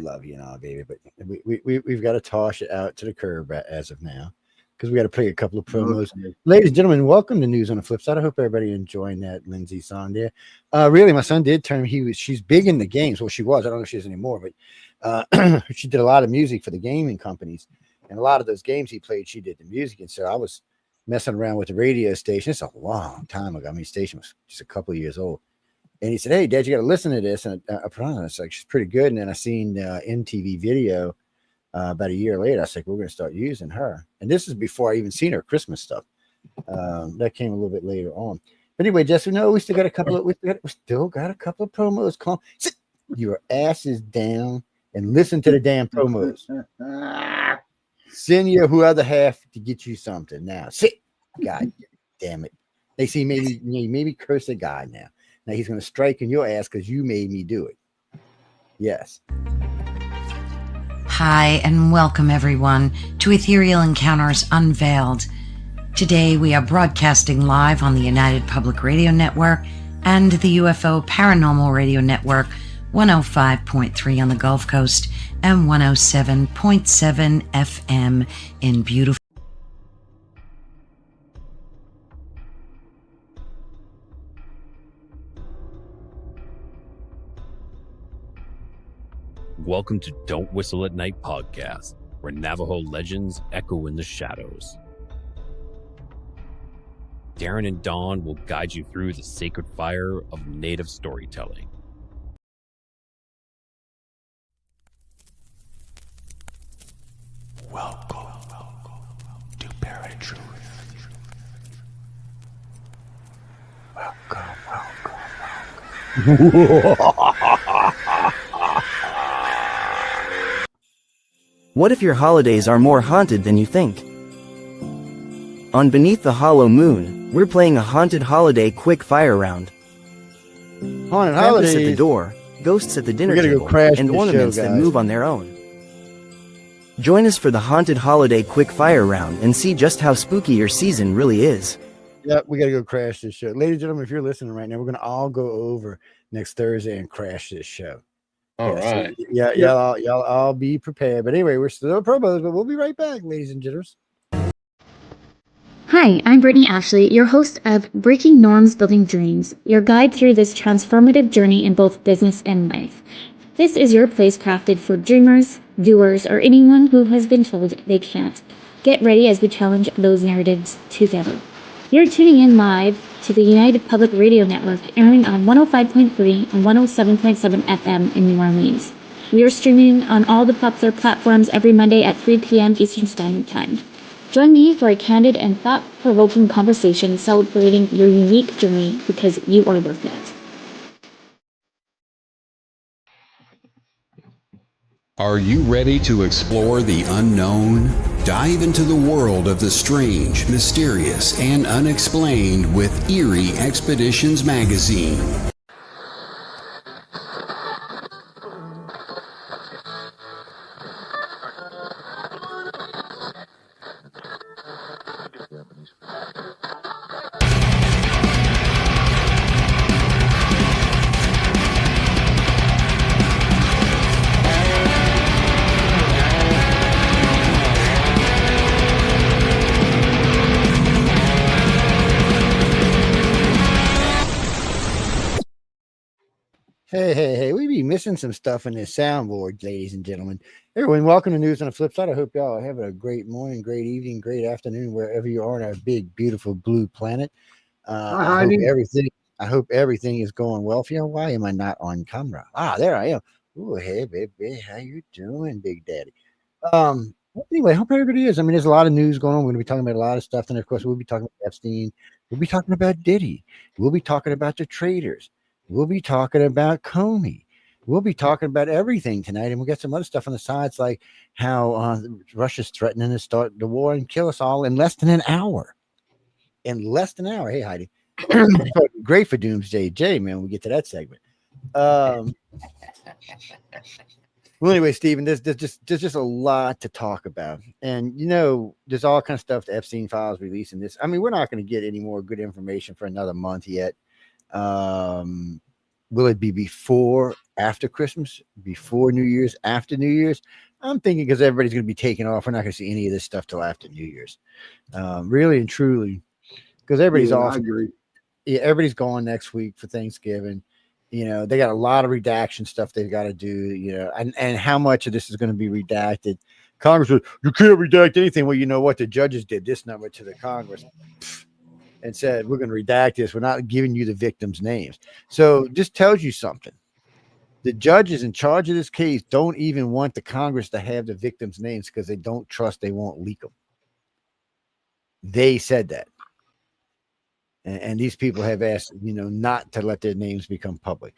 love you and all, baby, but we've got to toss it out to the curb as of now because we got to play a couple of promos. Okay. Ladies and gentlemen, welcome to News on the Flip Side. I hope everybody enjoying that Lindsay song there. Really, my son did turn. She's big in the games. Well, she was. I don't know if she is anymore, but she did a lot of music for the gaming companies, and a lot of those games he played, she did the music. And so I was messing around with the radio station. It's a long time ago. I mean, the station was just a couple of years old. And he said, "Hey, Dad, you got to listen to this." And I put on it. It's like, she's pretty good. And then I seen MTV video about a year later. I said, "We're going to start using her." And this is before I even seen her Christmas stuff. That came a little bit later on. But anyway, Jesse, no, we still got a couple of promos. Come on, sit your asses down and listen to the damn promos. Send your who other half to get you something. Now sit. God damn it. They see maybe curse a guy now. Now he's going to strike in your ass because you made me do it. Yes. Hi, and welcome everyone to Ethereal Encounters Unveiled. Today we are broadcasting live on the United Public Radio Network and the UFO Paranormal Radio Network, 105.3 on the Gulf Coast and 107.7 FM in beautiful. Welcome to Don't Whistle at Night podcast, where Navajo legends echo in the shadows. Darren and Dawn will guide you through the sacred fire of Native storytelling. Welcome to Paratruth. Welcome. What if your holidays are more haunted than you think? On Beneath the Hollow Moon, we're playing a haunted holiday quick fire round. Haunted Krampus holidays at the door, ghosts at the dinner We're gonna table, go crash and this ornaments show, that guys. move on their own. Join us for the haunted holiday quick fire round and see just how spooky your season really is. Yep, we got to go crash this show. Ladies and gentlemen, if you're listening right now, we're going to all go over next Thursday and crash this show. All Yeah, right. So, y'all all be prepared. But anyway, we're still promos, but we'll be right back, ladies and gentlemen. Hi, I'm Brittany Ashley, your host of Breaking Norms Building Dreams, your guide through this transformative journey in both business and life. This is your place crafted for dreamers, doers, or anyone who has been told they can't. Get ready as we challenge those narratives together. You're tuning in live to the United Public Radio Network, airing on 105.3 and 107.7 FM in New Orleans. We are streaming on all the popular platforms every Monday at 3 p.m. Eastern Standard Time. Join me for a candid and thought-provoking conversation celebrating your unique journey because you are worth it. Are you ready to explore the unknown? Dive into the world of the strange, mysterious, and unexplained with Eerie Expeditions magazine. Hey, we be missing some stuff in this soundboard, ladies and gentlemen. Everyone, welcome to News on the Flip Side. I hope y'all are having a great morning, great evening, great afternoon, wherever you are on our big, beautiful blue planet. I hope everything is going well for you. Why am I not on camera? There I am. Oh, hey, baby, how you doing, Big Daddy? Anyway, I hope everybody is. I mean, there's a lot of news going on. We're going to be talking about a lot of stuff. And of course, we'll be talking about Epstein. We'll be talking about Diddy. We'll be talking about the traders. We'll be talking about Comey. We'll be talking about everything tonight. And we'll get some other stuff on the sides, like how Russia's threatening to start the war and kill us all in less than an hour. In less than an hour. Hey, Heidi. Great for Doomsday J, man, when we get to that segment. Well, anyway, Stephen, there's just a lot to talk about. And, you know, there's all kind of stuff, the Epstein files releasing this. I mean, we're not going to get any more good information for another month yet. will it be before, after Christmas, before New Year's, after New Year's? I'm thinking because everybody's going to be taking off. We're not going to see any of this stuff till after New Year's. Really and truly, because everybody's off. I agree. Yeah, everybody's gone next week for Thanksgiving. They got a lot of redaction stuff they've got to do, and how much of this is going to be redacted. Congress was, you can't redact anything. Well, you know what? The judges did this number to the Congress and said, we're going to redact this. We're not giving you the victims' names. So this tells you something. The judges in charge of this case don't even want the Congress to have the victims' names because they don't trust they won't leak them. They said that. And these people have asked, not to let their names become public.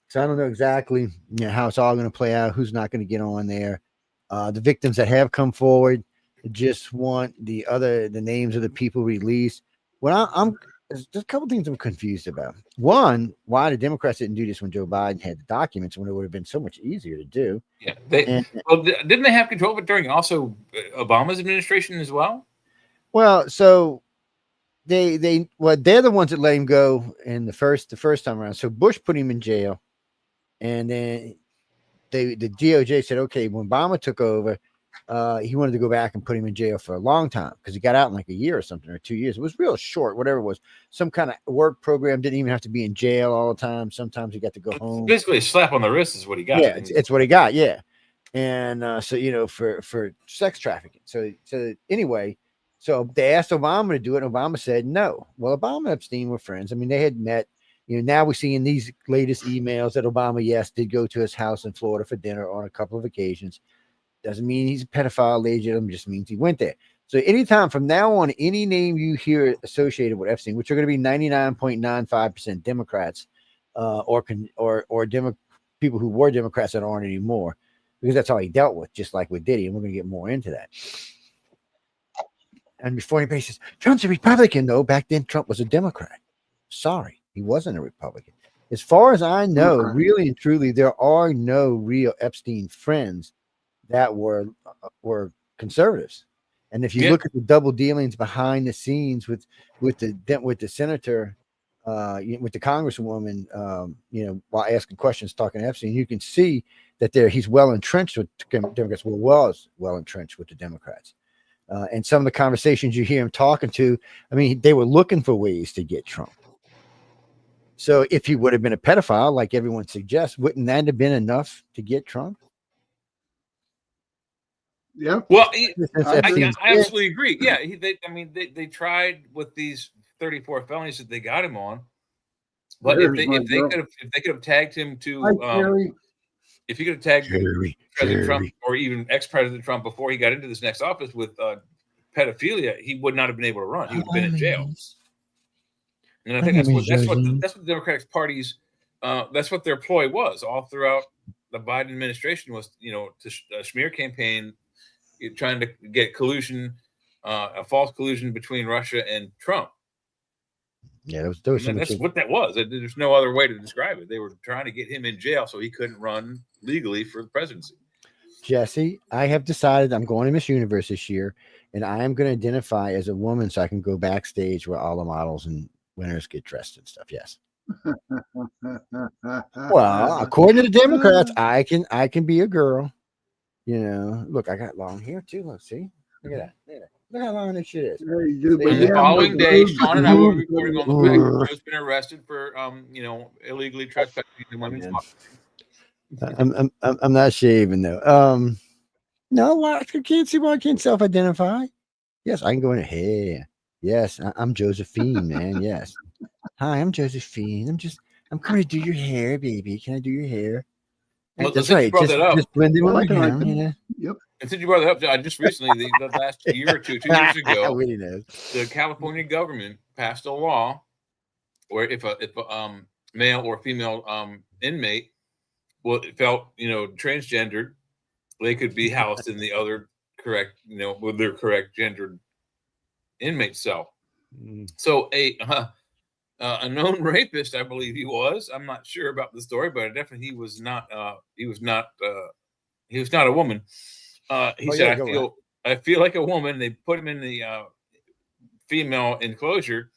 So I don't know exactly how it's all going to play out, who's not going to get on there. The victims that have come forward just want the names of the people released. There's just a couple things I'm confused about. One, why the Democrats didn't do this when Joe Biden had the documents when it would have been so much easier to do. Yeah, didn't they have control of it during also Obama's administration as well? Well, so they're the ones that let him go in the first time around. So Bush put him in jail, and then the DOJ said, okay, when Obama took over, he wanted to go back and put him in jail for a long time because he got out in like a year or something, or 2 years. It was real short, whatever it was. Some kind of work program, didn't even have to be in jail all the time. Sometimes he got to go home. Basically, a slap on the wrist is what he got. Yeah, it's what he got. Yeah, and so for sex trafficking. So anyway. So they asked Obama to do it, and Obama said no. Well, Obama and Epstein were friends. I mean, they had met. Now we see in these latest emails that Obama, yes, did go to his house in Florida for dinner on a couple of occasions. Doesn't mean he's a pedophile, legitimate, just means he went there. So anytime from now on, any name you hear associated with Epstein, which are going to be 99.95% Democrats, or people who were Democrats that aren't anymore, because that's all he dealt with, just like with Diddy, and we're going to get more into that. And before anybody says, Trump's a Republican, no, back then Trump was a Democrat. Sorry, he wasn't a Republican. As far as I know, really and truly, there are no real Epstein friends that were conservatives. And if you look at the double dealings behind the scenes with the senator, with the congresswoman, while asking questions, talking to Epstein, you can see that he's well entrenched with Democrats. Was well entrenched with the Democrats. And some of the conversations you hear him talking to, I mean, they were looking for ways to get Trump. So if he would have been a pedophile, like everyone suggests, wouldn't that have been enough to get Trump? Yeah. Well, I absolutely agree. Yeah, they tried with these 34 felonies that they got him on, but if they could have tagged him to, if he could have tagged President Trump or even ex-President Trump before he got into this next office with pedophilia, he would not have been able to run. He would have been in jail. And I think that's what the Democratic Party's that's what their ploy was all throughout the Biden administration was, to smear campaign, trying to get collusion, a false collusion between Russia and Trump. Yeah, that's what that was. There's no other way to describe it. They were trying to get him in jail so he couldn't run legally for the presidency. Jesse, I have decided I'm going to Miss Universe this year, and I am going to identify as a woman so I can go backstage where all the models and winners get dressed and stuff. Yes. Well, according to the Democrats, I can be a girl. Look, I got long hair too. Let's see. Look at that. Look how long this shit is. The following day, Sean and I were recording on the fact that Joe's been arrested for, illegally trespassing in women's closet. I'm not shaving though. No, I can't see why I can't self-identify. Yes, I can go in. Hey, yes, I'm Josephine, man. Yes. Hi, I'm Josephine. I'm coming to do your hair, baby. Can I do your hair? Well, that's right. Just blend in with my gown. Yep. And since you brought that up, I just recently, the last year or 2 years ago, the California government passed a law where if a male or female inmate felt transgendered, they could be housed in the other correct, with their correct gendered inmate cell. So a known rapist, I believe he was. I'm not sure about the story, but definitely he was not a woman. He said, I feel like a woman. They put him in the female enclosure,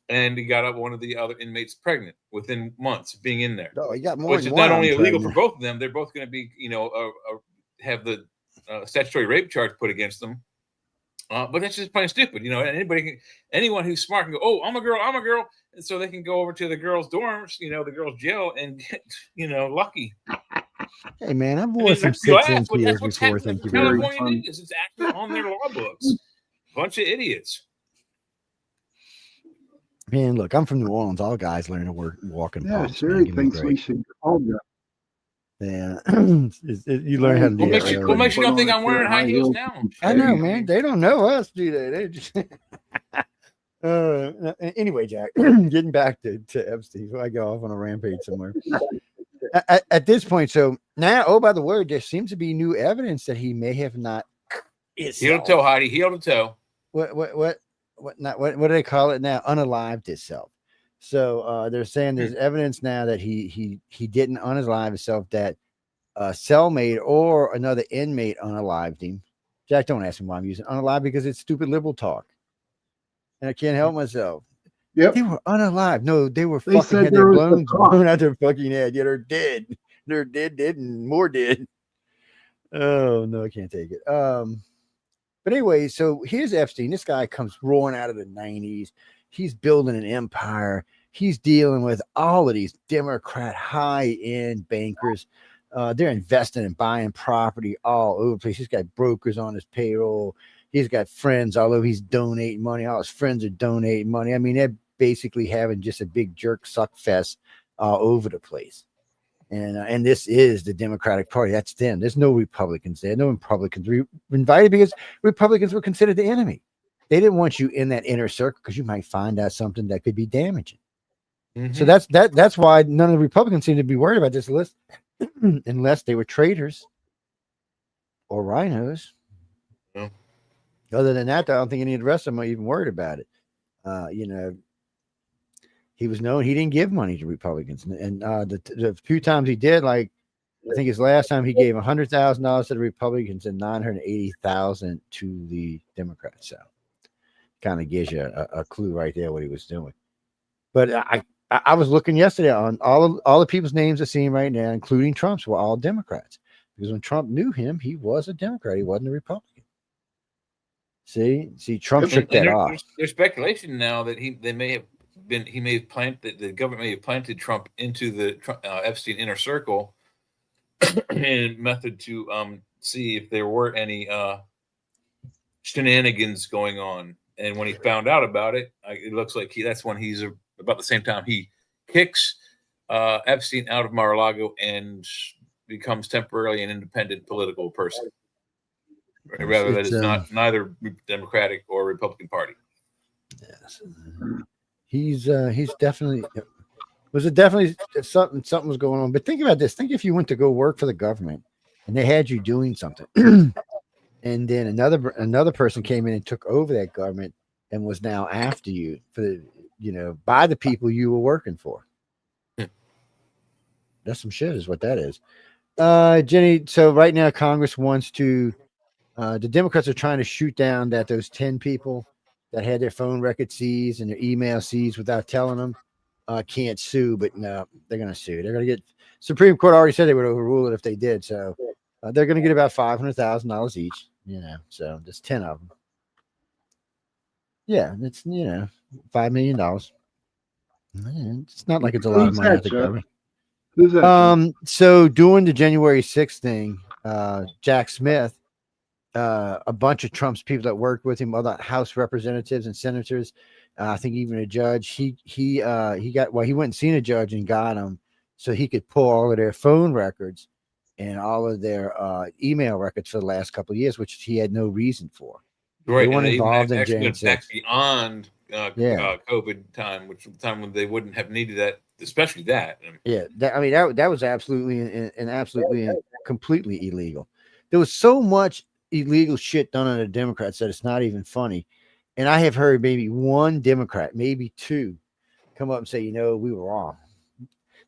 and he got one of the other inmates pregnant within months of being in there. Oh, he got more Which than is one not only illegal pregnant. for both of them, they're both going to be, have the statutory rape charge put against them. But that's just plain stupid, anyone who's smart can go, oh, I'm a girl, and so they can go over to the girls' dorms, the girls' jail, and get, lucky. Hey man, I've wore some 6-inch heels before. Thank you very much. California did this. It's actually on their law books. Bunch of idiots. Man, look, I'm from New Orleans. All guys learn to walk in Yeah, pumps. Siri thinks we should all go. Yeah, you learn how to do that. What makes you don't think I'm wearing high heels now? I know, man. They don't know us, do they? They just. Anyway, Jack, getting back to Epstein, before I go off on a rampage somewhere. At this point, so now, oh, by the way, there seems to be new evidence that he may have not. Heel to toe, Heidi. Heel to toe. What do they call it now? Unalived himself. So they're saying there's evidence now that he didn't unalive himself, that a cellmate or another inmate unalived him. Jack, don't ask me why I'm using unalive, because it's stupid liberal talk. And I can't help myself. Yep. They were unalive. No, they were fucking had their blown out their fucking head. Yeah, they're dead. They're dead, and more dead. Oh no, I can't take it. But anyway, so here's Epstein. This guy comes roaring out of the 90s. He's building an empire. He's dealing with all of these Democrat high-end bankers. They're investing and buying property all over the place. He's got brokers on his payroll. He's got friends all over. He's donating money. All his friends are donating money. I mean, they're basically having just a big jerk suck fest all over the place. And this is the Democratic Party. That's them. There's no Republicans there. No Republicans were invited because Republicans were considered the enemy. They didn't want you in that inner circle because you might find out something that could be damaging. Mm-hmm. So that's why none of the Republicans seem to be worried about this list, unless they were traitors or rhinos. Yeah. Other than that, I don't think any of the rest of them are even worried about it. He was known he didn't give money to Republicans, and the few times he did, like I think his last time he gave $100,000 to the Republicans and $980,000 to the Democrats. So, kind of gives you a clue right there what he was doing. But I was looking yesterday on all the people's names I see right now, including Trump's, were all Democrats, because when Trump knew him, he was a Democrat. He wasn't a Republican. See, Trump shook that off. There's speculation now that the government may have planted Trump into the Epstein inner circle in a method to see if there were any shenanigans going on. And when he found out about it, it looks like that's when he's about the same time he kicks Epstein out of Mar-a-Lago and becomes temporarily an independent political person. Rather that is neither Democratic or Republican Party. Yes. He's definitely definitely something was going on. But think about this. Think if you went to go work for the government and they had you doing something, and then another person came in and took over that government and was now after you by the people you were working for. That's some shit, is what that is. Jenny, so right now Congress wants to the Democrats are trying to shoot down those 10 people that had their phone records seized and their email seized without telling them can't sue, but no, they're going to sue. They're going to get Supreme Court already said they would overrule it if they did. So they're going to get about $500,000 each, so there's 10 of them. Yeah. It's, $5 million. It's not like it's a lot of money at the government. So doing the January 6th thing, Jack Smith, a bunch of Trump's people that worked with him, other House representatives and senators, I think even a judge, he went and seen a judge and got him so he could pull all of their phone records and all of their email records for the last couple of years, which he had no reason for. Right. They weren't involved in January 6th. That's beyond COVID time, which was the time when they wouldn't have needed that, especially that. Yeah. That was absolutely completely illegal. There was so much illegal shit done on the Democrats that it's not even funny. And I have heard maybe one Democrat, maybe two, come up and say, we were wrong.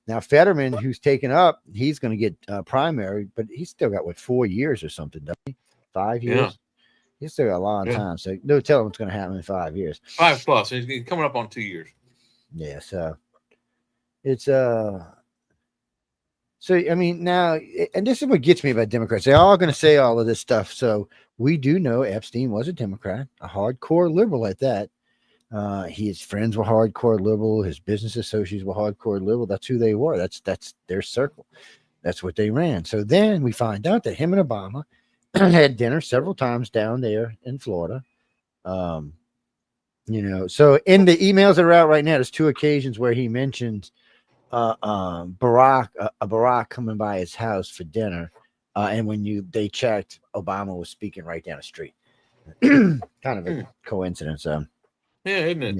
Now, Fetterman, who's taken up, he's going to get primary, but he's still got 4 years or something, doesn't he? 5 years? Yeah. He's still got a long time. So no telling what's going to happen in 5 years. 5+. He's coming up on 2 years. Yeah, so it's so I mean now, and this is what gets me about Democrats. They're all going to say all of this stuff. So we do know Epstein was a Democrat, a hardcore liberal at that. His friends were hardcore liberal. His business associates were hardcore liberal. That's who they were. That's their circle. That's what they ran. So then we find out that him and Obama had dinner several times down there in Florida. So in the emails that are out right now, there's 2 occasions where he mentions Barack coming by his house for dinner, and when they checked, Obama was speaking right down the street. Kind of a coincidence. Yeah, isn't it?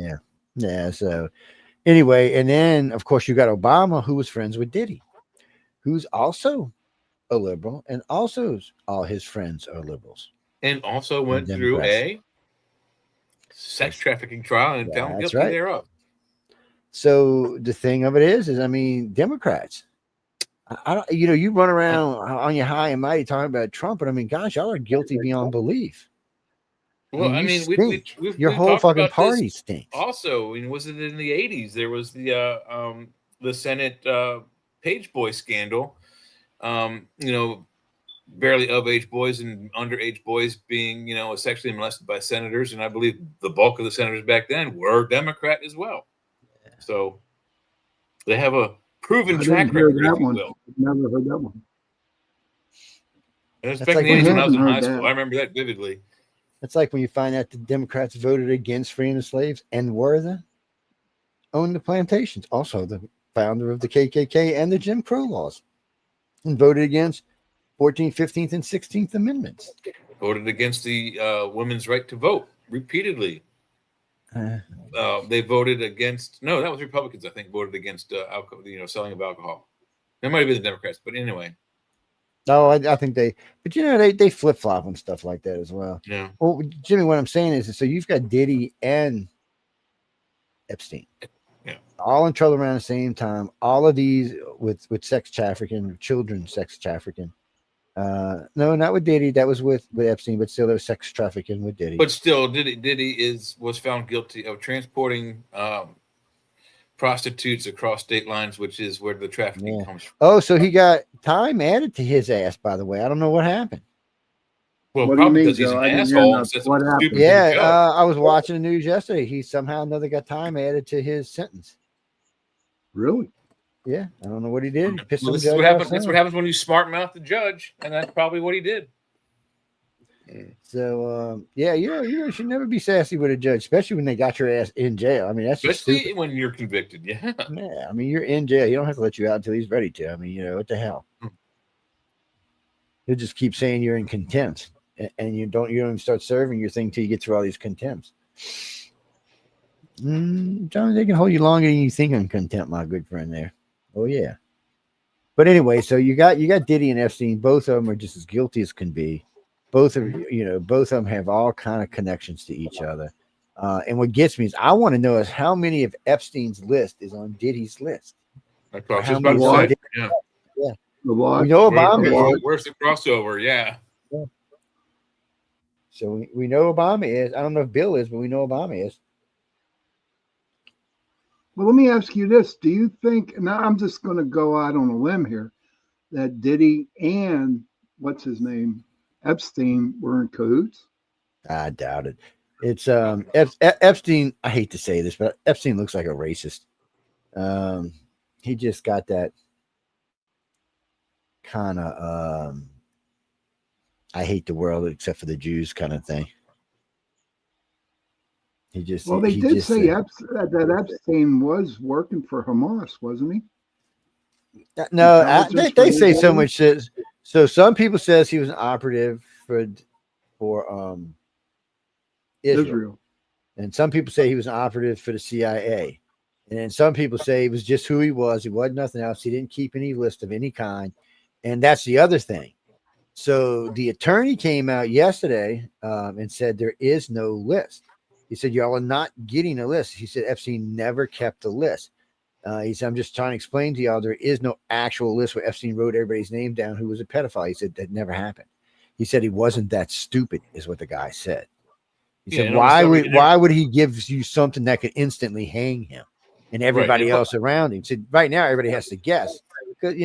Yeah. So anyway, and then of course you got Obama, who was friends with Diddy, who's also a liberal, and also all his friends are liberals, and also went through a sex trafficking trial and found guilty thereof. So the thing of it is I mean, Democrats, I don't, you run around on your high and mighty talking about Trump, but I mean, gosh, y'all are guilty beyond belief. Well, I mean, your whole fucking party stinks. Also, was it in the 80s? There was the Senate page boy scandal. Barely of age boys and underage boys being, sexually molested by senators, and I believe the bulk of the senators back then were Democrat as well. So they have a proven track record. Never heard that one. And it's back in the 80s when I was in high school. I remember that vividly. It's like when you find out the Democrats voted against freeing the slaves and owned the plantations. Also, the founder of the KKK and the Jim Crow laws, and voted against 14th, 15th, and 16th Amendments. Voted against the women's right to vote repeatedly. They voted against. No, that was Republicans. I think voted against alcohol. Selling of alcohol. That might have been the Democrats, but anyway. No, I think they flip flop on stuff like that as well. Yeah. Well, Jimmy, what I'm saying is, so you've got Diddy and Epstein, all in trouble around the same time. All of these with sex trafficking, children sex trafficking. No, not with Diddy. That was with Epstein, but still there was sex trafficking with Diddy. But still, Diddy was found guilty of transporting prostitutes across state lines, which is where the trafficking comes from. Oh, so he got time added to his ass, by the way. I don't know what happened. Well, probably because he's an asshole. What happened? I was watching the news yesterday. He somehow or another got time added to his sentence. Really? Yeah, I don't know what he did. That's what happens when you smart mouth the judge, and that's probably what he did. So you should never be sassy with a judge, especially when they got your ass in jail. I mean, that's especially when you're convicted. Yeah. I mean, you're in jail. You don't have to let you out until he's ready to. I mean, what the hell? He'll just keep saying you're in contempt, and you don't even start serving your thing till you get through all these contempts. John, they can hold you longer than you think in contempt, my good friend there. Oh yeah. But anyway, so you got Diddy and Epstein. Both of them are just as guilty as can be. Both of them have all kind of connections to each other. And what gets me is I want to know is how many of Epstein's list is on Diddy's list. Yeah. The lot. We know Obama. Where's the crossover? Yeah. So we know Obama is. I don't know if Bill is, but we know Obama is. Well, let me ask you this. Do you think, now I'm just going to go out on a limb here, that Diddy and what's his name, Epstein, were in cahoots? I doubt it. It's Epstein. I hate to say this, but Epstein looks like a racist. He just got that kind of I hate the world except for the Jews kind of thing. They did say that Epstein was working for Hamas, wasn't he? No, they say so much shit. So some people says he was an operative for Israel, and some people say he was an operative for the CIA, and then some people say he was just who he was. He wasn't nothing else. He didn't keep any list of any kind, and that's the other thing. So the attorney came out yesterday and said there is no list. He said, y'all are not getting a list. He said, Epstein never kept a list. He said, I'm just trying to explain to y'all, there is no actual list where Epstein wrote everybody's name down who was a pedophile. He said, that never happened. He said, he wasn't that stupid is what the guy said. He said, why would he give you something that could instantly hang him? and everybody else around him. So right now, everybody has to guess, because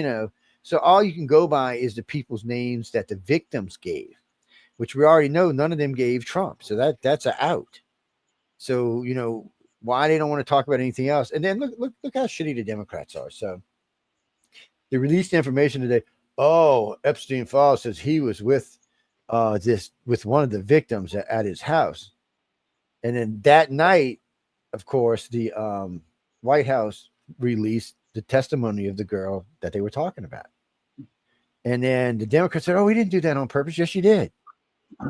so all you can go by is the people's names that the victims gave, which we already know none of them gave Trump. So that's an out. So why they don't want to talk about anything else. And then look how shitty the Democrats are. So they released the information today. Oh, Epstein Files says he was with one of the victims at his house. And then that night, of course, the White House released the testimony of the girl that they were talking about. And then the Democrats said, oh, we didn't do that on purpose. Yes, you did.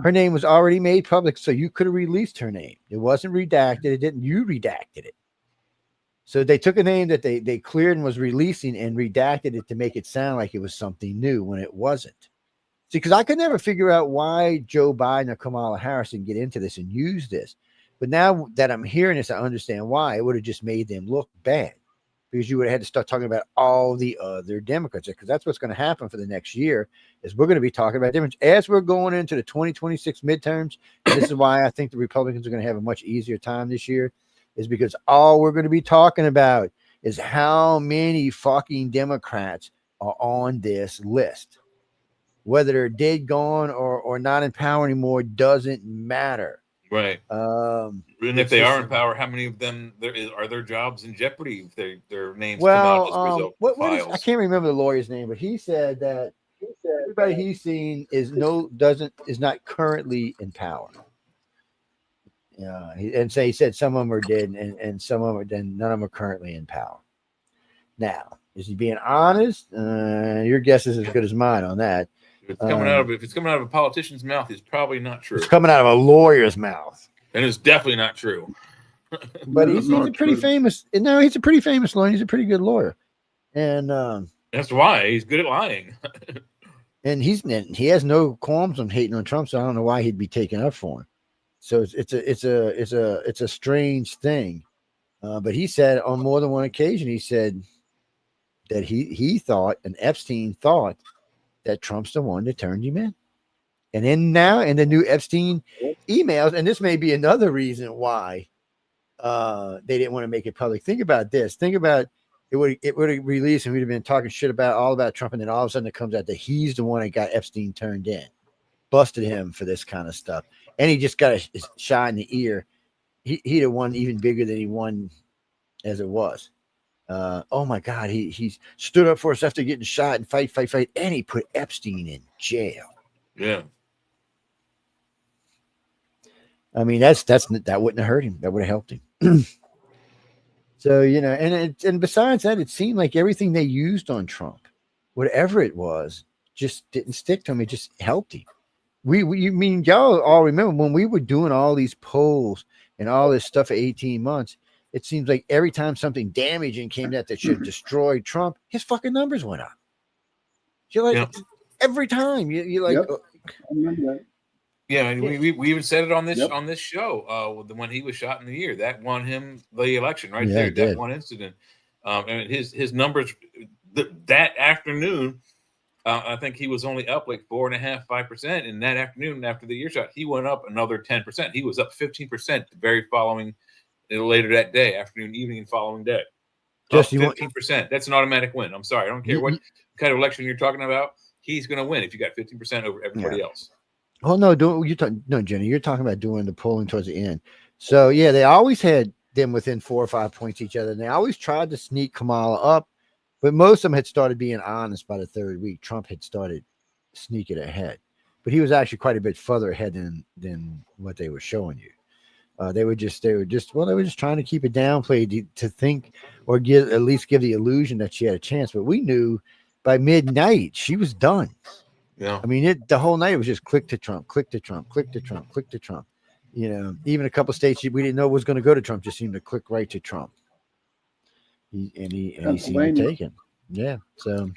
Her name was already made public, so you could have released her name. It wasn't redacted. You redacted it. So they took a name that they cleared and was releasing and redacted it to make it sound like it was something new when it wasn't. See, because I could never figure out why Joe Biden or Kamala Harris didn't get into this and use this. But now that I'm hearing this, I understand why. It would have just made them look bad, because you would have had to start talking about all the other Democrats, because that's what's going to happen for the next year. Is we're going to be talking about Democrats as we're going into the 2026 midterms. And this is why I think the Republicans are going to have a much easier time this year, is because all we're going to be talking about is how many fucking Democrats are on this list. Whether they're dead, gone, or not in power anymore doesn't matter. Right. And if they are in power, how many of them are their jobs in jeopardy if their names come out as a result of files? I can't remember the lawyer's name, but he said that everybody he's seen is not currently in power. And so he said some of them are dead, and some of them are dead. None of them are currently in power. Now, is he being honest? Your guess is as good as mine on that. If it's coming out of a politician's mouth, it's probably not true. It's coming out of a lawyer's mouth, and it's definitely not true. But he's a pretty famous. No, he's a pretty famous lawyer. He's a pretty good lawyer, and that's why he's good at lying. And he has no qualms on hating on Trump, so I don't know why he'd be taken up for him. So it's a strange thing. But he said on more than one occasion, he said that he thought, and Epstein thought, that Trump's the one that turned him in. And then now in the new Epstein emails, and this may be another reason why they didn't want to make it public. Think about this. Think about it would have released, and we'd have been talking shit all about Trump, and then all of a sudden it comes out that he's the one that got Epstein turned in, busted him for this kind of stuff. And he just got a shot in the ear. He'd have won even bigger than he won as it was. Oh my God, he stood up for us after getting shot and fight, and he put Epstein in jail. Yeah. I mean, that wouldn't have hurt him. That would have helped him. So, and besides that, it seemed like everything they used on Trump, whatever it was, just didn't stick to him. It just helped him. Y'all all remember when we were doing all these polls and all this stuff for 18 months, it seems like every time something damaging came out that should destroy Trump, his fucking numbers went up. You're like, every time you're like, I remember that. Yeah, and we even said it on this show when he was shot in the ear. That won him the election right there. That one incident, and his numbers that afternoon. I think he was only up like 4.5%, 5%. And that afternoon, after the ear shot, he went up another 10%. He was up 15% the very following, later that day, afternoon, evening, and following day. Just 15%. That's an automatic win. I'm sorry. I don't care what kind of election you're talking about. He's going to win if you got 15% over everybody else. Oh, no, Jenny, you're talking about doing the polling towards the end. So, yeah, they always had them within 4 or 5 points each other. And they always tried to sneak Kamala up. But most of them had started being honest by the third week. Trump had started sneaking ahead, but he was actually quite a bit further ahead than what they were showing you. They were just trying to keep it downplayed to think or at least give the illusion that she had a chance. But we knew by midnight she was done. Yeah, I mean the whole night it was just click to Trump, click to Trump, click to Trump, click to Trump. Even a couple of states we didn't know was going to go to Trump just seemed to click right to Trump. He seemed to take him. Yeah. So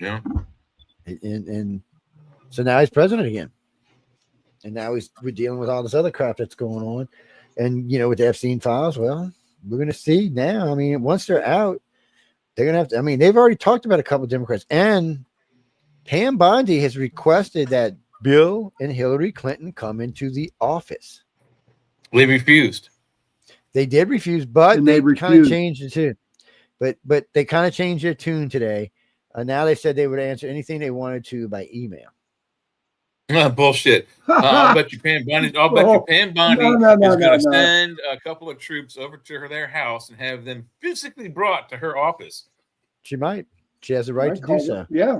and so now he's president again. And now we're dealing with all this other crap that's going on. And with the Epstein files, well, we're gonna see now. I mean, once they're out, they're gonna have to. I mean, they've already talked about a couple of Democrats, and Pam Bondi has requested that Bill and Hillary Clinton come into the office. They refused. They did refuse, but they kind of changed it too. But they kind of changed their tune today. Now they said they would answer anything they wanted to by email. Bullshit. I'll bet you Pam Bondi. I'll bet you Pam Bondi is going to send a couple of troops over to their house and have them physically brought to her office. She might. She has the right to do so. Yeah.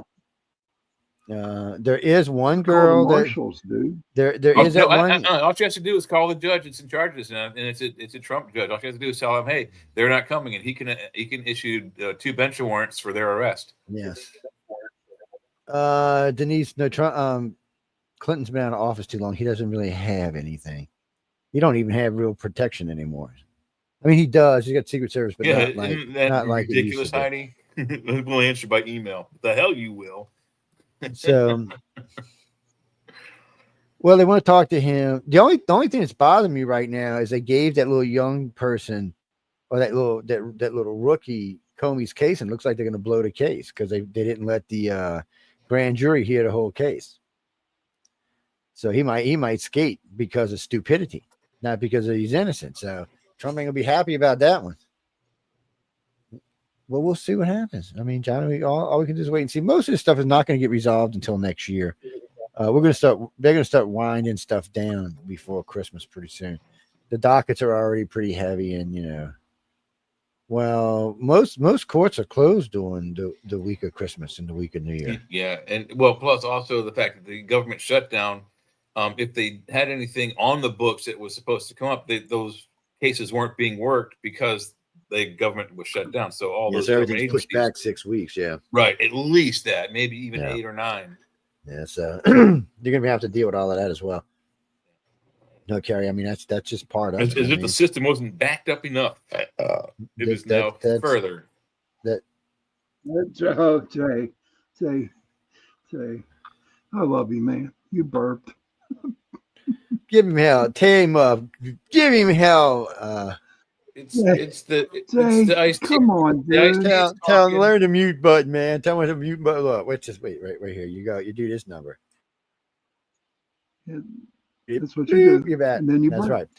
There is one girl marshals, dude. There is that one. All she has to do is call the judge that's in charge of this, and it's a Trump judge. All she has to do is tell him, "Hey, they're not coming," and he can issue 2 bench warrants for their arrest. Yes. Denise, no, Trump. Clinton's been out of office too long. He doesn't really have anything. He don't even have real protection anymore. I mean, he does. He's got Secret Service, but not like ridiculous, Heidi. We'll answer by email. The hell you will. So, well, they want to talk to him. The only thing that's bothering me right now is they gave that little young person, or that little rookie Comey's case, and it looks like they're going to blow the case because they didn't let the grand jury hear the whole case. So he might skate because of stupidity, not because he's innocent. So Trump ain't gonna be happy about that one. Well, we'll see what happens. I mean, John, all we can do is wait and see. Most of this stuff is not going to get resolved until next year. They're going to start winding stuff down before Christmas pretty soon. The dockets are already pretty heavy, and well, most courts are closed during the week of Christmas and the week of New Year. Yeah, and well, plus also the fact that the government shutdown. If they had anything on the books that was supposed to come up, those cases weren't being worked because the government was shut down. So all those everything's pushed back 6 weeks. Yeah, right. At least that, maybe even 8 or 9. Yeah, so you're gonna have to deal with all of that as well. No, Kerry. I mean, that's just part of it. As if the system wasn't backed up enough. It is now further. Jay, I love you, man. You burped. Give him hell. Tear him up. Give him hell. It's the ice. Come on, dude. Tell him, learn the mute button, man. Tell him the mute button. Look, wait here. You go. You do this number. That's what you do. You're back. And then you That's burp.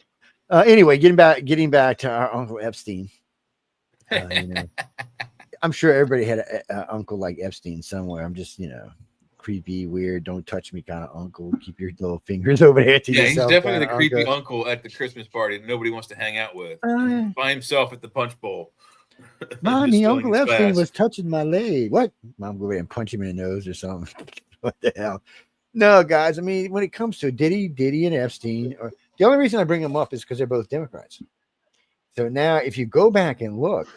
right. Anyway, getting back to our Uncle Epstein. I'm sure everybody had an uncle like Epstein somewhere. I'm just, creepy, weird, don't touch me kind of uncle. Keep your little fingers over there to yourself. He's definitely the creepy uncle at the Christmas party that nobody wants to hang out with. By himself at the punch bowl. Mommy, Uncle Epstein was touching my leg. What? Mom, go ahead and punch him in the nose or something. What the hell? No, guys. I mean, when it comes to Diddy and Epstein, the only reason I bring them up is because they're both Democrats. So now, if you go back and look,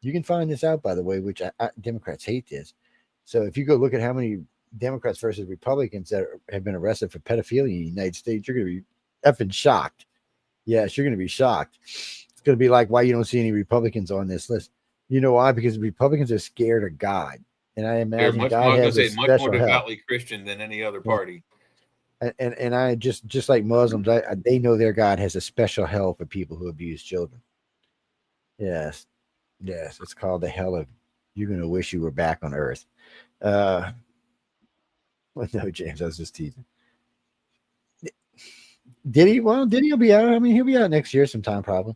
you can find this out, by the way, which Democrats hate this. So if you go look at how many Democrats versus Republicans that have been arrested for pedophilia in the United States, you're going to be effing shocked. Yes, you're going to be shocked. It's going to be like why you don't see any Republicans on this list. You know why? Because Republicans are scared of God. And I imagine God has a much more devoutly Christian than any other party. And I just like Muslims, they know their God has a special hell for people who abuse children. Yes, it's called the hell of. You're going to wish you were back on earth. Well, no, James, I was just teasing. Diddy will be out. I mean, he'll be out next year sometime probably.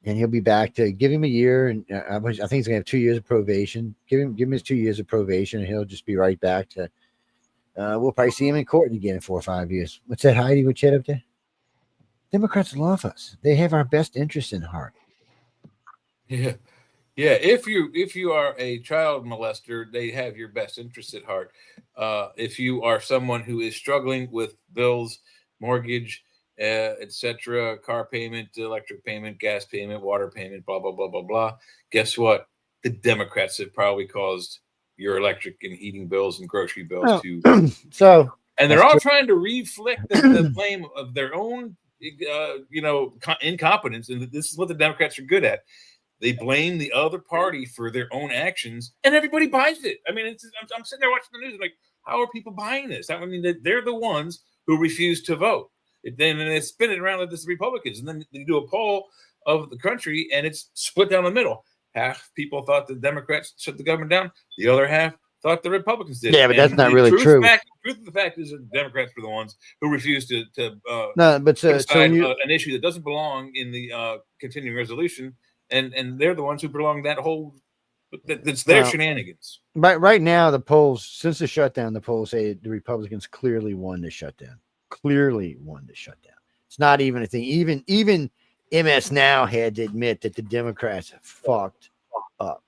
And he'll be back to give him a year. And I think he's going to have 2 years of probation. Give him his 2 years of probation, and he'll just be right back to. We'll probably see him in court again in 4 or 5 years. What's that, Heidi? What you had up there? Democrats love us. They have our best interests in heart. Yeah. Yeah, if you are a child molester, they have your best interests at heart. If you are someone who is struggling with bills, mortgage, etc., car payment, electric payment, gas payment, water payment, blah, blah, blah, blah, blah, guess what? The Democrats have probably caused your electric and heating bills and grocery bills to. And they're all trying to reflect the blame of their own, incompetence. And this is what the Democrats are good at. They blame the other party for their own actions, and everybody buys it. I mean, I'm sitting there watching the news, like, how are people buying this? I mean, they're the ones who refuse to vote. Then they spin it around like this Republicans, and then they do a poll of the country, and it's split down the middle. Half people thought the Democrats shut the government down. The other half thought the Republicans did. Yeah, but that's not really true. The truth of the fact is that the Democrats were the ones who refused to decide an issue that doesn't belong in the continuing resolution. and they're the ones who prolonged that whole. That's their shenanigans. Right now, the polls, since the shutdown, the polls say the Republicans clearly won the shutdown. Clearly won the shutdown. It's not even a thing. Even MS Now had to admit that the Democrats fucked up.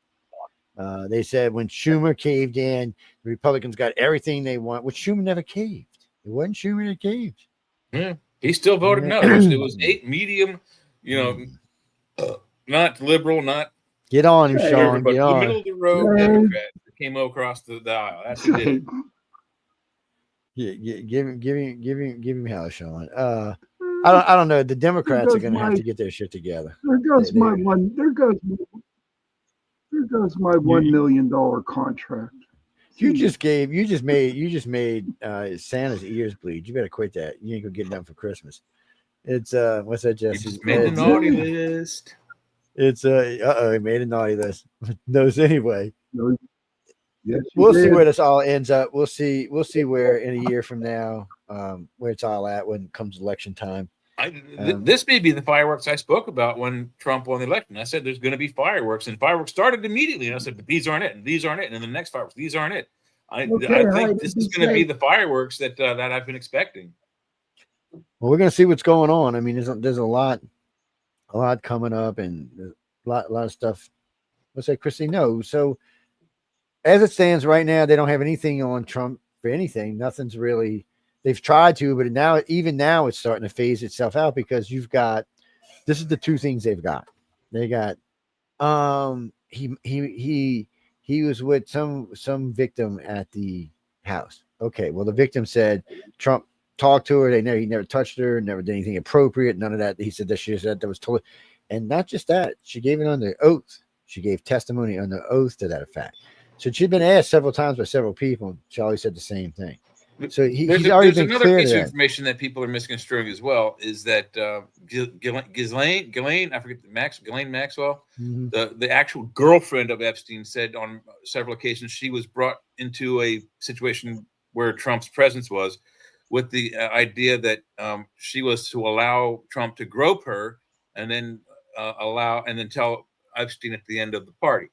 They said when Schumer caved in, the Republicans got everything they want, which Schumer never caved. It wasn't Schumer that caved. Yeah, he still voted no. It was 8 medium, not liberal, not. Get on him, Sean. Get on. The middle of the road Democrat that came across the aisle. That's who did it. Yeah, give him hell, Sean. I don't know. The Democrats are going to have to get their shit together. There goes my $1 million contract. You just made Santa's ears bleed. You better quit that. You ain't gonna get it done for Christmas. It's what's that, Jesse? You just made the naughty list. It's he made a naughty list. Knows anyway. Yes, we'll see where this all ends up. We'll see where in a year from now, where it's all at when it comes election time. This may be the fireworks I spoke about when Trump won the election. I said there's going to be fireworks, and fireworks started immediatly. And I said, but these aren't it, and these aren't it, and then the next fireworks, these aren't it. I think this is going to be the fireworks that I've been expecting. Well, we're going to see what's going on. I mean, there's a lot coming up, and a lot of stuff. Let's say, Chrissy, no. So as it stands right now, they don't have anything on Trump for anything. Nothing's really. They've tried to, but even now, it's starting to phase itself out because you've got. This is the two things they've got. They got. He was with some victim at the house. Okay, well, the victim said Trump talked to her. He never touched her, never did anything appropriate. None of that. He said that she said that was totally, and not just that. She gave it under oath. She gave testimony under oath to that effect. So she'd been asked several times by several people. And she always said the same thing. So he's already been clear. There's another piece of information that people are misconstruing as well is that Ghislaine, I forget Ghislaine Maxwell, the actual girlfriend of Epstein, said on several occasions she was brought into a situation where Trump's presence was, with the idea that she was to allow Trump to grope her and then tell Epstein at the end of the party,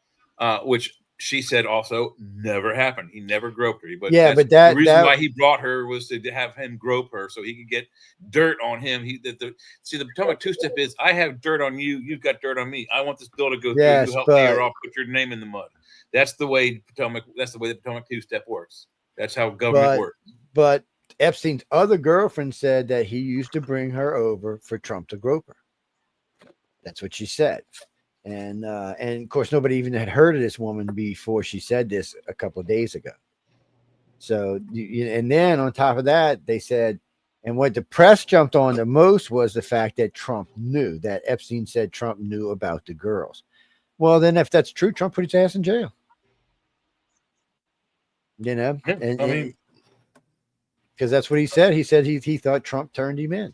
which she said also never happened. He never groped her. But yeah, but the reason why he brought her was to have him grope her so he could get dirt on him. The Potomac two-step is I have dirt on you, you've got dirt on me. I want this bill to go through. You help me, or I'll put your name in the mud. That's the way the Potomac two-step works. That's how government works. But Epstein's other girlfriend said that he used to bring her over for Trump to grope her. That's what she said. And of course, nobody even had heard of this woman before she said this a couple of days ago. So, and then on top of that, they said, and what the press jumped on the most was the fact that Trump knew, that Epstein said Trump knew about the girls. Well, then if that's true, Trump put his ass in jail. And because that's what he said. He said he thought Trump turned him in.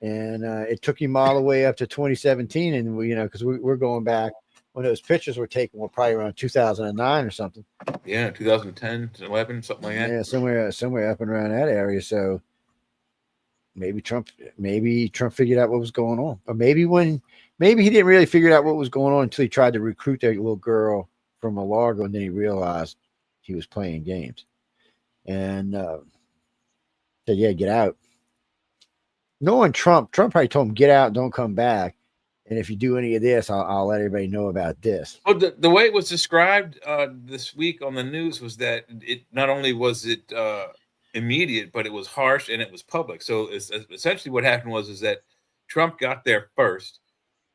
And it took him all the way up to 2017. And because we're going back when those pictures were taken, were probably around 2009 or something. Yeah, 2010, 11, something like that. Yeah, somewhere up and around that area. So maybe Trump figured out what was going on, or maybe he didn't really figure out what was going on until he tried to recruit that little girl from Largo, and then he realized he was playing games, and said, "Yeah, get out." Knowing Trump probably told him, "Get out, don't come back. And if you do any of this, I'll let everybody know about this." Well, the way it was described this week on the news was that it not only was it immediate, but it was harsh and it was public. So essentially what happened was that Trump got there first.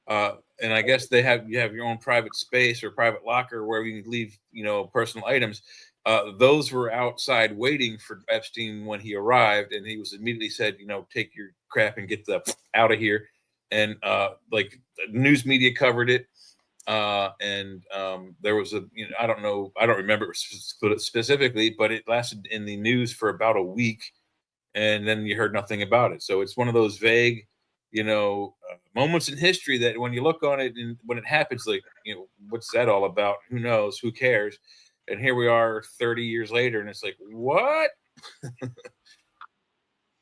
And I guess you have your own private space or private locker where you can leave, personal items. Those were outside waiting for Epstein when he arrived, and he was immediately said, take your crap and get the out of here. And like the news media covered it. And there was I don't remember specifically, but it lasted in the news for about a week, and then you heard nothing about it. So it's one of those vague, moments in history that when you look on it and when it happens, like, what's that all about? Who knows? Who cares? And here we are 30 years later, and it's like, what?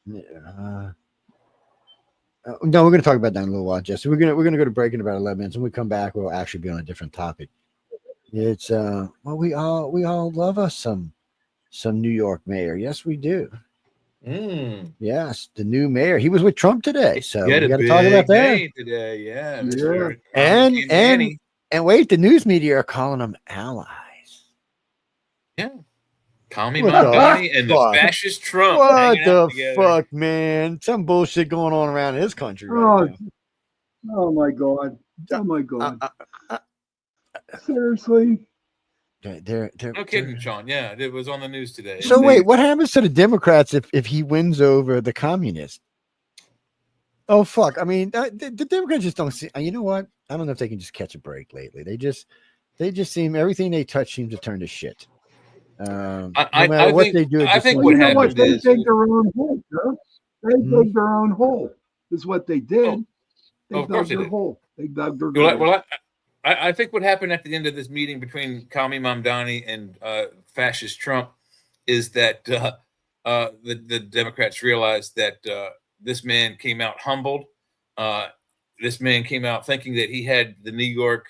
Yeah. No, we're going to talk about that in a little while, Jesse. We're gonna go to break in about 11 minutes. When we come back, we'll actually be on a different topic. It's well, we all love us some New York mayor. Yes, we do. Yes, the new mayor. He was with Trump today, so we got to talk about that today. Yeah, and wait, the news media are calling them allies. Yeah, Kami Mamdani and the fascist Trump. What the fuck, man? Some bullshit going on around his country right now. Oh my god! Oh my god! Seriously. They're no kidding, Sean. Yeah, it was on the news today. So wait, what happens to the Democrats if he wins over the communists? Oh fuck! I mean, the Democrats just don't see. You know what? I don't know if they can just catch a break lately. They just seem everything they touch seems to turn to shit. No matter what they do, I think what happened they dig their own hole. Huh? They dig their own hole. Is what they did. They dug their hole. They dug their hole. Well, I think what happened at the end of this meeting between Kami Mamdani and fascist Trump is that the Democrats realized that this man came out humbled. This man came out thinking that he had the New York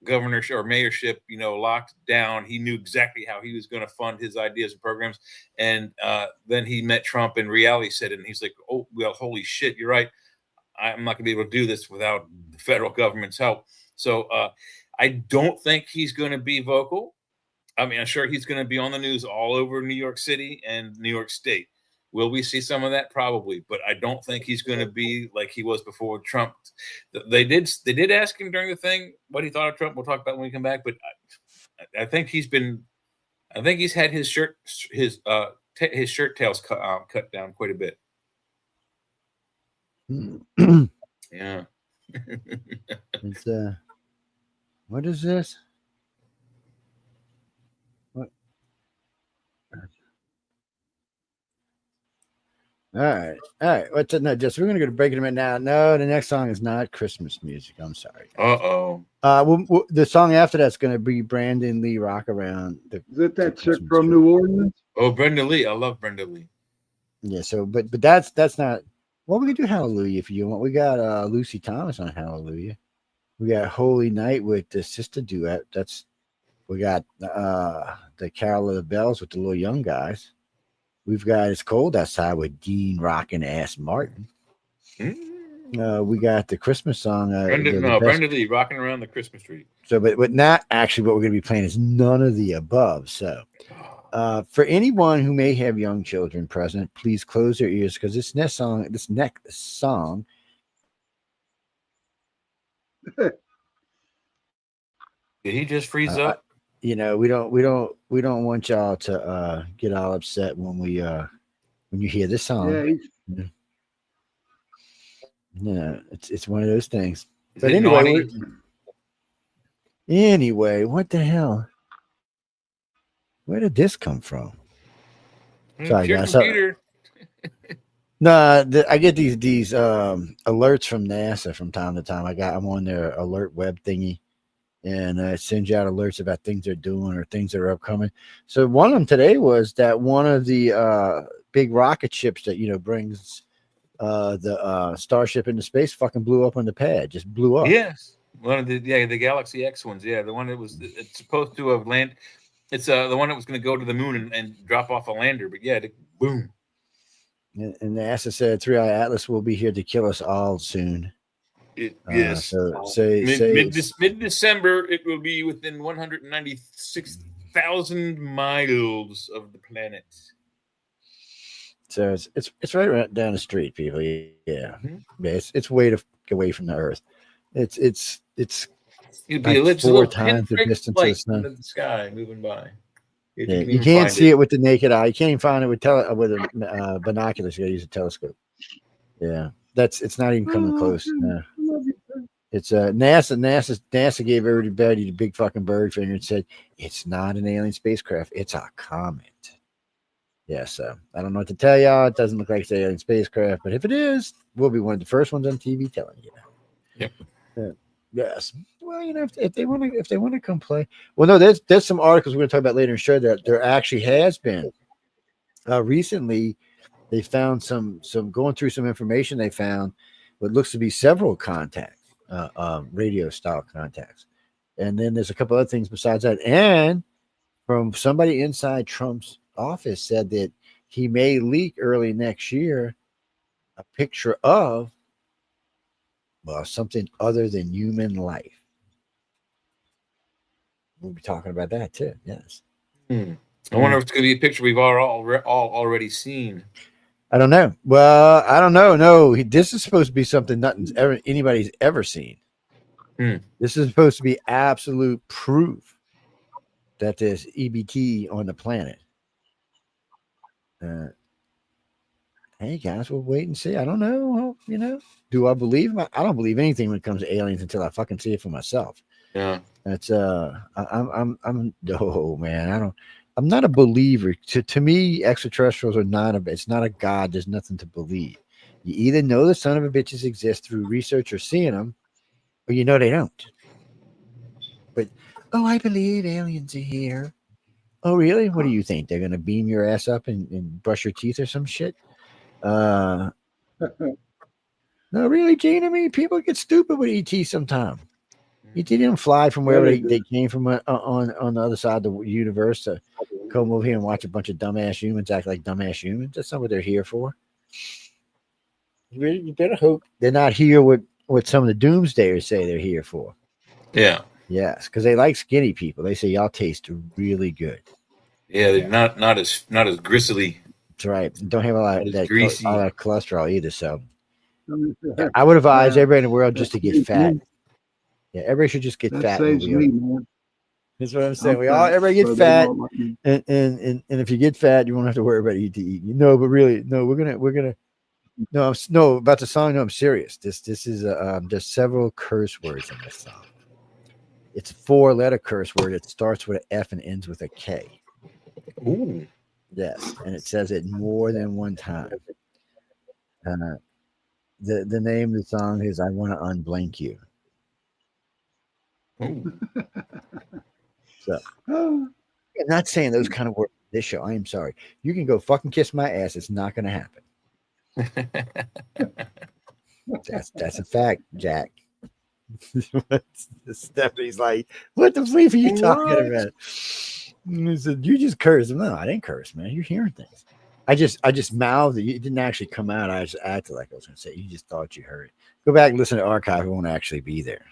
governorship or mayorship, locked down. He knew exactly how he was going to fund his ideas and programs. And then he met Trump and reality set it. And he's like, oh, well, holy shit, you're right. I'm not going to be able to do this without the federal government's help. So I don't think he's going to be vocal. I mean, I'm sure he's going to be on the news all over New York City and New York State. Will we see some of that? Probably, but I don't think he's going to be like he was before Trump. They did ask him during the thing what he thought of Trump. We'll talk about it when we come back. But I think he's had his shirt tails cut down quite a bit. Yeah. It's what is this? What? All right. What's it? No, just we're gonna go to break it a minute now. No, the next song is not Christmas music. I'm sorry. The song after that's gonna be Brandon Lee Rock Around. Is it that chick from New Orleans? Oh, Brenda Lee. I love Brenda Lee. Yeah. So, but that's not. Well, we can do Hallelujah if you want. We got Lucy Thomas on Hallelujah. We got Holy Night with the sister duet. We got the Carol of the Bells with the little young guys. We've got It's Cold Outside with Dean Rockin' Ass Martin. We got the Christmas song. Brenda Lee, Rocking Around the Christmas Tree. So, but not actually what we're going to be playing is none of the above. So, for anyone who may have young children present, please close their ears because this next song. Did he just freeze up? We don't want y'all to get all upset when you hear this song. Yeah, it's one of those things. But anyway, what the hell? Where did this come from? Sorry, guys. I get these alerts from NASA from time to time. I'm on their alert web thingy, and it sends you out alerts about things they're doing or things that are upcoming. So one of them today was that one of the big rocket ships that brings the Starship into space fucking blew up on the pad. Just blew up. Yes, one of the Galaxy X ones. Yeah, the one that it's supposed to have landed. It's the one that was going to go to the moon and drop off a lander, but yeah, boom. And NASA said 3i Atlas will be here to kill us all soon. Yes. So mid-December, it will be within 196,000 miles of the planet. So it's right down the street, people. Yeah, it's way away from the Earth. It's it'd be like 4 times the distance of the sun. The sky moving by. You can't see it with the naked eye. You can't even find it with binoculars. You got to use a telescope. Yeah, it's not even coming close. No. It's NASA gave everybody the big fucking bird finger and said it's not an alien spacecraft. It's a comet. Yeah, so I don't know what to tell y'all. It doesn't look like it's an alien spacecraft, but if it is, we'll be one of the first ones on TV telling you. Yep. Yes. Well, if they want to come play. Well, no, there's some articles we're going to talk about later and show that there actually has been. Recently, they found some going through some information they found what looks to be several contacts, radio style contacts. And then there's a couple other things besides that. And from somebody inside Trump's office said that he may leak early next year a picture of, well, something other than human life. We'll be talking about that too. Yes. I wonder if it's going to be a picture we've all already seen. I don't know. Well, I don't know. No, this is supposed to be something anybody's ever seen. This is supposed to be absolute proof that there's EBT on the planet. Hey guys, we'll wait and see. I don't know. Well, do I believe? I don't believe anything when it comes to aliens until I fucking see it for myself. Yeah, that's I'm no man. I'm not a believer. To me, extraterrestrials are not it's not a god. There's nothing to believe. You either know the son of a bitches exist through research or seeing them, or you know they don't. But I believe aliens are here. Oh, really? What do you think? They're gonna beam your ass up and brush your teeth or some shit? No, really, Gene. I mean, people get stupid with ET sometimes. ET didn't fly from wherever they came from on the other side of the universe to come over here and watch a bunch of dumbass humans act like dumbass humans. That's not what they're here for. You better hope they're not here with what some of the doomsdayers say they're here for. Yeah. Yes, because they like skinny people. They say y'all taste really good. Yeah, they're not as gristly. That's right. Don't have a lot of that cholesterol either. So I would advise everybody in the world just to get fat. Yeah, everybody should just get fat. Saves me, man. That's what I'm saying. Everybody get fat, and if you get fat, you won't have to worry about eating. No, but really, no, we're gonna. No, about the song. No, I'm serious. This is there's several curse words in this song. It's a 4-letter curse word. It starts with an F and ends with a K. Ooh. Yes, and it says it more than one time. The name of the song is "I Want to Unblink You." So, I'm not saying those kind of words in this show. I am sorry. You can go fucking kiss my ass. It's not going to happen. That's a fact, Jack. Stephanie's like, what the bleep are you talking about? He said, you just cursed. No, I didn't curse, man. You're hearing things. I just mouthed it. It didn't actually come out. I just acted like I was going to say. You just thought you heard it. Go back and listen to archive. It won't actually be there.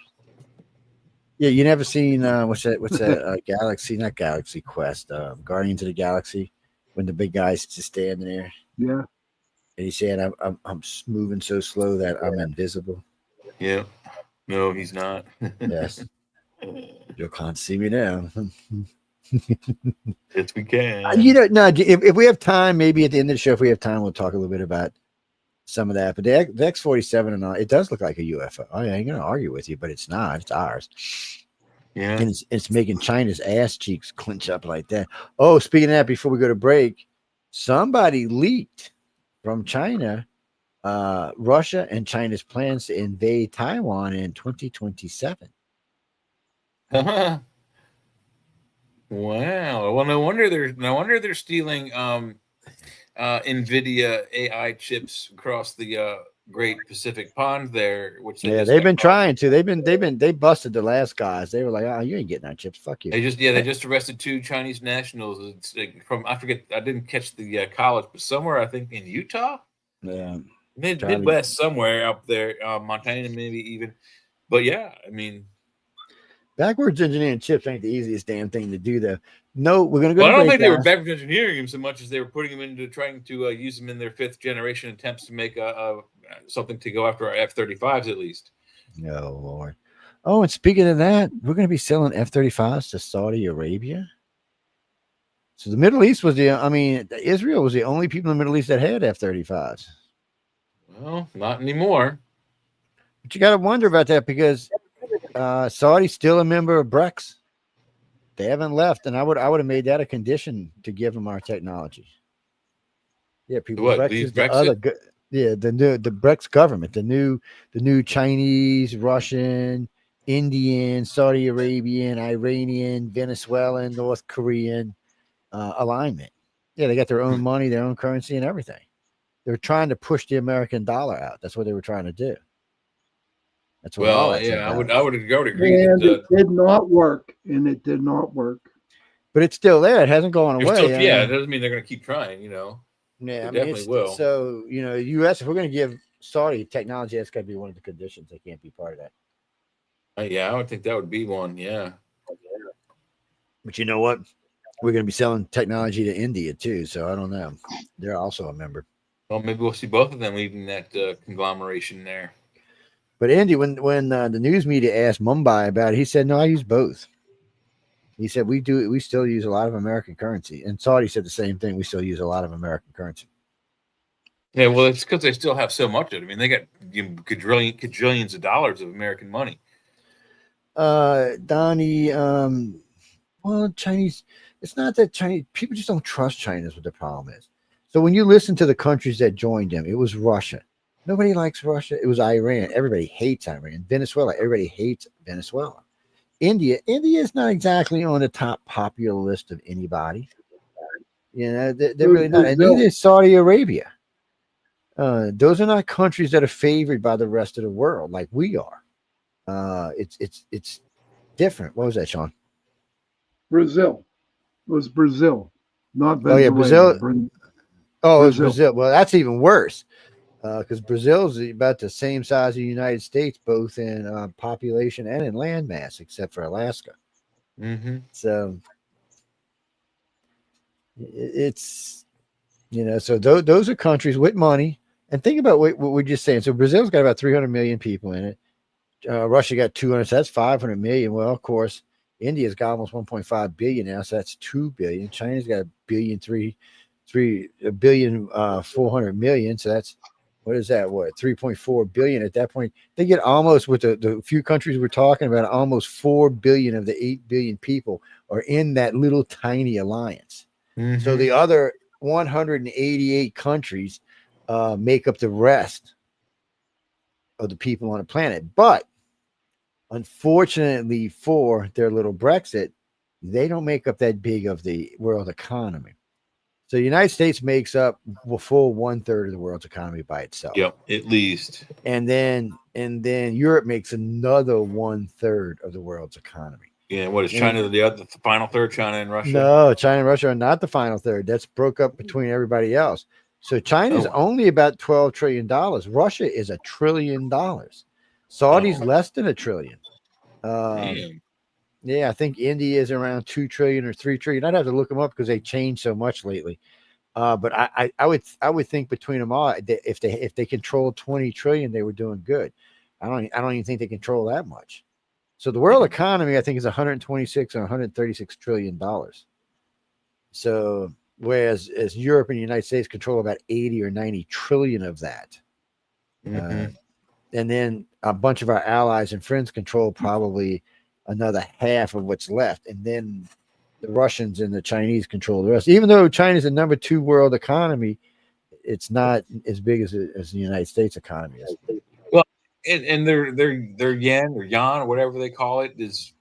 Yeah, you never seen what's that? Galaxy, not Galaxy Quest. Guardians of the Galaxy, when the big guy's just standing there. Yeah. And he's saying, I'm moving so slow that I'm invisible. Yeah. No, he's not. Yes. You can't see me now. Yes, we can. No, if we have time, maybe at the end of the show, if we have time, we'll talk a little bit about some of that. But the X-47 and all, it does look like a UFO. I ain't going to argue with you, but it's not. It's ours. Yeah. And it's making China's ass cheeks clench up like that. Oh, speaking of that, before we go to break, somebody leaked from China, Russia and China's plans to invade Taiwan in 2027. Wow. Well, no wonder they're stealing NVIDIA AI chips across the Great Pacific Pond there. They've been trying to. They busted the last guys. They were like, "Oh, you ain't getting our chips. Fuck you." They just arrested 2 Chinese nationals. It's from I forget. I didn't catch the college, but somewhere I think in Utah. Yeah. Midwest somewhere up there, Montana maybe even. But yeah, I mean, backwards engineering chips ain't the easiest damn thing to do, though. No, we're gonna go. Well, I don't think they were backwards engineering them so much as they were putting them into trying to use them in their 5th generation attempts to make something to go after our F-35s at least. Oh Lord! Oh, and speaking of that, we're gonna be selling F-35s to Saudi Arabia. So the Middle East was Israel was the only people in the Middle East that had F-35s. Well, not anymore. But you got to wonder about that because Saudi's still a member of BRICS. They haven't left, and I would have made that a condition to give them our technology. Yeah, people. What? BRICS is the other the BRICS government, the new Chinese, Russian, Indian, Saudi Arabian, Iranian, Venezuelan, North Korean alignment. Yeah, they got their own money, their own currency, and everything. They were trying to push the American dollar out. That's what they were trying to do. That's what all that's yeah, about. I would agree. And it did not work. And it did not work. But it's still there. It hasn't gone away. Still, it doesn't mean they're going to keep trying. Yeah, they I mean, definitely will. So U.S. if we're going to give Saudi technology, that's got to be one of the conditions. They can't be part of that. Yeah, I would think that would be one. Yeah. But you know what? We're going to be selling technology to India too. So I don't know. They're also a member. Well, maybe we'll see both of them leading that conglomeration there. But Andy, when the news media asked Mumbai about it, he said, "No, I use both." He said, "We still use a lot of American currency." And Saudi said the same thing. We still use a lot of American currency. Yeah, well, it's because they still have so much of it. I mean, they got quadrillions of dollars of American money. Donnie, well, Chinese. It's not that Chinese people just don't trust China is what the problem is. So when you listen to the countries that joined them, it was Russia. Nobody likes Russia. It was Iran. Everybody hates Iran. Venezuela. Everybody hates Venezuela. India is not exactly on the top popular list of anybody. They're really not. And neither is Saudi Arabia. Those are not countries that are favored by the rest of the world like we are. It's different. What was that, Sean? Brazil. It was Brazil, not Venezuela. Oh yeah, Brazil. Oh, it was Brazil. Well, that's even worse. Because Brazil is about the same size as the United States, both in population and in land mass, except for Alaska. Mm-hmm. So it's, so those are countries with money. And think about what we're just saying. So Brazil's got about 300 million people in it. Russia got 200, so that's 500 million. Well, of course, India's got almost 1.5 billion now, so that's 2 billion. China's got $1.4 billion, so that's, what is that? What, 3.4 billion at that point? They get almost, with the few countries we're talking about, almost 4 billion of the 8 billion people are in that little tiny alliance. Mm-hmm. So the other 188 countries make up the rest of the people on the planet. But unfortunately for their little Brexit, they don't make up that big of the world economy. So the United States makes up a full 1/3 of the world's economy by itself. Yep, at least. And then Europe makes another 1/3 of the world's economy. Yeah, what is China the final third? China and Russia? No, China and Russia are not the final third. That's broke up between everybody else. So China is only about $12 trillion. Russia is $1 trillion. Saudi's less than $1 trillion. Yeah, I think India is around 2 trillion or 3 trillion. I'd have to look them up because they changed so much lately. But I would think between them all, if they controlled 20 trillion, they were doing good. I don't even think they control that much. So the world economy, I think, is 126 or 136 trillion dollars. So whereas Europe and the United States control about 80 or 90 trillion of that. Mm-hmm. And then a bunch of our allies and friends control probably another half of what's left. And then the Russians and the Chinese control the rest. Even though China's the number 2 world economy, it's not as big as the United States economy is. Well, and their yen or yuan or whatever they call it is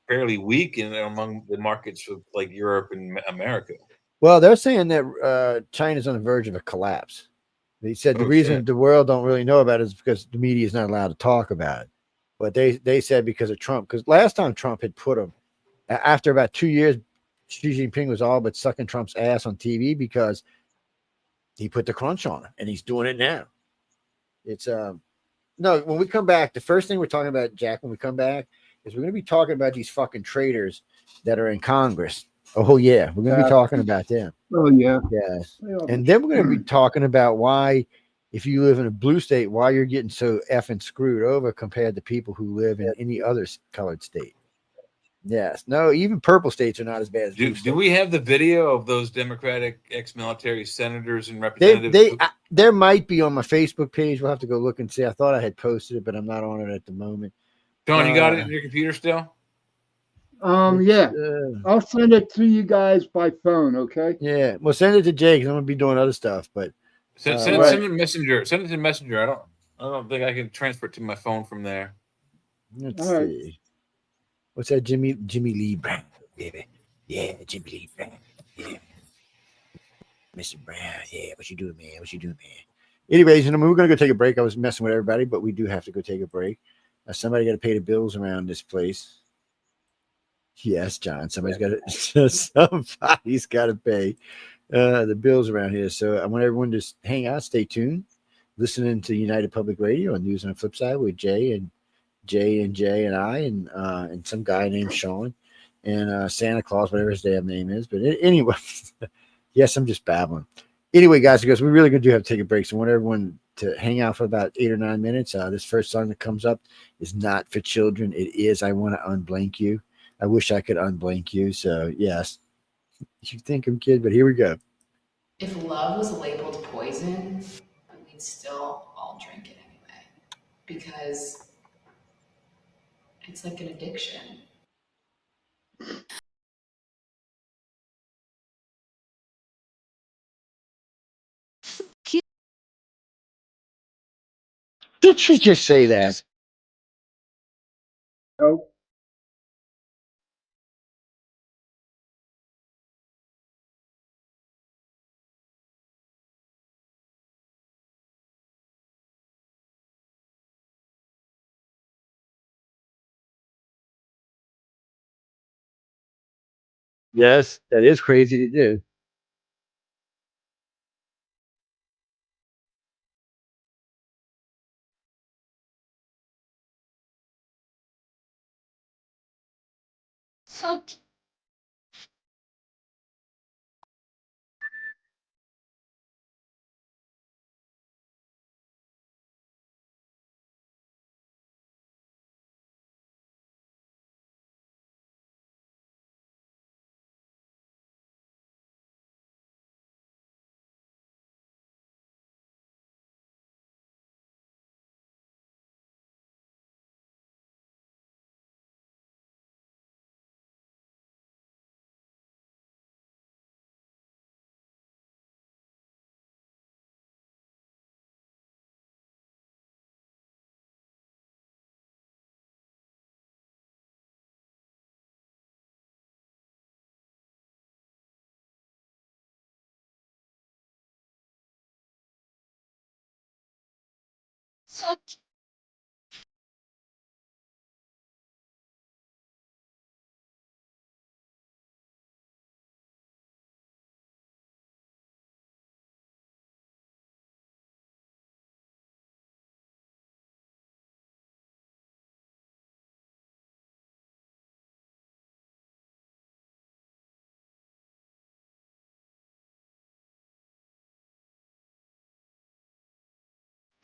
fairly weak among the markets of like Europe and America. Well, they're saying that China's on the verge of a collapse. They said the reason the world don't really know about it is because the media is not allowed to talk about it. But they said because of Trump, because last time Trump had put them, after about 2 years, Xi Jinping was all but sucking Trump's ass on TV because he put the crunch on him, and he's doing it now. It's no, when we come back, the first thing we're talking about, Jack, when we come back, is we're going to be talking about these fucking traitors that are in Congress. Oh yeah, we're going to be talking about them. Oh yeah, yes. And then we're going to be talking about why, if you live in a blue state, why you're getting so effing screwed over compared to people who live in any other colored state. Yes. No, even purple states are not as bad as blue states. Do we have the video of those Democratic ex-military senators and representatives? There might be on my Facebook page. We'll have to go look and see. I thought I had posted it, but I'm not on it at the moment. John, you got it in your computer still? Yeah. I'll send it to you guys by phone, okay? Yeah. Well, send it to Jake because I'm going to be doing other stuff, but send it to Messenger. Send it to Messenger. I don't think I can transfer it to my phone from there. Let's see. What's that, Jimmy Lee Brown, baby? Yeah, Jimmy Lee Brown. Yeah, Mr. Brown. Yeah, what you doing, man? Anyways, we're gonna go take a break. I was messing with everybody, but we do have to go take a break. Somebody got to pay the bills around this place. Yes, John. Somebody's got to pay the bills around here. So I want everyone to hang out, stay tuned, listening to United Public Radio on News on the Flip Side with Jay and I and some guy named Sean and Santa Claus, whatever his damn name is. But anyway, yes, I'm just babbling. Anyway, guys, because we really going to have to take a break. So I want everyone to hang out for about 8 or 9 minutes. This first song that comes up is not for children. It is I Want to Unblink You. I wish I could unblink you. So, yes, you think I'm kidding, but here we go. If love was labeled poison, we'd still all drink it anyway. Because it's like an addiction. Did she just say that? No. Yes, that is crazy to do.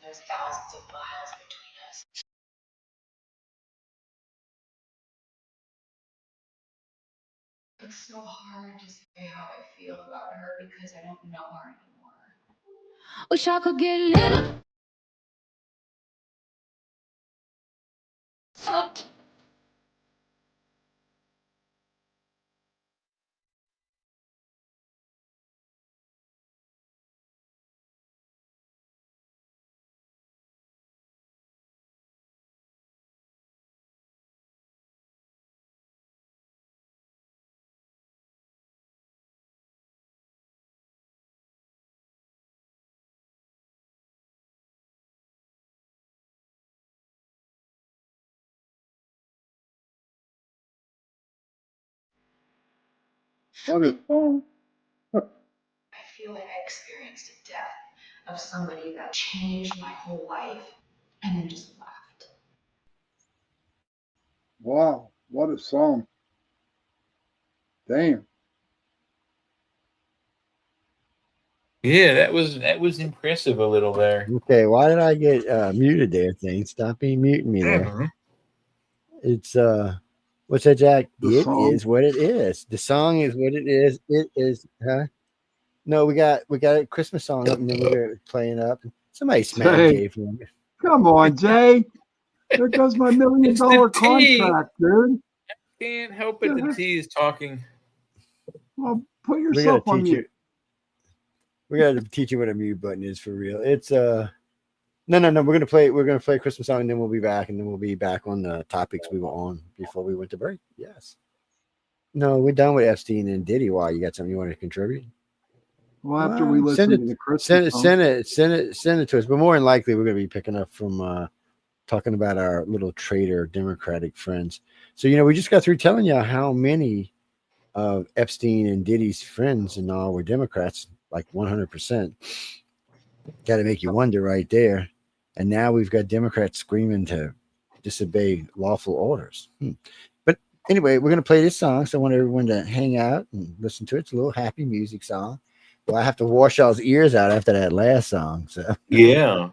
There's thousands of miles between us. It's so hard to say how I feel about her because I don't know her anymore. Wish I could get a little. I feel like I experienced a death of somebody that changed my whole life and then just left. Wow, what a song. Damn. Yeah, that was impressive a little there. Okay, why did I get muted there, thing? Stop being muting me there. Mhm. It's what's that, Jack? The It song? is what it is. The song is what it is. It is, huh? No, we got a Christmas song up and then we're playing up. Somebody smacked Jay. Jay for me. Come on, Jay. There goes my $1 million It's the tea. contract, dude. Can't help it. The tea is talking. Well, put We yourself gotta on teach you. mute. We gotta teach you what a mute button is for real. It's no. We're gonna play a Christmas song and then we'll be back and then we'll be back on the topics we were on before we went to break. Yes. No, we're done with Epstein and Diddy. Why, you got something you want to contribute? Well, after we listen to the Christmas song. Send it to us. But more than likely, we're going to be picking up from talking about our little traitor Democratic friends. So, we just got through telling you how many of Epstein and Diddy's friends and all were Democrats, like 100%. Got to make you wonder right there. And now we've got Democrats screaming to disobey lawful orders. But anyway, we're going to play this song. So I want everyone to hang out and listen to it. It's a little happy music song. Well, I have to wash y'all's ears out after that last song. So yeah.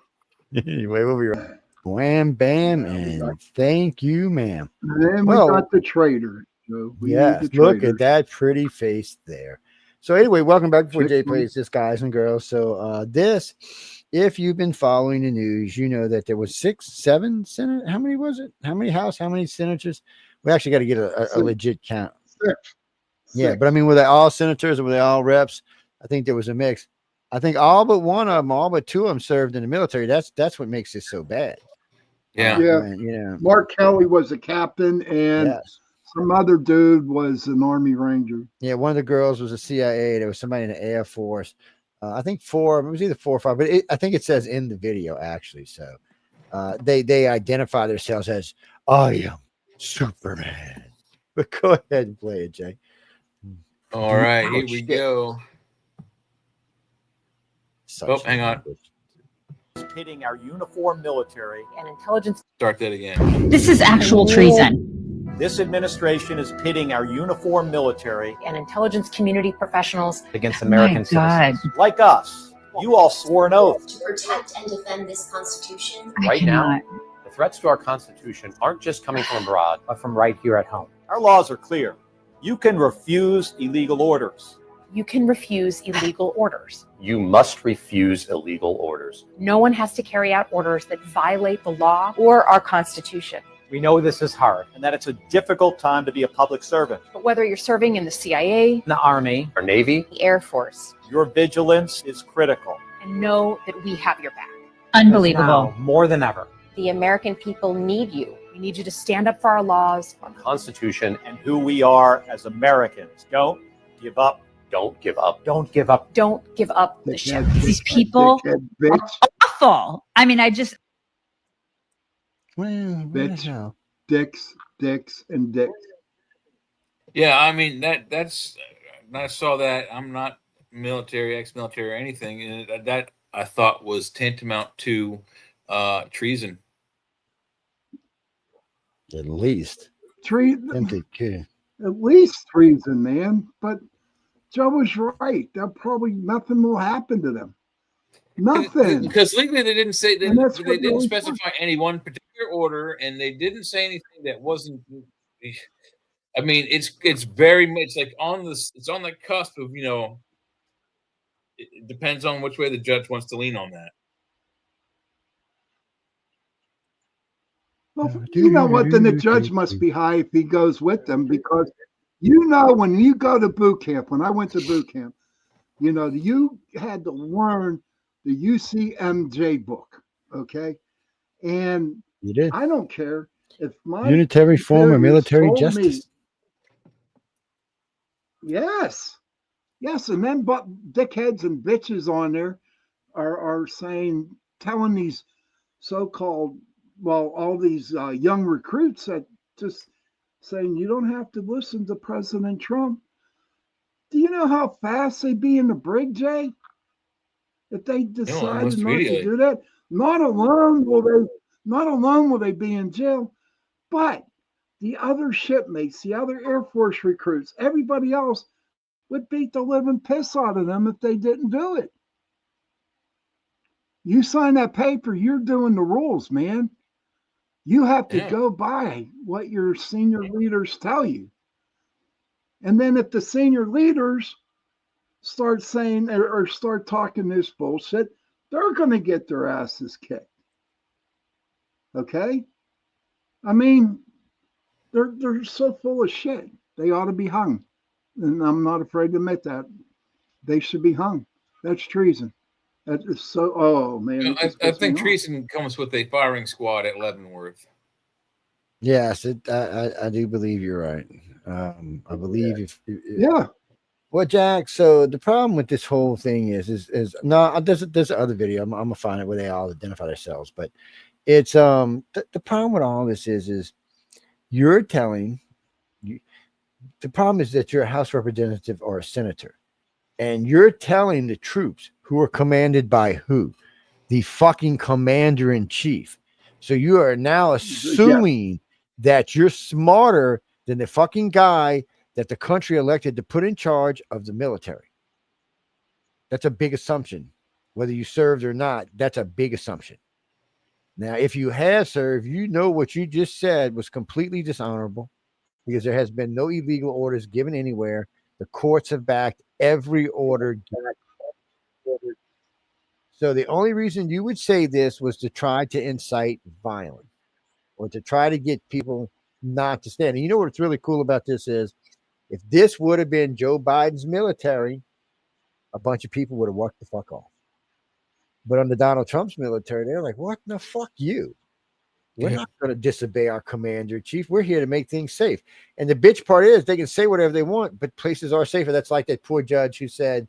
Anyway, we'll be right. Wham, bam, and thank you, ma'am. And then we got the traitor. So yes, look at that pretty face there. So anyway, welcome back before Jay plays this, guys and girls. So this, if you've been following the news, you know that there was 6, 7 senators. How many was it? How many House? How many senators? We actually got to get a legit count. 6. Yeah, but I mean, were they all senators or were they all reps? I think there was a mix. I think all but one of them, all but 2 of them served in the military. That's what makes this so bad. Yeah. When, Mark Kelly was a captain, and some other dude was an Army Ranger. Yeah, one of the girls was a CIA. There was somebody in the Air Force. I think 4. It was either 4 or 5, but I think it says in the video actually. So they identify themselves as I am Superman. But go ahead and play it, Jay. All right, here we go. Hang on. Pitting our uniformed military and intelligence. Start that again. This is actual treason. This administration is pitting our uniformed military and intelligence community professionals against American citizens like us. You all swore an oath to protect and defend this Constitution. Right now, the threats to our Constitution aren't just coming from abroad, but from right here at home. Our laws are clear. You can refuse illegal orders. You can refuse illegal orders. You must refuse illegal orders. No one has to carry out orders that violate the law or our Constitution. We know this is hard and that it's a difficult time to be a public servant. But whether you're serving in the CIA, the Army, or Navy, the Air Force, your vigilance is critical. And know that we have your back. Unbelievable. Now, more than ever. The American people need you. We need you to stand up for our laws, our Constitution, and who we are as Americans. Don't give up. Don't give up. Don't give up. Don't give up the ship. These people are awful. I mean, I just. Well, bitch, dicks, and dicks. Yeah, I mean that's. I saw that. I'm not military, ex-military, or anything, and that I thought was tantamount to treason. At least treason. At least treason, man. But Joe was right. Probably nothing will happen to them. Nothing. Because legally they didn't say they didn't specify any one particular order, and they didn't say anything that wasn't. I mean, it's very much like it's on the cusp of, it depends on which way the judge wants to lean on that. Well, you know what? Then the judge must be high if he goes with them, because when you go to boot camp, when I went to boot camp, you had to learn the UCMJ book, okay? And you did. I don't care if my unitary form of military justice. Yes, and then but dickheads and bitches on there are telling these so-called, all these young recruits that just saying you don't have to listen to President Trump. Do you know how fast they'd be in the brig, Jay? If they decided not to do that, not alone will they be in jail, but the other shipmates, the other Air Force recruits, everybody else would beat the living piss out of them if they didn't do it. You sign that paper, you're doing the rules, man. You have to go by what your senior leaders tell you. And then if the senior leaders start saying or start talking this bullshit, they're going to get their asses kicked. Okay? I mean, they're so full of shit. They ought to be hung. And I'm not afraid to admit that. They should be hung. That's treason. That is so, oh man. I think treason comes with a firing squad at Leavenworth. Yes, I do believe you're right. I believe if Well, Jack, so the problem with this whole thing is no, there's another video. I'm gonna find it where they all identify themselves, but it's the problem with all this is you're telling you, the problem is that you're a House representative or a senator, and you're telling the troops who are commanded by who? The fucking commander in chief. So you are now assuming that you're smarter than the fucking guy that the country elected to put in charge of the military. That's a big assumption. Whether you served or not, that's a big assumption. Now, if you have served, you know what you just said was completely dishonorable because there has been no illegal orders given anywhere. The courts have backed every order. So the only reason you would say this was to try to incite violence or to try to get people not to stand. And you know what's really cool about this is if this would have been Joe Biden's military, a bunch of people would have walked the fuck off. But under Donald Trump's military, they're like, what the fuck you? We're not going to disobey our commander in chief. We're here to make things safe. And the bitch part is they can say whatever they want, but places are safer. That's like that poor judge who said,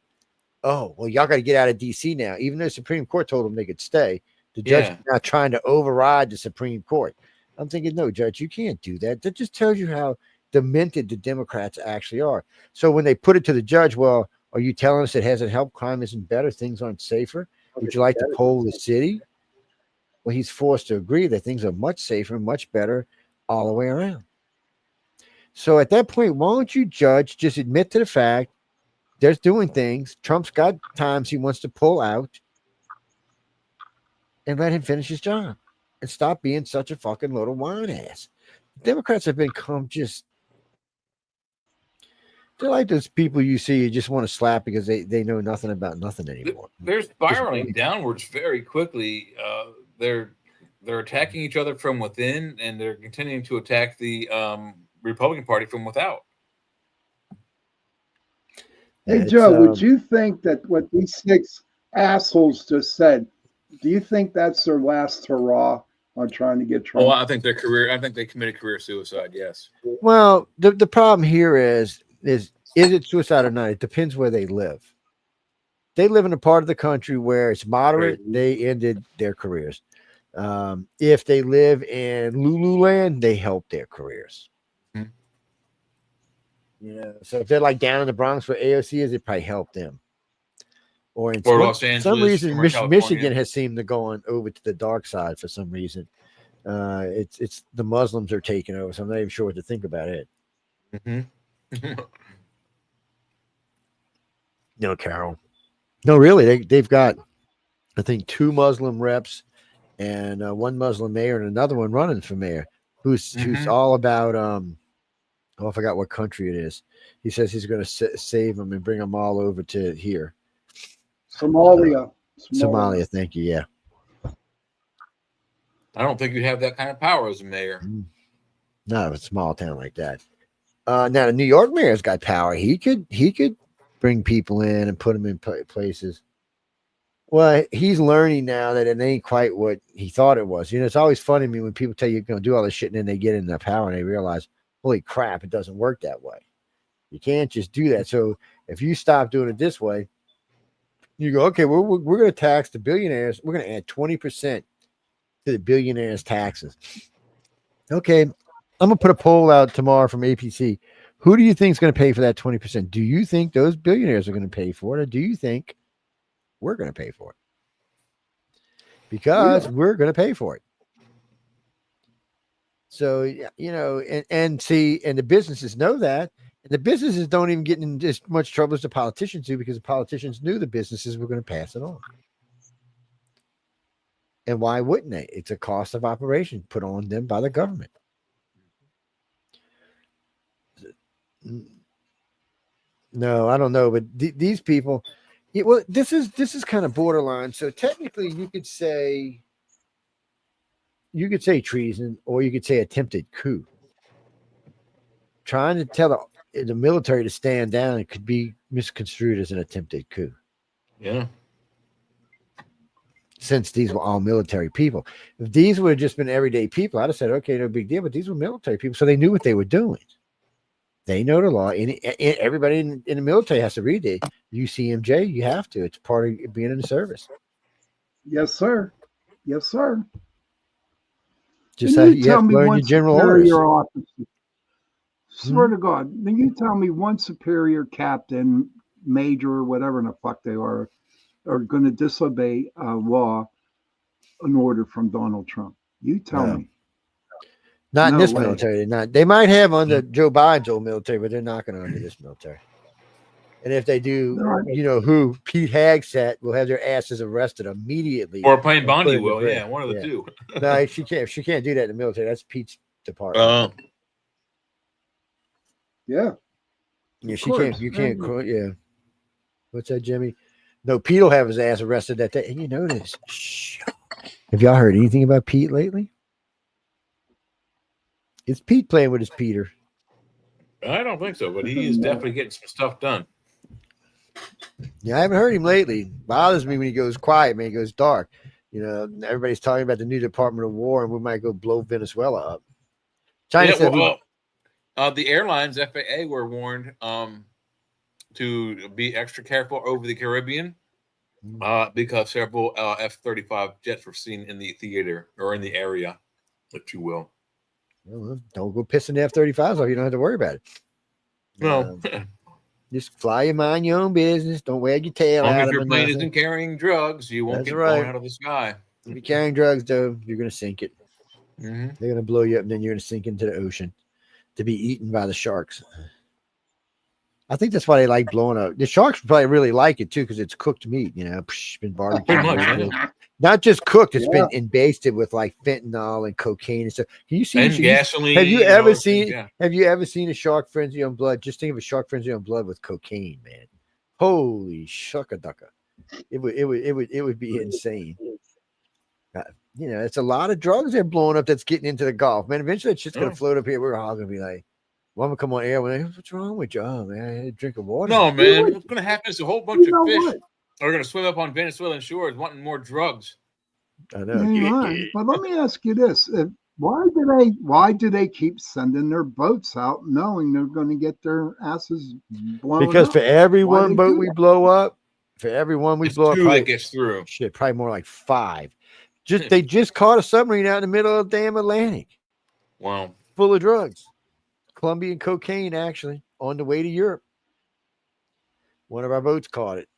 oh, well, y'all got to get out of D.C. now. Even though the Supreme Court told them they could stay, the judge is now trying to override the Supreme Court. I'm thinking, no, Judge, you can't do that. That just tells you how demented the Democrats actually are. So when they put it to the judge, well, are you telling us it hasn't helped? Crime isn't better. Things aren't safer. Would you like to poll the city? Well, he's forced to agree that things are much safer, much better all the way around. So at that point, why don't you, Judge, just admit to the fact there's doing things. Trump's got times he wants to pull out and let him finish his job and stop being such a fucking little whine ass. Democrats have become just, they're like those people you see you just want to slap because they know nothing about nothing anymore. They're spiraling downwards very quickly. They're attacking each other from within, and they're continuing to attack the Republican Party from without. Hey, Joe, would you think that what these 6 assholes just said, do you think that's their last hurrah on trying to get Trump? Oh, I think they committed career suicide, yes. Well, the problem here is it suicide or not? It depends where they live. They live in a part of the country where it's moderate. Right. They ended their careers. If they live in Lululand, they help their careers. Mm-hmm. Yeah. So if they're like down in the Bronx where AOC is, it probably helped them. Or in Los Angeles, some reason, Michigan has seemed to go over to the dark side for some reason. It's the Muslims are taking over, so I'm not even sure what to think about it. Mm-hmm. No, Carol. No, really, they've got, I think, 2 Muslim reps and 1 Muslim mayor and another one running for mayor who's all about I forgot what country it is. He says he's going to save them and bring them all over to here. Somalia. Somalia, thank you. Yeah. I don't think you'd have that kind of power as a mayor. Not a small town like that. Now the New York mayor's got power. He could bring people in and put them in places. Well, he's learning now that it ain't quite what he thought it was. You know, it's always funny to me when people tell you you're going to do all this shit and then they get in the power and they realize, holy crap, it doesn't work that way. You can't just do that. So if you stop doing it this way, you go, okay, we're going to tax the billionaires. We're going to add 20% to the billionaires' taxes. Okay, I'm going to put a poll out tomorrow from APC. Who do you think is going to pay for that 20%? Do you think those billionaires are going to pay for it, or do you think we're going to pay for it? Because we're going to pay for it. So, you know, and the businesses know that. And the businesses don't even get in as much trouble as the politicians do because the politicians knew the businesses were going to pass it on. And why wouldn't they? It's a cost of operation put on them by the government. No, I don't know, but these people, this is kind of borderline. So technically, you could say treason, or you could say attempted coup. Trying to tell the military to stand down, it could be misconstrued as an attempted coup. Yeah. Since these were all military people. If these would have just been everyday people, I'd have said, okay, no big deal, but these were military people, so they knew what they were doing. They know the law. And everybody in the military has to read it. UCMJ, you have to. It's part of being in the service. Yes, sir. Yes, sir. Just how you have to learn your general orders. Officer, swear to God, then you tell me one superior captain, major, or whatever in the fuck they are going to disobey a law, an order from Donald Trump. You tell me. Not in this military. Not. They might have under Joe Biden's old military, but they're not going to under this military. And if they do, you know who Pete Hegseth will have their asses arrested immediately. Or Plain Bondi will, yeah, one of the two. No, she can't. She can't do that in the military. That's Pete's department. Yeah. Yeah, she can't. You can't. Yeah. What's that, Jimmy? No, Pete will have his ass arrested that day. And you notice. Have y'all heard anything about Pete lately? Is Pete playing with his Peter? I don't think so, but he is definitely getting some stuff done. Yeah, I haven't heard him lately. Bothers me when he goes quiet, man. He goes dark. You know, everybody's talking about the new Department of War, and we might go blow Venezuela up. China said the airlines, FAA, were warned to be extra careful over the Caribbean because several F-35 jets were seen in the theater or in the area, if you will. Well, don't go pissing the F-35s off. You don't have to worry about it. No. Just fly your mind your own business. Don't wag your tail out. If your plane isn't carrying drugs, you won't get blown out of the sky. If you're carrying drugs, though, you're going to sink it. Mm-hmm. They're going to blow you up, and then you're going to sink into the ocean to be eaten by the sharks. I think that's why they like blowing up. The sharks probably really like it, too, because it's cooked meat, you know, been barbecued. Not just cooked, it's been basted with like fentanyl and cocaine and stuff. Can you see gasoline? Have you ever seen a shark frenzy on blood? Just think of a shark frenzy on blood with cocaine, man. Holy shuckaducka. It would be insane. You know, it's a lot of drugs they're blowing up that's getting into the Gulf. Man, eventually it's just gonna float up here. We're all gonna be like, well, I'm gonna come on air. What's wrong with you? Oh man, I had a drink of water. No, man, what's gonna happen is a whole bunch of fish are going to swim up on Venezuelan shores wanting more drugs. I know. But let me ask you this: why do they keep sending their boats out, knowing they're going to get their asses blown? Because up? for every one boat we blow up, for every one we blow up, two that gets through. Shit, probably more like 5. They just caught a submarine out in the middle of the damn Atlantic. Wow, full of drugs, Colombian cocaine, actually on the way to Europe. One of our boats caught it.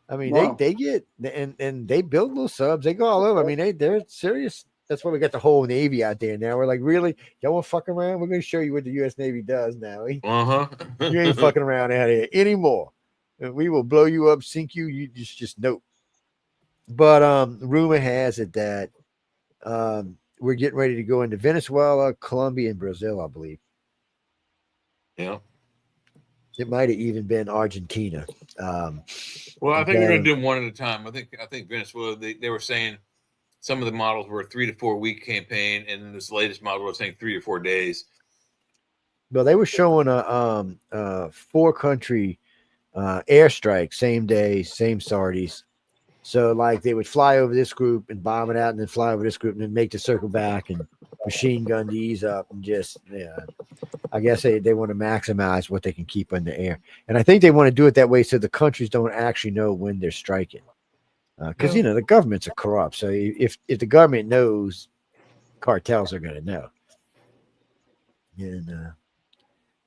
I mean, they get and they build little subs. They go all over. I mean, they're serious. That's why we got the whole Navy out there now. We're like, really? Y'all want to fuck around? We're going to show you what the U.S. Navy does now. You ain't fucking around out here anymore. We will blow you up, sink you. You just nope. But rumor has it that we're getting ready to go into Venezuela, Colombia, and Brazil, I believe. Yeah. It might have even been Argentina. Well, I think we're going to do them one at a time. I think Venezuela, they were saying some of the models were a 3 to 4 week campaign, and this latest model was saying 3 to 4 days. Well, they were showing a 4-country airstrike, same day, same sorties. So, like, they would fly over this group and bomb it out, and then fly over this group, and then make the circle back and machine gun these up, and just I guess they want to maximize what they can keep in the air, and I think they want to do it that way so the countries don't actually know when they're striking, because you know the governments are corrupt. So if the government knows, cartels are going to know. And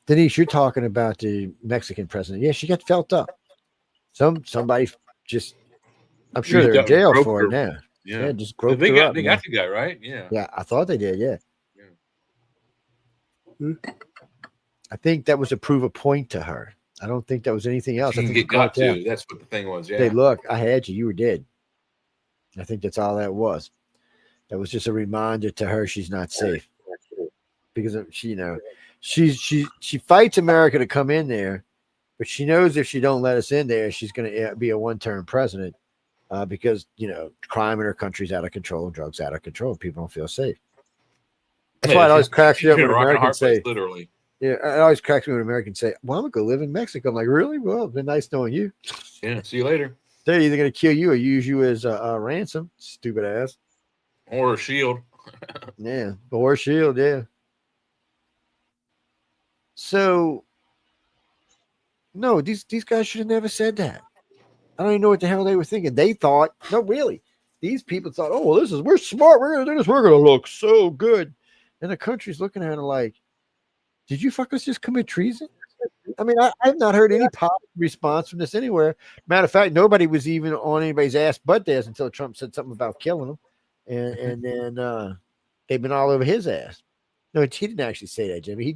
Denise, you're talking about the Mexican president. Yeah, she got felt up. Somebody just, I'm sure they're in jail for it now. Yeah, just groped they her got up. They got the guy, right? Yeah. Yeah, I thought they did. Yeah. I think that was to prove a point to her. I don't think that was anything else. I think it got to. That's what the thing was. Yeah. Hey, look, I had you. You were dead. I think that's all that was. That was just a reminder to her she's not safe, because she, she fights America to come in there, but she knows if she don't let us in there, she's going to be a one-term president. Because crime in her country's out of control, drugs out of control, people don't feel safe. That's why it always cracks me up when Americans say, literally. Yeah, it always cracks me when Americans say, "Well, I'm gonna go live in Mexico." I'm like, really? Well, it's been nice knowing you. Yeah, see you later. They're either gonna kill you or use you as a ransom, stupid ass, or a shield. Yeah, or a shield. Yeah. So, no, these guys should have never said that. I don't even know what the hell they were thinking. They thought, no, really, these people thought, oh, well, we're smart. We're going to do this. We're going to look so good. And the country's looking at it like, did you fuckers just commit treason? I mean, I've not heard any positive response from this anywhere. Matter of fact, nobody was even on anybody's ass but theirs until Trump said something about killing them. And then they've been all over his ass. No, he didn't actually say that, Jimmy.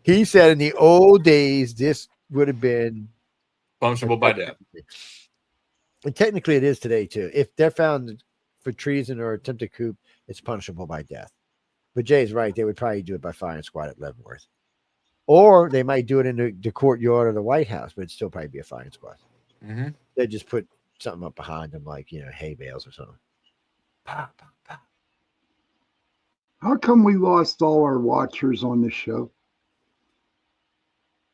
He said in the old days, this would have been punishable by death. And technically it is today too. If they're found for treason or attempted coup, it's punishable by death. But Jay's right. They would probably do it by firing squad at Leavenworth. Or they might do it in the courtyard of the White House, but it'd still probably be a firing squad. Mm-hmm. They'd just put something up behind them, like, hay bales or something. How come we lost all our watchers on this show?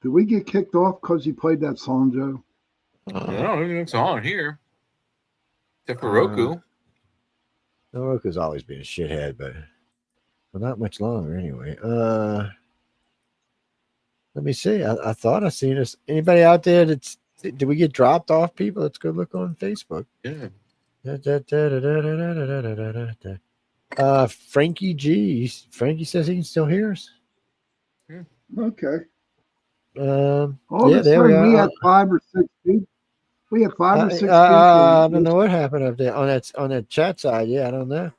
Did we get kicked off because you played that song, Joe? I don't think it's on here. Except for Roku. No, Roku's always been a shithead, but not much longer anyway. Let me see. I thought I seen this. Anybody out there did we get dropped off, people? Let's go look on Facebook. Yeah. Frankie G. Frankie says he can still hear us. Okay. Yeah, there we are. We had 5 or 6 people. We had 5 or 6 people. I don't know what happened up there on that chat side. Yeah, I don't know.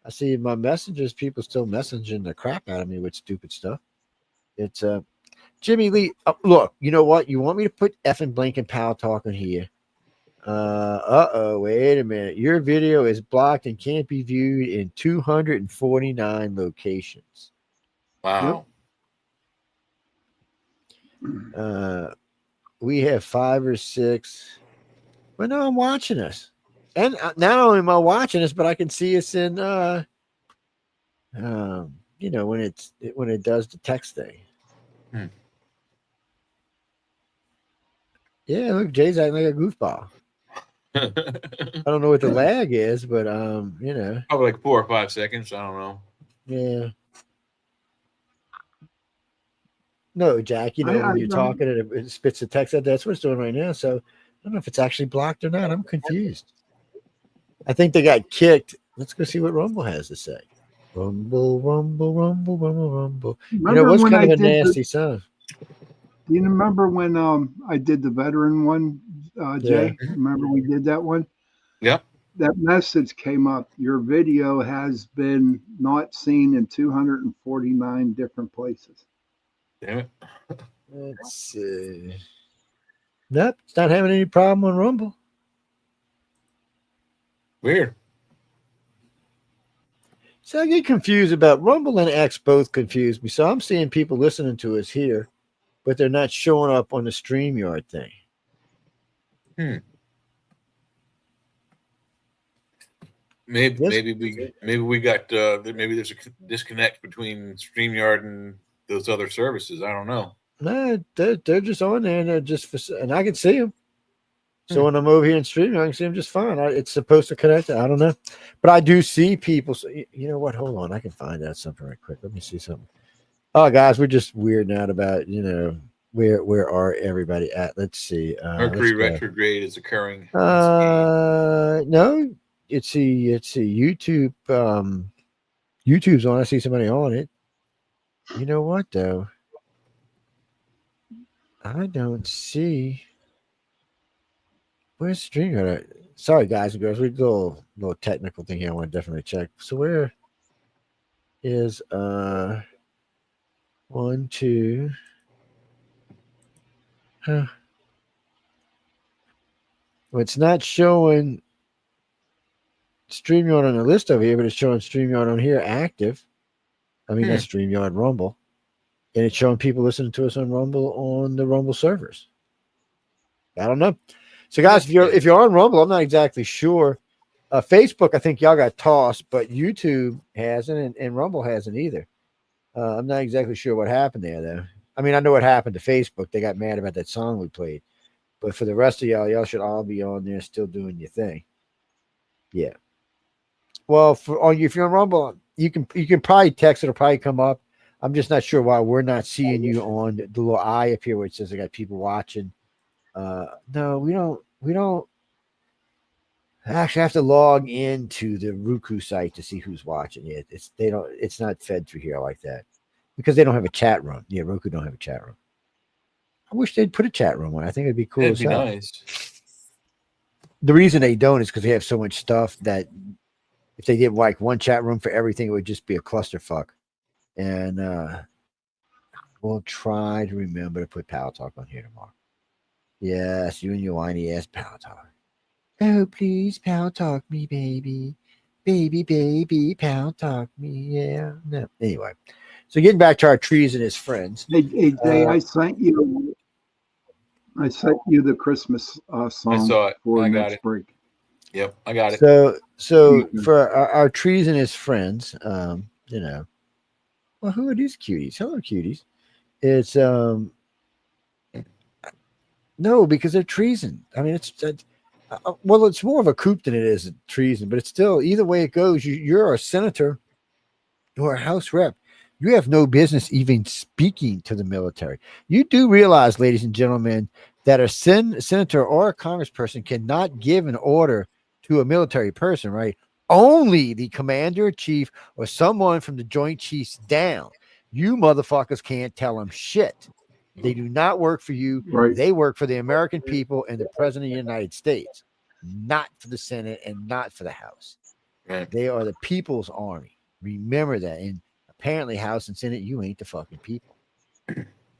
I see my messengers, people still messaging the crap out of me with stupid stuff. It's Jimmy Lee. Look, you know what? You want me to put effing Blinken Powell talking here? Wait a minute. Your video is blocked and can't be viewed in 249 locations. Wow. We have 5 or 6. Well, no, I'm watching us. And not only am I watching us, but I can see us in when it does the text thing. Yeah, look, Jay's acting like a goofball. I don't know what the lag is, but probably like 4 or 5 seconds. I don't know. Yeah. No, Jack, when you're talking and it spits the text out, that's what it's doing right now. So I don't know if it's actually blocked or not. I'm confused. I think they got kicked. Let's go see what Rumble has to say. Rumble, rumble, rumble, rumble, rumble. What's kind of a nasty sound? Do you remember when I did the veteran one, Jay? Yeah. Remember we did that one? Yep. That message came up. Your video has been not seen in 249 different places. Damn it. Let's see. Nope, it's not having any problem on Rumble. Weird. So I get confused about Rumble and X both confuse me. So I'm seeing people listening to us here, but they're not showing up on the StreamYard thing. Maybe we got maybe there's a disconnect between StreamYard and those other services. I don't know. No, they're just on there and they're just and I can see them. So when I'm over here in StreamYard, I can see them just fine. It's supposed to connect. I don't know, but I do see people. So you know what? Hold on, I can find out something right quick. Let me see something. Oh, guys, we're just weirding out about where are everybody at? Let's see. Mercury retrograde is occurring. No, it's a YouTube. YouTube's on. I see somebody on it. You know what though? I don't see. Where's StreamYard? Sorry, guys and girls. We go a little technical thing here. I want to definitely check. So where is 1, 2? Huh. Well, it's not showing StreamYard on the list over here, but it's showing StreamYard on here active. I mean, that's StreamYard Rumble. And it's showing people listening to us on Rumble on the Rumble servers. I don't know. So, guys, if you're on Rumble, I'm not exactly sure. Facebook, I think y'all got tossed, but YouTube hasn't, and Rumble hasn't either. I'm not exactly sure what happened there, though. I mean, I know what happened to Facebook. They got mad about that song we played. But for the rest of y'all should all be on there still doing your thing. Yeah. Well, if you're on Rumble, you can probably text. It'll probably come up. I'm just not sure why we're not seeing you on the little eye up here where it says I got people watching. No, we don't. We don't. I actually have to log into the Roku site to see who's watching it. They don't. It's not fed through here like that because they don't have a chat room. Yeah, Roku don't have a chat room. I wish they'd put a chat room on. I think it'd be cool. It'd be nice. The reason they don't is because they have so much stuff that if they did like one chat room for everything, it would just be a clusterfuck. And we'll try to remember to put Power Talk on here tomorrow. Yes, you and your whiny ass Power Talk. Oh, please, Power Talk me, baby. Baby, Power Talk me. Yeah. No. Anyway, so getting back to our treasonous friends. Hey, Jay, I sent you the Christmas song. I saw it. For I got next it. break. Yep, I got it. So for our treasonous friends, you know, well, who are these cuties? Hello, cuties. It's no, because they're treason. I mean, it's well, it's more of a coup than it is treason, but it's still either way it goes. You're a senator or a House rep. You have no business even speaking to the military. You do realize, ladies and gentlemen, that a senator or a congressperson cannot give an order to a military person, right? Only the commander in chief or someone from the Joint Chiefs down. You motherfuckers can't tell them shit. They do not work for you. Right. They work for the American people and the president of the United States, not for the Senate and not for the House. Right. They are the people's army. Remember that. And apparently, House and Senate, you ain't the fucking people.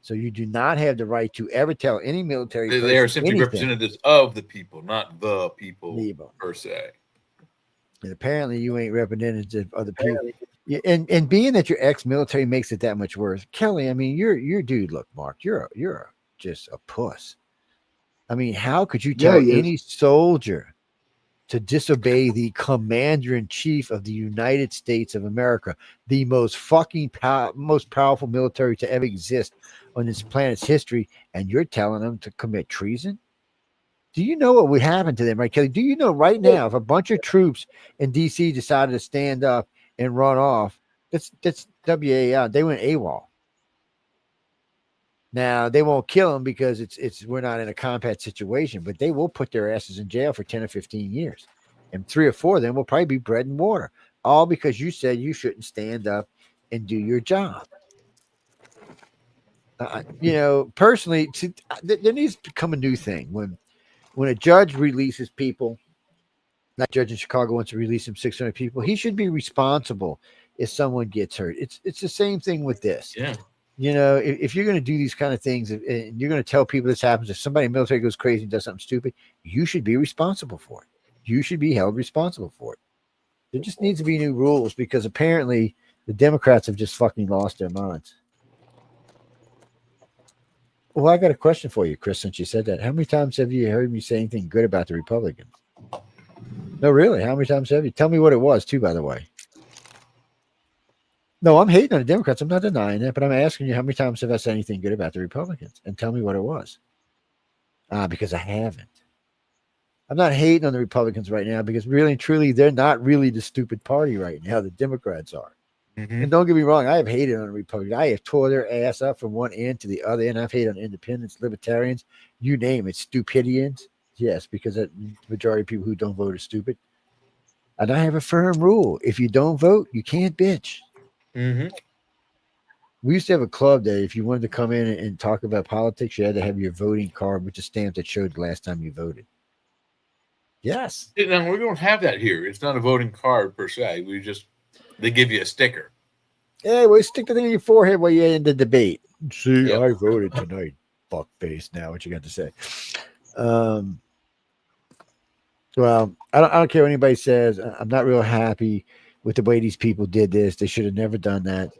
So you do not have the right to ever tell any military person They are simply anything. representatives of the people, not the people per se. And apparently, you ain't representative of the people. And being that you're ex-military makes it that much worse. Kelly, I mean, you're dude. Look, Mark, you're just a puss. I mean, how could you tell any soldier to disobey the commander in chief of the United States of America, the most fucking most powerful military to ever exist on this planet's history, and you're telling them to commit treason? Do you know what would happen to them, right, Kelly? Do you know right now if a bunch of troops in DC decided to stand up and run off, that's WAL, they went AWOL. Now they won't kill them because we're not in a combat situation, but they will put their asses in jail for 10 or 15 years. And 3 or 4 of them will probably be bread and water, all because you said you shouldn't stand up and do your job. You know, personally, there needs to become a new thing when a judge releases people. That judge in Chicago wants to release him 600 people. He should be responsible if someone gets hurt. It's the same thing with this. Yeah. You know, if you're going to do these kind of things and you're going to tell people this happens, if somebody in the military goes crazy and does something stupid, you should be responsible for it. You should be held responsible for it. There just needs to be new rules because apparently the Democrats have just fucking lost their minds. Well, I got a question for you, Chris, since you said that. How many times have you heard me say anything good about the Republicans? No, really? How many times have you? Tell me what it was, too, by the way. No, I'm hating on the Democrats. I'm not denying that, but I'm asking you how many times have I said anything good about the Republicans? And tell me what it was. Because I haven't. I'm not hating on the Republicans right now because really and truly, they're not really the stupid party right now. The Democrats are. Mm-hmm. And don't get me wrong, I have hated on the Republicans. I have tore their ass up from one end to the other end. I've hated on independents, libertarians, you name it, stupidians. Yes, because the majority of people who don't vote are stupid. And I have a firm rule. If you don't vote, you can't bitch. Mm-hmm. We used to have a club that if you wanted to come in and talk about politics, you had to have your voting card with a stamp that showed the last time you voted. Yes. Now, we don't have that here. It's not a voting card per se. They give you a sticker. Hey, well, stick the thing in your forehead while you end the debate. See, I voted tonight. Fuckface. Now, what you got to say? Well, I don't care what anybody says. I'm not real happy with the way these people did this. They should have never done that.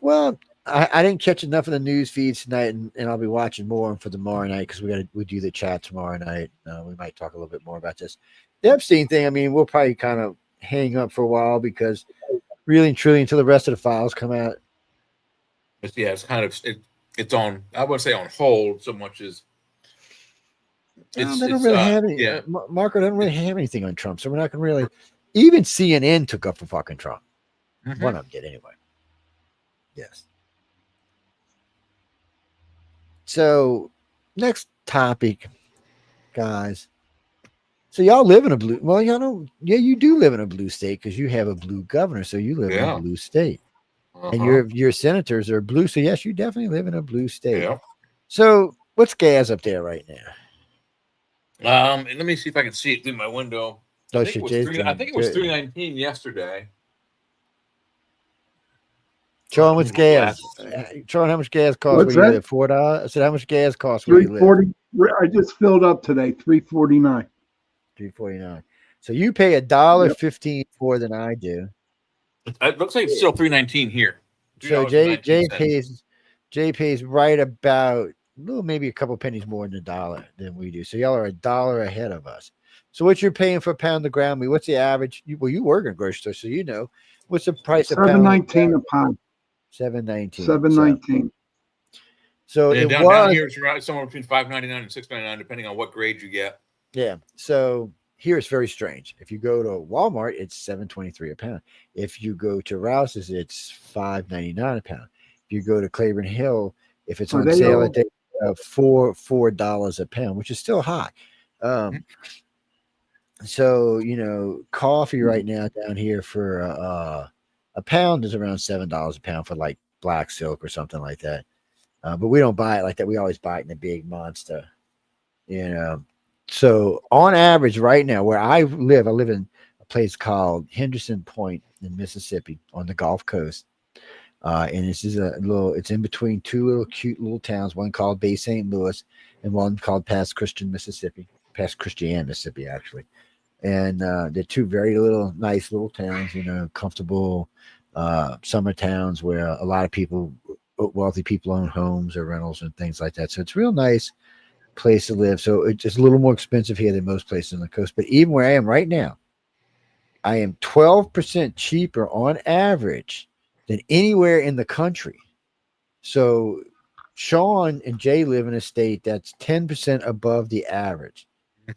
Well, I didn't catch enough of the news feeds tonight, and I'll be watching more for tomorrow night because we do the chat tomorrow night. We might talk a little bit more about this. The Epstein thing, I mean, we'll probably kind of hang up for a while because really and truly until the rest of the files come out. Yeah, it's kind of it's on. I wouldn't say on hold so much as they don't really have any. Marco doesn't really have anything on Trump, so we're not going to really. Even CNN took up for fucking Trump. One of them did anyway. Yes. So, next topic, guys. So y'all live in a blue. Well, y'all don't. Yeah, you do live in a blue state because you have a blue governor. So you live in a blue state, and your senators are blue. So yes, you definitely live in a blue state. Yeah. So what's gas up there right now? And let me see if I can see it through my window. I think it was 319 yesterday. Sean, what's gas? Sean, how much gas costs where you live? $4. I said, how much gas costs where you live? $3.40. I just filled up today. $3.49. $3.49. So you pay $1.15 more than I do. It looks like it's still $3.19 here. So Jay pays right about maybe a couple pennies more than $1 than we do. So y'all are $1 ahead of us. So what you're paying for a pound of ground meat? What's the average? You work in a grocery store, so you know what's the price of $7.19 a pound. $7.19. $7.19. So it down was here it's somewhere between $5.99 and $6.99, depending on what grade you get. Yeah. So here it's very strange. If you go to Walmart, it's $7.23 a pound. If you go to Rouse's, it's $5.99 a pound. If you go to Claiborne Hill, if it's on sale at $4 a pound, which is still high. So coffee right now down here for a pound is around $7 a pound for like black silk or something like that. But we don't buy it like that. We always buy it in a big monster. So on average right now where I live in a place called Henderson Point in Mississippi on the Gulf Coast. And this is it's in between two cute little towns, one called Bay St. Louis and one called Pass Christian, Mississippi, actually. And they're two very nice little towns, comfortable summer towns where a lot of wealthy people own homes or rentals and things like that. So it's a real nice place to live. So it's just a little more expensive here than most places on the coast. But even where I am right now, I am 12% cheaper on average than anywhere in the country. So Sean and Jay live in a state that's 10% above the average.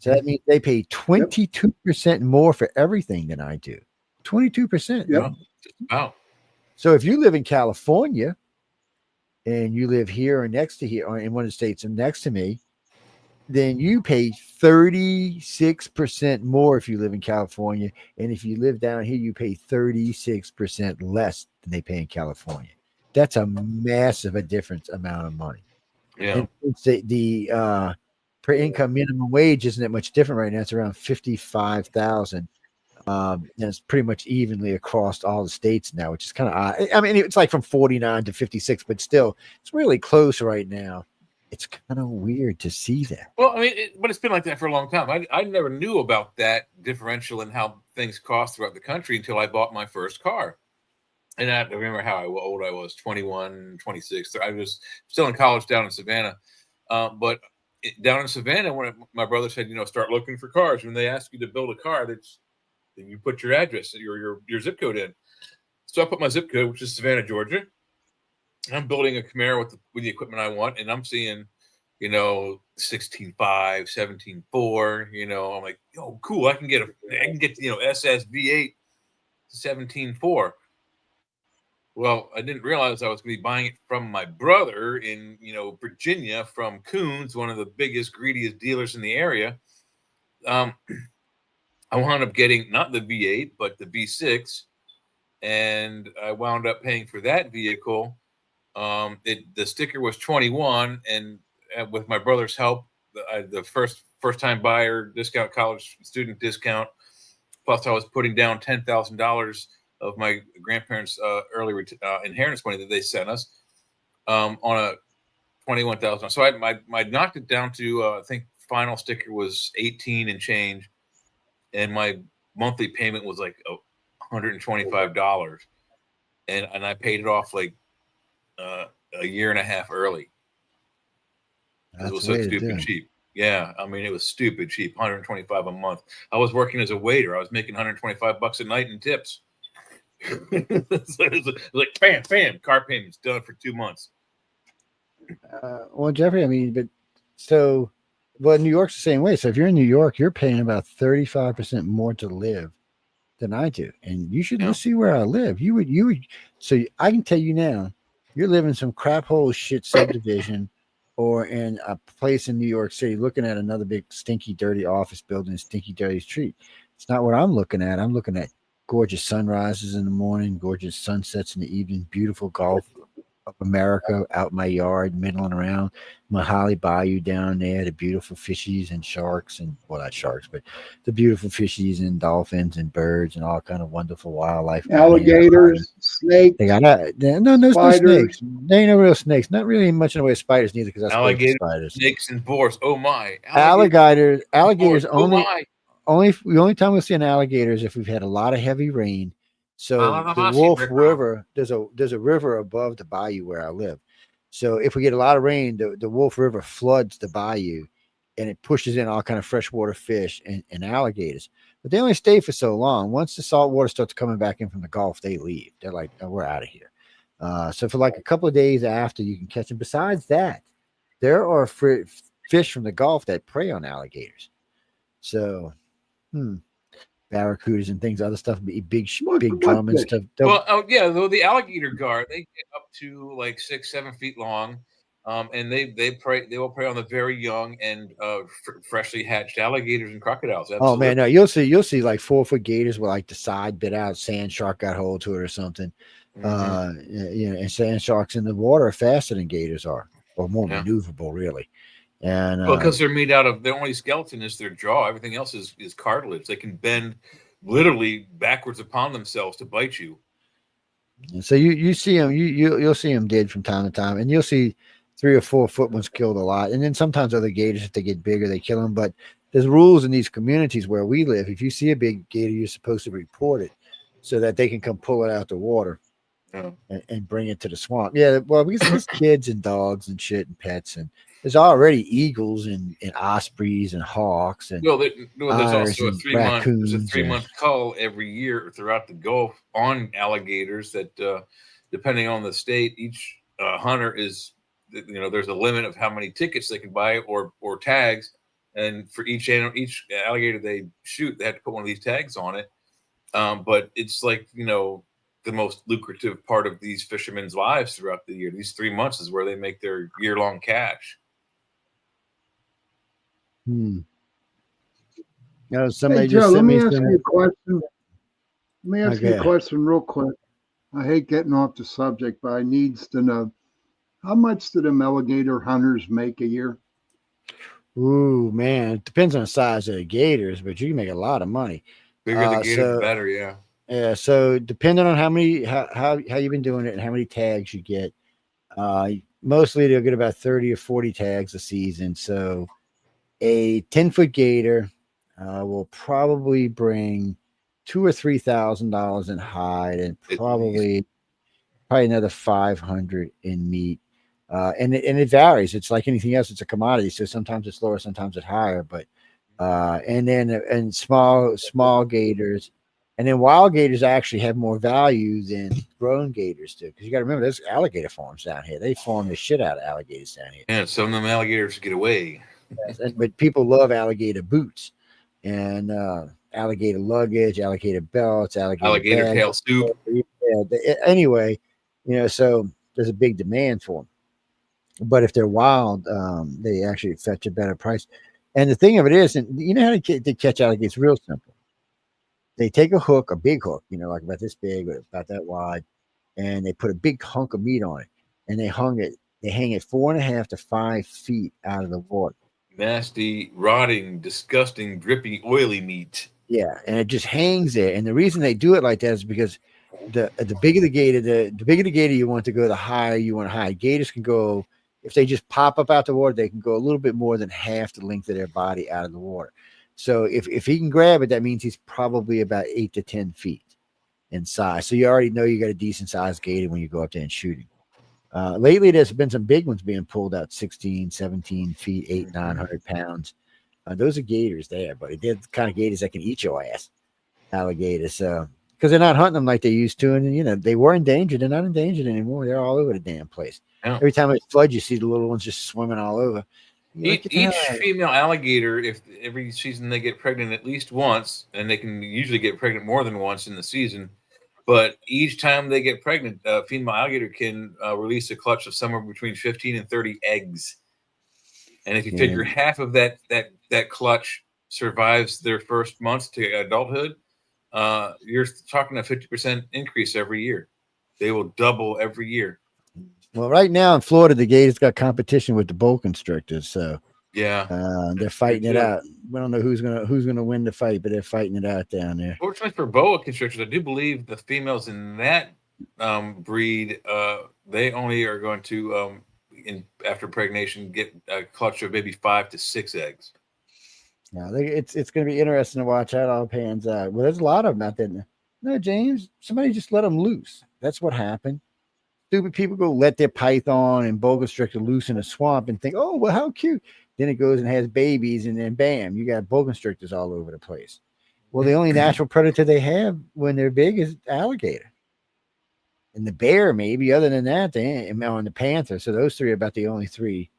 So that means they pay 22% more for everything than I do. 22%. Yep. Wow. So if you live in California and you live here or next to here or in one of the states next to me, then you pay 36% more if you live in California. And if you live down here, you pay 36% less than they pay in California. That's a massive different amount of money. Yeah. And the per income minimum wage isn't that much different right now. It's around $55,000. And it's pretty much evenly across all the states now, which is kind of odd. I mean, it's like from 49 to 56, but still, it's really close right now. It's kind of weird to see that. Well, I mean, but it's been like that for a long time. I never knew about that differential in how things cost throughout the country until I bought my first car. And I remember how old I was, 21, 26. I was still in college down in Savannah. But down in Savannah, when my brother said, start looking for cars. When they ask you to build a car, you put your address, your zip code in. So I put my zip code, which is Savannah, Georgia. I'm building a Camaro with the equipment I want, and I'm seeing, 16.5, 17.4. I'm like, oh, cool. I can get SS V8 17.4. Well, I didn't realize I was going to be buying it from my brother in, Virginia from Coons, one of the biggest, greediest dealers in the area. I wound up getting not the V8, but the V6, and I wound up paying for that vehicle. The sticker was 21, and with my brother's help, the first time buyer discount, college student discount, plus I was putting down $10,000 of my grandparents' early inheritance money that they sent us on a $21,000. So I knocked it down to I think final sticker was 18 and change, and my monthly payment was like $125, and I paid it off like a year and a half early. It was so stupid cheap. Yeah, I mean, it was stupid cheap, $125 a month. I was working as a waiter. I was making $125 a night in tips. So it was like bam, car payments done for 2 months. Well, Jeffrey, I mean, New York's the same way. So if you're in New York, you're paying about 35% more to live than I do. And you should let's see where I live. You would. So I can tell you now, you're living some crap hole shit subdivision, or in a place in New York City, looking at another big stinky dirty office building, stinky dirty street. It's not what I'm looking at. I'm looking at gorgeous sunrises in the morning, gorgeous sunsets in the evening, beautiful Gulf of America out in my yard, middling around Mahali Bayou down there, the beautiful fishies and sharks, and well, not sharks, but the beautiful fishies and dolphins and birds and all kind of wonderful wildlife. Alligators, snakes. They got no snakes. They ain't no real snakes. Not really much in the way of spiders neither, because that's alligators, spiders. snakes, and boars. Oh my! Alligators boars. The only time we'll see an alligator is if we've had a lot of heavy rain. So the Wolf River, there's a river above the bayou where I live. So if we get a lot of rain, the Wolf River floods the bayou, and it pushes in all kind of freshwater fish and alligators. But they only stay for so long. Once the salt water starts coming back in from the Gulf, they leave. They're like, oh, we're out of here. So for like a couple of days after, you can catch them. Besides that, there are fish from the Gulf that prey on alligators. So, barracudas and things, other stuff, big drum and stuff. Well, though the alligator guard, they get up to like 6-7 feet long, and they will prey on the very young and freshly hatched alligators and crocodiles. Absolutely. Oh man, no, you'll see like 4-foot gators with like the side bit out, sand shark got hold to it or something. And sand sharks in the water are faster than gators are, or more maneuverable, really. And because they're made out of, their only skeleton is their jaw. Everything else is cartilage. They can bend literally backwards upon themselves to bite you. And so you see them, you'll see them dead from time to time, and you'll see 3 or 4 foot ones killed a lot. And then sometimes other gators, if they get bigger, they kill them. But there's rules in these communities where we live. If you see a big gator, you're supposed to report it so that they can come pull it out the water and bring it to the swamp. Yeah, well, because there's kids and dogs and shit and pets, and there's already eagles and ospreys and hawks and there's also a 3-month cull every year throughout the Gulf on alligators that depending on the state, each hunter is, there's a limit of how many tickets they can buy or tags, and for each alligator they shoot, they have to put one of these tags on it. But it's like, the most lucrative part of these fishermen's lives throughout the year. These 3 months is where they make their year-long cash. Somebody Joe, just let me ask you a question. Let me ask you a question real quick. I hate getting off the subject, but I needs to know, how much do them alligator hunters make a year? Ooh, man, it depends on the size of the gators, but you can make a lot of money. Bigger the gator, the better, yeah. Yeah, so depending on how you've been doing it and how many tags you get, mostly they'll get about 30 or 40 tags a season. So a 10-foot gator will probably bring $2,000 or $3,000 in hide, and probably another 500 in meat. And it varies. It's like anything else. It's a commodity. So sometimes it's lower, sometimes it's higher. But and small gators. And then wild gators actually have more value than grown gators do, because you got to remember, there's alligator farms down here. They farm the shit out of alligators down here. Yeah, some of them alligators get away. Yes, but people love alligator boots and alligator luggage, alligator belts, alligator bags. Tail soup. Yeah, anyway, so there's a big demand for them. But if they're wild, they actually fetch a better price. And the thing of it is, and you know how to catch alligators? It's real simple. They take a hook, a big hook, like about this big or about that wide, and they put a big hunk of meat on it, and they hang it 4.5 to 5 feet out of the water. Nasty, rotting, disgusting, drippy, oily meat. Yeah, and it just hangs there. And the reason they do it like that is because the bigger the gator, the bigger the gator you want to go, the higher you want to hide. Gators can go, if they just pop up out the water, they can go a little bit more than half the length of their body out of the water. So if he can grab it, that means he's probably about 8 to 10 feet in size. So you already know you got a decent sized gator when you go up there and shoot him. Lately, there's been some big ones being pulled out, 16, 17 feet, 800, 900 pounds. Those are gators there, but they're the kind of gators that can eat your ass, alligators. Because they're not hunting them like they used to. And, they were endangered. They're not endangered anymore. They're all over the damn place. Yeah. Every time it floods, you see the little ones just swimming all over. Each female alligator, if every season they get pregnant at least once, and they can usually get pregnant more than once in the season, but each time they get pregnant, a female alligator can release a clutch of somewhere between 15 and 30 eggs. And if you figure half of that clutch survives their first months to adulthood, you're talking a 50% increase every year. They will double every year. Well, right now in Florida, the gators got competition with the boa constrictors, so yeah, they're fighting it out. We don't know who's gonna win the fight, but they're fighting it out down there. Fortunately for boa constrictors, I do believe the females in that breed, they only are going to, after pregnation, get a clutch of maybe 5 to 6 eggs. Yeah, it's going to be interesting to watch how it all pans out. Well, there's a lot of them out there. No, James, somebody just let them loose. That's what happened. Stupid people go let their python and boa constrictor loose in a swamp and think, oh, well, how cute. Then it goes and has babies, and then bam, you got boa constrictors all over the place. Well, the only natural predator they have when they're big is alligator. And the bear, maybe. Other than that, on the panther. So those three are about the only three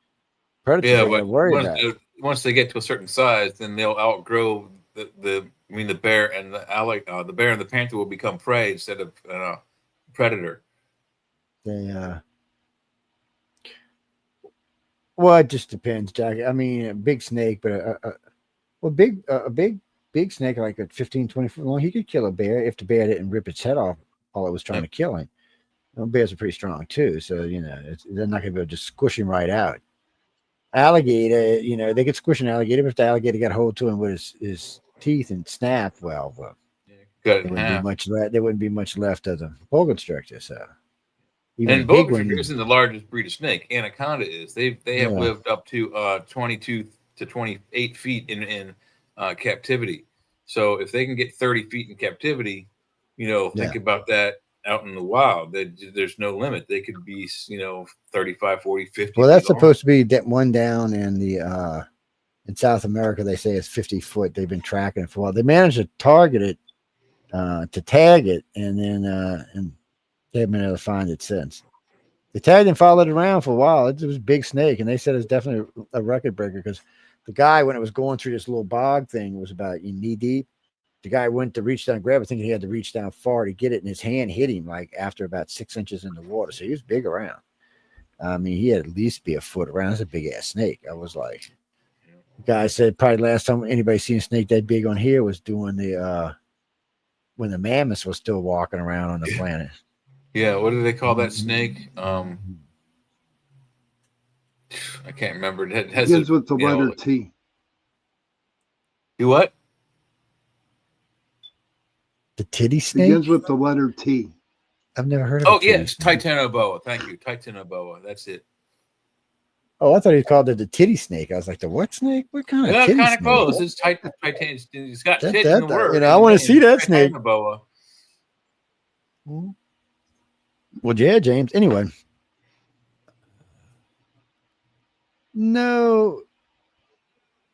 predators they got to worry about. Once they get to a certain size, then they'll outgrow the bear and the bear and the panther will become prey instead of predator. Well, it just depends, Jack. I mean, a big snake, but a big snake like a 15, 20 foot long, he could kill a bear if the bear didn't rip its head off while it was trying to kill him. Bears are pretty strong too, so they're not going to be able to just squish him right out. Alligator, they could squish an alligator, but if the alligator got hold to him with his teeth and snap, there wouldn't be much left of the boa constrictor. So, and boa constrictor isn't the largest breed of snake. Anaconda is. They have lived up to 22 to 28 feet in captivity. So if they can get 30 feet in captivity, think about that. Out in the wild, there's no limit. They could be 35, 40, 50. Well, that's supposed to be that one down in the in South America. They say it's 50 foot. They've been tracking it for a while. They managed to target it, to tag it, and then and they haven't been able to find it since. They tagged and followed it around for a while. It was a big snake, and they said it's definitely a record breaker because the guy, when it was going through this little bog thing, was about knee deep. The guy went to reach down and grab it, thinking he had to reach down far to get it, and his hand hit him like after about 6 inches in the water. So he was big around. I mean, he had at least be a foot around. That's a big ass snake. I was like, the guy said probably last time anybody seen a snake that big on here was doing the when the mammoths was still walking around on the planet. Yeah, what do they call that snake? I can't remember. It begins with the letter T. You what? The titty snake begins with the letter T. I've never heard of. Oh yes, Titanoboa. Thank you, Titanoboa. That's it. Oh, I thought he called it the titty snake. I was like, the what snake? What kind of titty snake? Kind of close. It's Titan. It's got tits in the word. I want to see that snake. Titanoboa. Well, yeah, James. Anyway, no.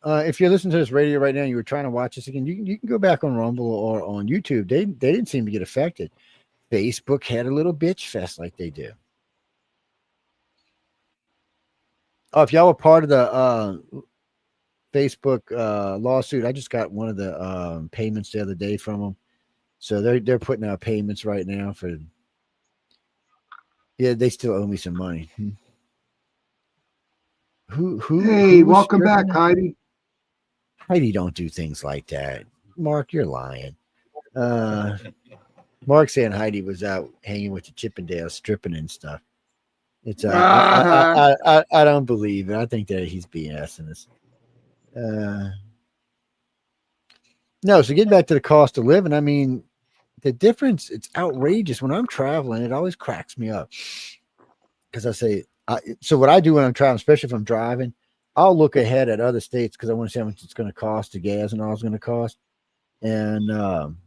If you're listening to this radio right now, and you were trying to watch this again, you can go back on Rumble or on YouTube. They didn't seem to get affected. Facebook had a little bitch fest like they do. Oh, if y'all were part of the Facebook lawsuit, I just got one of the payments the other day from them. So they're putting out payments right now for. Yeah, they still owe me some money. Who? Hey, welcome back, Heidi. Heidi don't do things like that. Mark, you're lying. Mark saying Heidi was out hanging with the Chippendales, stripping and stuff. It's I don't believe it. I think that he's BSing us. No, so getting back to the cost of living, I mean, the difference, it's outrageous. When I'm traveling, it always cracks me up. Because I say, so what I do when I'm traveling, especially if I'm driving, I'll look ahead at other states because I want to see how much it's going to cost, the gas and all it's going to cost. And I'm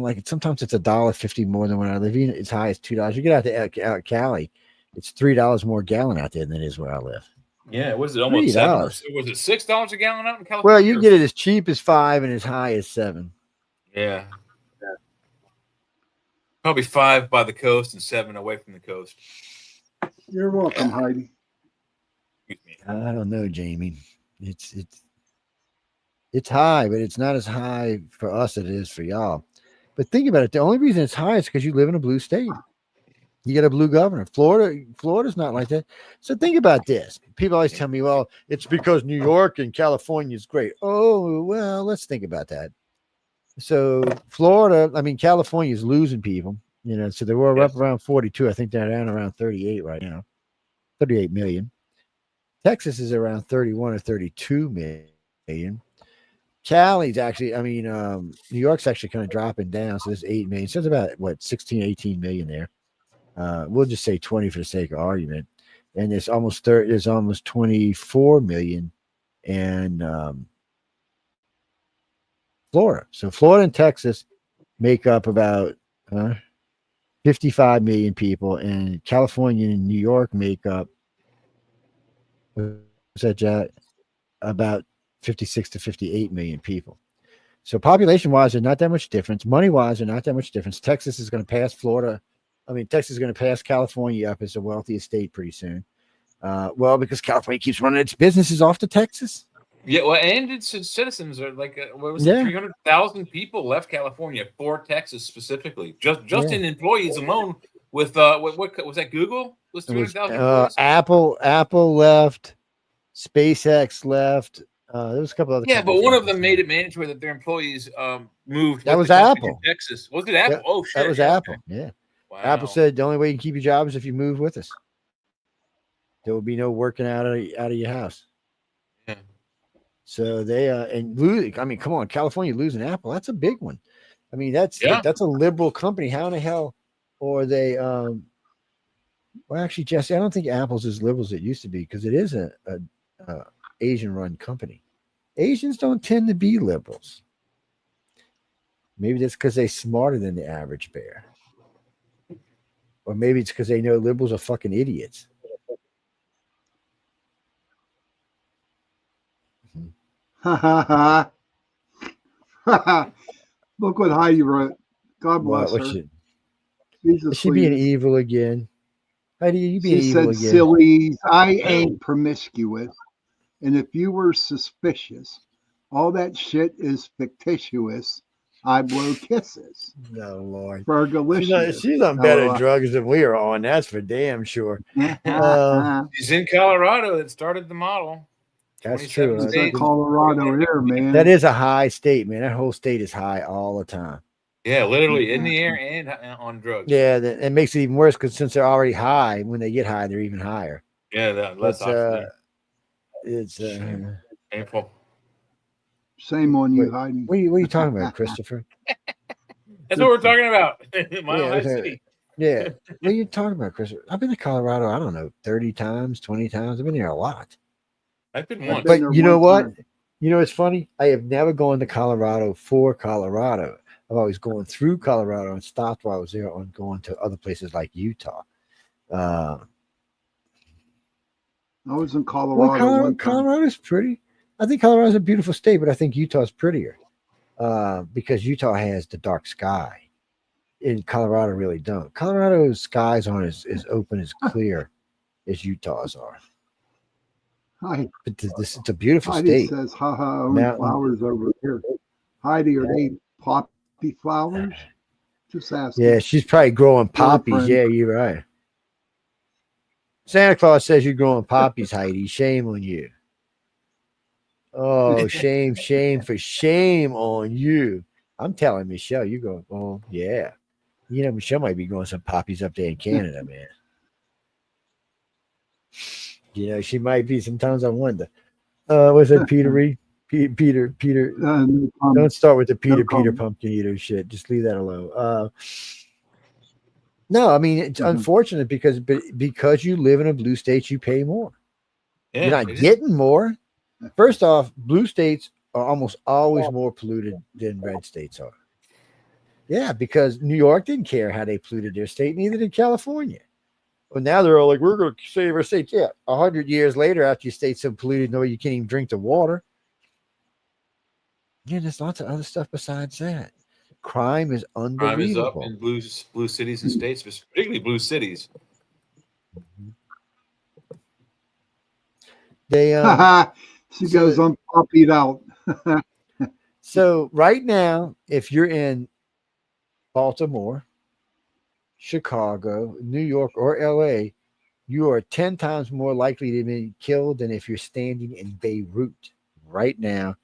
like, sometimes it's $1.50 more than when I live. Even as high as $2. You get out Cali, it's $3 more a gallon out there than it is where I live. Yeah, was it almost $7? Was it $6 a gallon out in California? Well, you get it as cheap as $5 and as high as $7. Yeah. Probably $5 by the coast and $7 away from the coast. You're welcome, Heidi. I don't know, Jamie. It's high, but it's not as high for us as it is for y'all. But think about it. The only reason it's high is because you live in a blue state. You get a blue governor. Florida's not like that. So think about this. People always tell me, well, it's because New York and California is great. Oh, well, let's think about that. So California is losing people, so they were up around 42. I think they're down around 38 right now, 38 million. Texas is around 31 or 32 million. Cali's actually, New York's actually kind of dropping down. So there's 8 million. So it's about 16, 18 million there. We'll just say 20 for the sake of argument. And there's almost 24 million in Florida. So Florida and Texas make up about 55 million people, and California and New York make up about 56 to 58 million people. So population-wise, there's not that much difference. Money-wise, there's not that much difference. Texas is going to pass Florida. Texas is going to pass California up as the wealthiest state pretty soon. Because California keeps running its businesses off to Texas. Yeah, well, and its citizens are 300,000 people left California for Texas specifically, just in employees alone. With what was that? Google was 300,000. Apple left, SpaceX left. There was a couple other. Yeah, but one of them made it mandatory that their employees moved. That was Apple. To Texas. Was it Apple? Oh shit, that was Apple. Yeah. Wow. Apple said the only way you can keep your job is if you move with us. There will be no working out of your house. Yeah. So they come on, California losing Apple. That's a big one. That's a liberal company. How in the hell are they? Well, actually, Jesse, I don't think Apple's as liberal as it used to be because it is a Asian-run company. Asians don't tend to be liberals. Maybe that's because they're smarter than the average bear. Or maybe it's because they know liberals are fucking idiots. Look what Heidi wrote. God bless her. Is she being evil again? Heidi, you being evil again? She said, sillies, I ain't promiscuous. And if you were suspicious, all that shit is fictitious. I blow kisses. No, Lord. Fergalicious. She's on better drugs than we are on. That's for damn sure. She's in Colorado that started the model. That's true. Colorado here, man. That is a high state, man. That whole state is high all the time. Yeah, literally in the air and on drugs. Yeah, it makes it even worse because since they're already high, when they get high, they're even higher. Yeah, less oxygen. It's painful. Shame on you, Heidi. What are you talking about, Christopher? That's what we're talking about. Mile High City. Yeah. What are you talking about, Christopher? I've been to Colorado, I don't know, 30 times, 20 times. I've been there a lot. I've been once. But you know what? You know, it's funny. I have never gone to Colorado for Colorado. I've always gone through Colorado and stopped while I was there on going to other places like Utah. I was in Colorado. Well, Colorado's pretty. I think Colorado's a beautiful state, but I think Utah's prettier because Utah has the dark sky. And Colorado really don't. Colorado's skies aren't as open, as clear as Utah's are. Hi. But it's a beautiful Heidi state. says, haha, only flowers over here. Heidi, are they poppy flowers? Just asking. Yeah, she's probably growing poppies. Yeah, you're right. Santa Claus says you're growing poppies, Heidi. Shame on you. Oh, shame on you. I'm telling Michelle, you're going, oh, yeah. You know, Michelle might be growing some poppies up there in Canada, man. You know, she might be. Sometimes I wonder. What's that, Peter? Peter. Don't start with the Peter pumpkin eater shit. Just leave that alone. No, I mean, it's unfortunate because you live in a blue state, you pay more. Yeah, you're not getting more. First off, blue states are almost always more polluted than red states are. Yeah, because New York didn't care how they polluted their state, neither did California. Well, now they're all like, we're going to save our state. Yeah, 100 years later, after your state's so polluted, no, you can't even drink the water. Yeah, there's lots of other stuff besides that. Crime is unbelievable. Crime is up in blue cities and states, particularly blue cities. They she goes unpoppied out. So right now, if you're in Baltimore, Chicago, New York, or LA, you are 10 times more likely to be killed than if you're standing in Beirut right now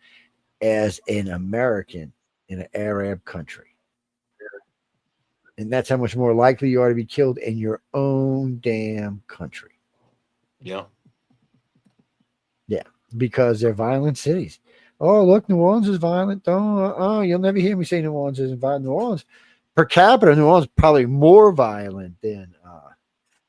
as an American in an Arab country. And that's how much more likely you are to be killed in your own damn country. Yeah. Yeah, because they're violent cities. Oh, look, New Orleans is violent. You'll never hear me say New Orleans isn't violent. New Orleans, per capita, New Orleans is probably more violent than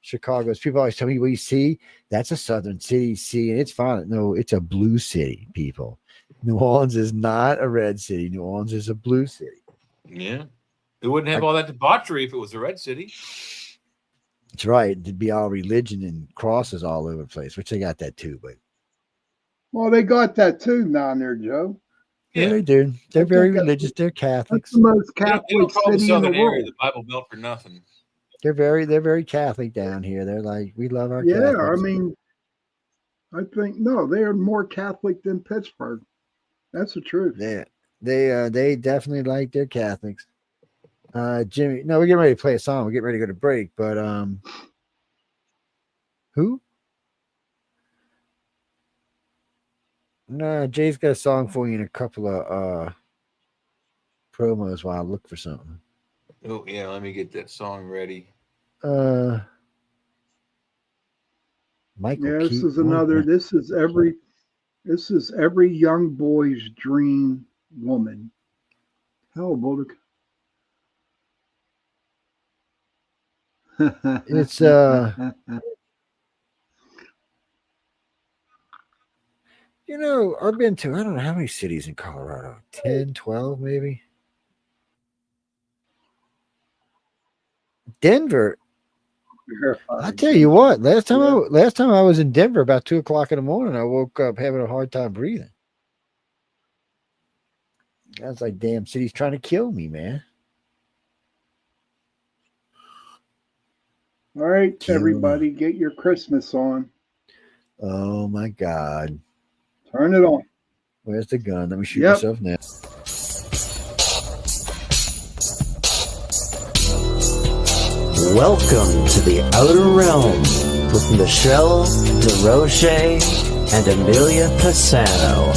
Chicago's. People always tell me, well, you see, that's a southern city. See, and it's violent. No, it's a blue city, people. New Orleans is not a red city. New Orleans is a blue city. Yeah. It wouldn't have all that debauchery if it was a red city. That's right. It'd be all religion and crosses all over the place, which they got that too, but well, they got that too down there, Joe. Yeah, they do. They're very religious. They're Catholics. That's the most Catholic they don't call the city in the southern area world. the Bible Belt for nothing. They're very Catholic down here. They're like, we love our Yeah, Catholics. I mean, I think no, they are more Catholic than Pittsburgh. That's the truth. Yeah, they definitely like their Catholics. Jimmy, no, we're getting ready to play a song. We're getting ready to go to break, but who? No, Jay's got a song for you in a couple of promos while I look for something. Oh yeah, let me get that song ready. Michael. Yeah, this is another. This is every young boy's dream woman. Hell, Bullock. It's you know, I've been to, I don't know how many cities in Colorado, 10, 12 maybe. Denver. I tell you what, last time I was in Denver about 2:00 in the morning, I woke up having a hard time breathing. I was like, damn, city's trying to kill me, man. All right, everybody, get your Christmas on. Oh my God. Turn it on. Where's the gun? Let me shoot myself now. Welcome to the Outer Realm with Michelle DeRoche and Amelia Pisano.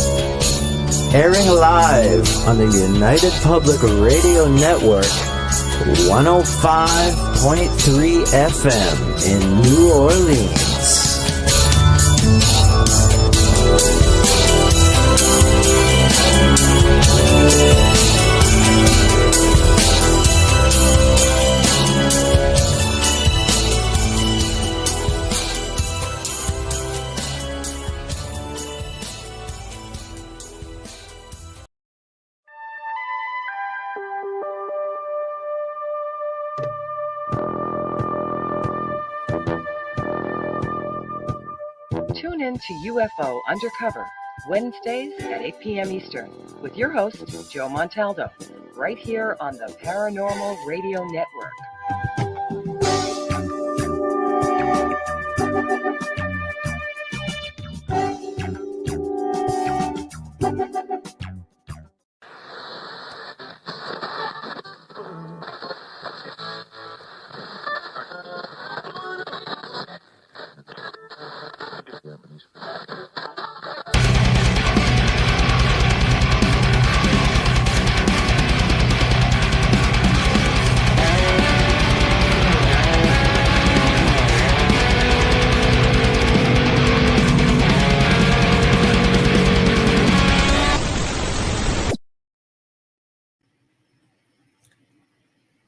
Airing live on the United Public Radio Network, 105.3 FM in New Orleans. Tune in to UFO Undercover, Wednesdays at 8 p.m. Eastern, with your host, Joe Montaldo, right here on the Paranormal Radio Network.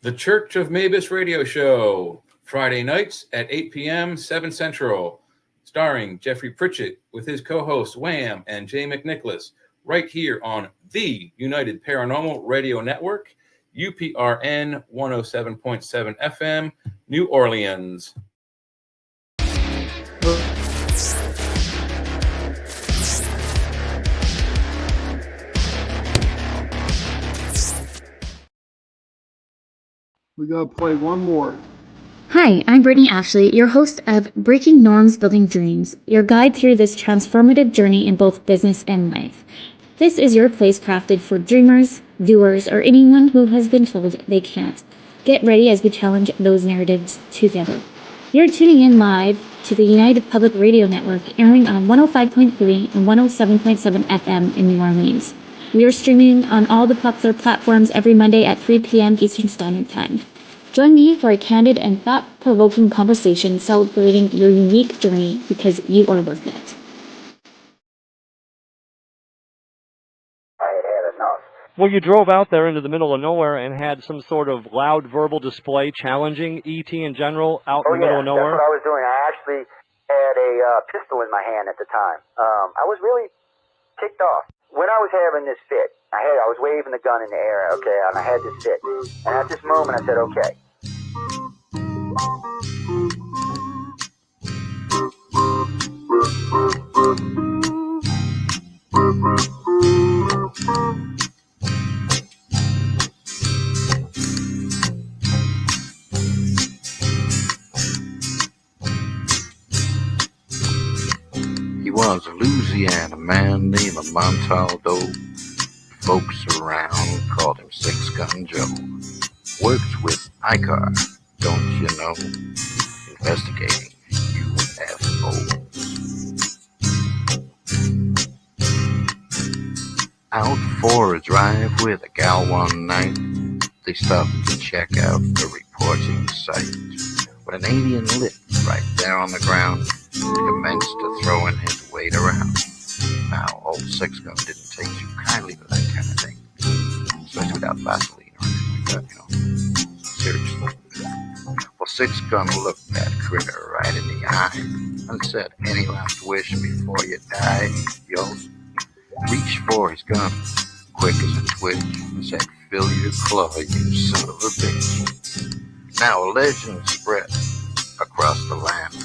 The Church of Mavis radio show, Friday nights at 8 p.m., 7 Central, starring Jeffrey Pritchett with his co-hosts Wham and Jay McNicholas, right here on the United Paranormal Radio Network, UPRN 107.7 FM, New Orleans. We gotta play one more. Hi, I'm Brittany Ashley, your host of Breaking Norms Building Dreams, your guide through this transformative journey in both business and life. This is your place crafted for dreamers, doers, or anyone who has been told they can't. Get ready as we challenge those narratives together. You're tuning in live to the United Public Radio Network, airing on 105.3 and 107.7 FM in New Orleans. We are streaming on all the popular platforms every Monday at 3 p.m. Eastern Standard Time. Join me for a candid and thought-provoking conversation celebrating your unique journey because you are worth it. Well, you drove out there into the middle of nowhere and had some sort of loud verbal display challenging ET in general out in the middle of nowhere? That's what I was doing. I actually had a pistol in my hand at the time. I was really ticked off. When I was having this fit, I was waving the gun in the air, okay, and I had this fit. And at this moment, I said, okay. He was a Louisiana man named Montaldo. Folks around called him Six Gun Joe. Worked with ICAR, don't you know? Investigating UFOs. Out for a drive with a gal one night, they stopped to check out the reporting site. When an alien lit right there on the ground, he commenced to throwing his weight around. Now, old Six Gun didn't take too kindly to that kind of thing, especially without Vaseline or anything like that, Seriously. Well, Six Gun looked that critter right in the eye and said, "Any last wish before you die?" Yo, reached for his gun, quick as a twitch, and said, "Fill your claw, you son of a bitch." Now a legend spread across the land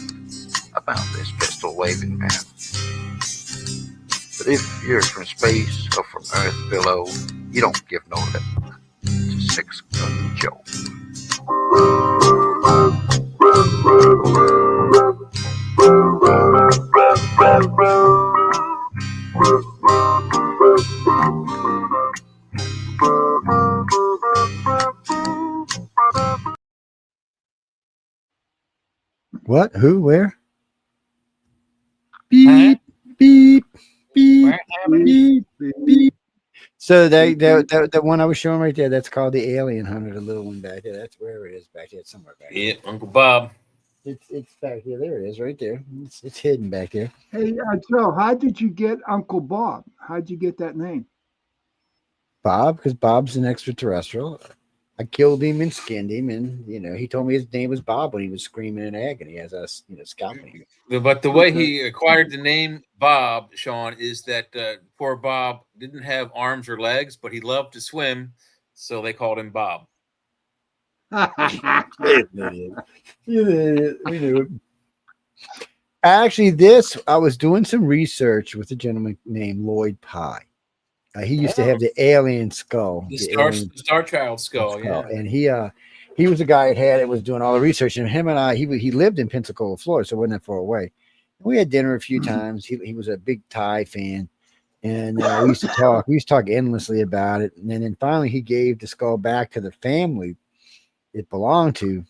about this pistol-waving man. But if you're from space or from Earth below, you don't give no lip to Six Gun Joe. What? Who? Where? Beep, beep, beep, beep, beep. So that one I was showing right there, that's called the Alien Hunter, the little one back there. That's where it is back there, somewhere back there. Yeah, Uncle Bob. It's back here. There it is, right there. It's hidden back there. Hey, Joe, how did you get Uncle Bob? How'd you get that name? Bob, because Bob's an extraterrestrial. I killed him and skinned him, and he told me his name was Bob when he was screaming in agony as I was scalping him. But the way he acquired the name Bob, Sean, is that poor Bob didn't have arms or legs, but he loved to swim, so they called him Bob. Actually, I was doing some research with a gentleman named Lloyd Pye. He used to have the alien skull, the Star Child skull, yeah. And he was the guy that had it, was doing all the research. And him and I, he lived in Pensacola, Florida, so it wasn't that far away. We had dinner a few times. He was a big Thai fan, and we used to talk endlessly about it. And then finally, he gave the skull back to the family it belonged to,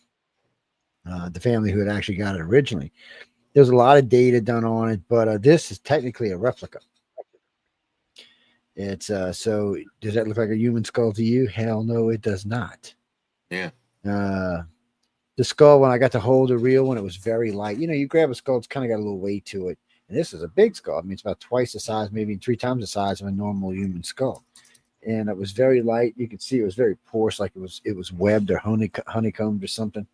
the family who had actually got it originally. There's a lot of data done on it, but this is technically a replica. It's so does that look like a human skull to you? Hell no, it does not. Yeah. The skull, when I got to hold the real one, it was very light. You grab a skull, it's kind of got a little weight to it. And this is a big skull. I mean, it's about twice the size, maybe 3 times the size of a normal human skull. And it was very light. You could see it was very porous, like it was webbed or honeycombed or something.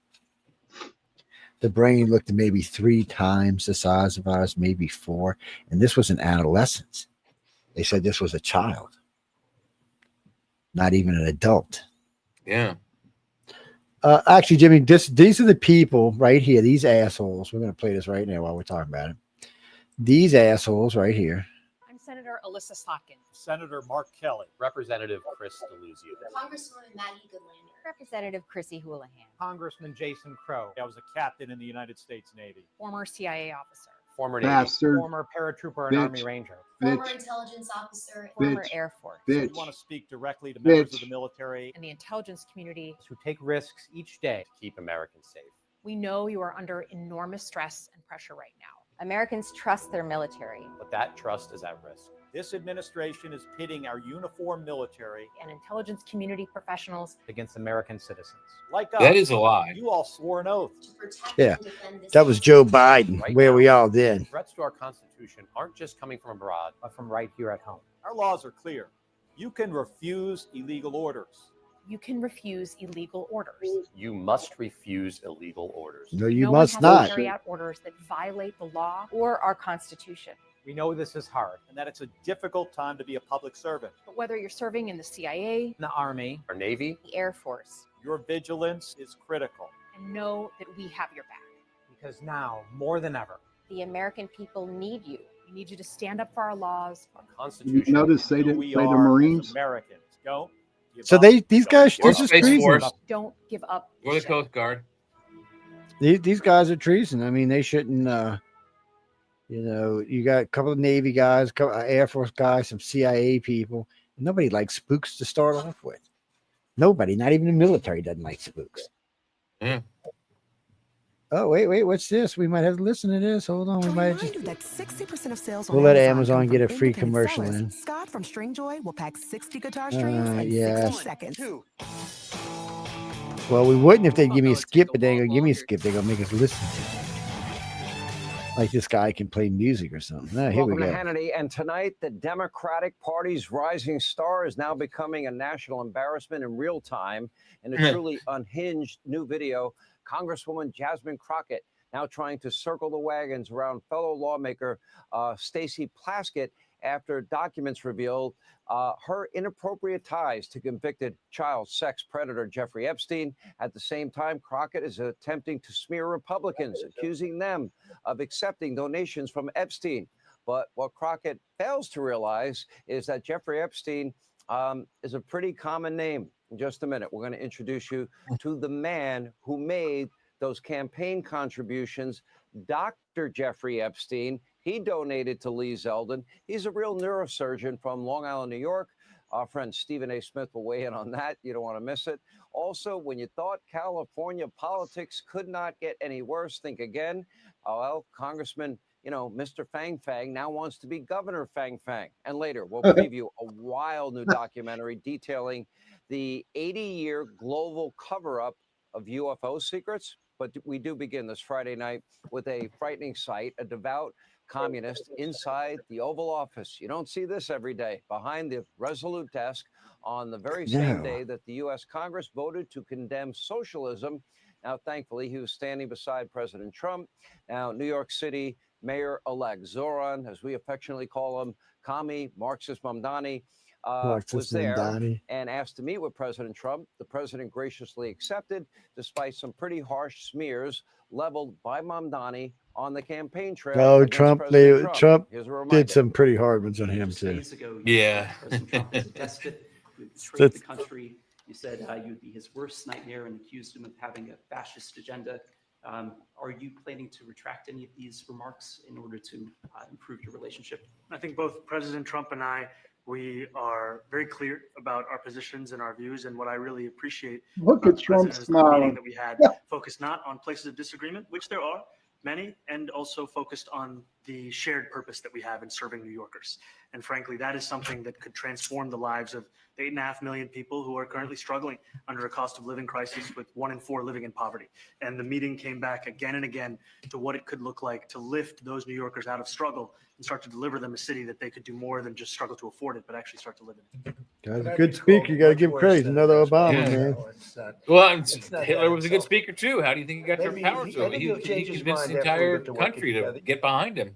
The brain looked maybe 3 times the size of ours, maybe 4. And this was an adolescent. They said this was a child, not even an adult. Yeah. Actually, Jimmy, these are the people right here. These assholes. We're going to play this right now while we're talking about it. These assholes right here. Senator Alyssa Slotkin. Senator Mark Kelly. Representative Chris DeLuzio. Congresswoman Maggie Goodlander. Representative Chrissy Houlihan. Congressman Jason Crow. I was a captain in the United States Navy. Former CIA officer. Former Bastard. Navy. Former paratrooper and Bitch. Army Ranger. Former intelligence officer. Former Bitch. Air Force. Bitch. We want to speak directly to members of Bitch. the military And the intelligence community. who take risks each day to keep Americans safe. We know you are under enormous stress and pressure right now. Americans trust their military. But that trust is at risk. This administration is pitting our uniformed military And intelligence community professionals against American citizens. Like us. That is a lie. You all swore an oath. To protect Yeah, and defend this that was Joe Biden. Right Where now, we all did. Threats to our Constitution aren't just coming from abroad, but from right here at home. Our laws are clear. You can refuse illegal orders. You can refuse illegal orders. You must refuse illegal orders. No, you No must one has not. to carry out orders that violate the law or our Constitution. We know this is hard and that it's a difficult time to be a public servant. But whether you're serving in the CIA, The Army, or Navy, The Air Force. your vigilance is critical. and know that we have your back. Because now, more than ever, The American people need you. We need you to stand up for our laws. our Constitution. notice they who didn't we say the are Marines? as Americans. Don't give So up. these guys, Or this is Space treason. Force. Don't give up. Or the ship. Coast Guard. These guys are treason. I mean, they shouldn't. You got a couple of Navy guys, a couple of Air Force guys, some CIA people. Nobody likes spooks to start off with. Nobody, not even the military, doesn't like spooks. Yeah. Oh, wait, what's this? We might have to listen to this. Hold on, we might just. That 60% of sales We'll on let Amazon Amazon come get a from free independent commercial sellers. in. Scott from Stringjoy will pack 60 guitar strings in Yeah. 60 seconds. Well, we wouldn't if they give me a skip, but they ain't gonna give me a skip. They're gonna make us listen to it. Like this guy can play music or something. Ah, here Welcome we to go. Hannity. And tonight, the Democratic Party's rising star is now becoming a national embarrassment in real time. In a truly unhinged new video, Congresswoman Jasmine Crockett now trying to circle the wagons around fellow lawmaker Stacey Plaskett after documents revealed her inappropriate ties to convicted child sex predator Jeffrey Epstein. At the same time, Crockett is attempting to smear Republicans, accusing them of accepting donations from Epstein. But what Crockett fails to realize is that Jeffrey Epstein is a pretty common name. In just a minute, we're going to introduce you to the man who made those campaign contributions, Dr. Jeffrey Epstein. He donated to Lee Zeldin. He's a real neurosurgeon from Long Island, New York. Our friend Stephen A. Smith will weigh in on that. You don't want to miss it. Also, when you thought California politics could not get any worse, think again. Well, Congressman, Mr. Fang Fang now wants to be Governor Fang Fang. And later, we'll preview a wild new documentary detailing the 80-year global cover-up of UFO secrets. But we do begin this Friday night with a frightening sight, a devout communist inside the Oval Office. You don't see this every day, behind the Resolute desk on the very same day that the U.S. Congress voted to condemn socialism. Now, thankfully, he was standing beside President Trump. Now, New York City Mayor-elect Zoran, as we affectionately call him, Commie Marxist Mamdani, was there and asked to meet with President Trump. The president graciously accepted, despite some pretty harsh smears leveled by Mamdani on the campaign trail. Oh, Trump did some pretty hard ones on him too. Yeah. President Trump was a despot who betrayed the country. You said you'd be his worst nightmare and accused him of having a fascist agenda. Are you planning to retract any of these remarks in order to improve your relationship? I think both President Trump and we are very clear about our positions and our views. And what I really appreciate Look about at the Trump president is the smiling. meeting that we had focused not on places of disagreement, which there are many, and also focused on the shared purpose that we have in serving New Yorkers. And frankly, that is something that could transform the lives of 8.5 million people who are currently struggling under a cost of living crisis, with 1 in 4 living in poverty. And the meeting came back again and again to what it could look like to lift those New Yorkers out of struggle and start to deliver them a city that they could do more than just struggle to afford it, but actually start to live in it. Guy's a good speaker. You got to give him credit. Another Obama, man. Well, Hitler was a good speaker too. How do you think he got the power to him? He convinced the entire country to get behind him.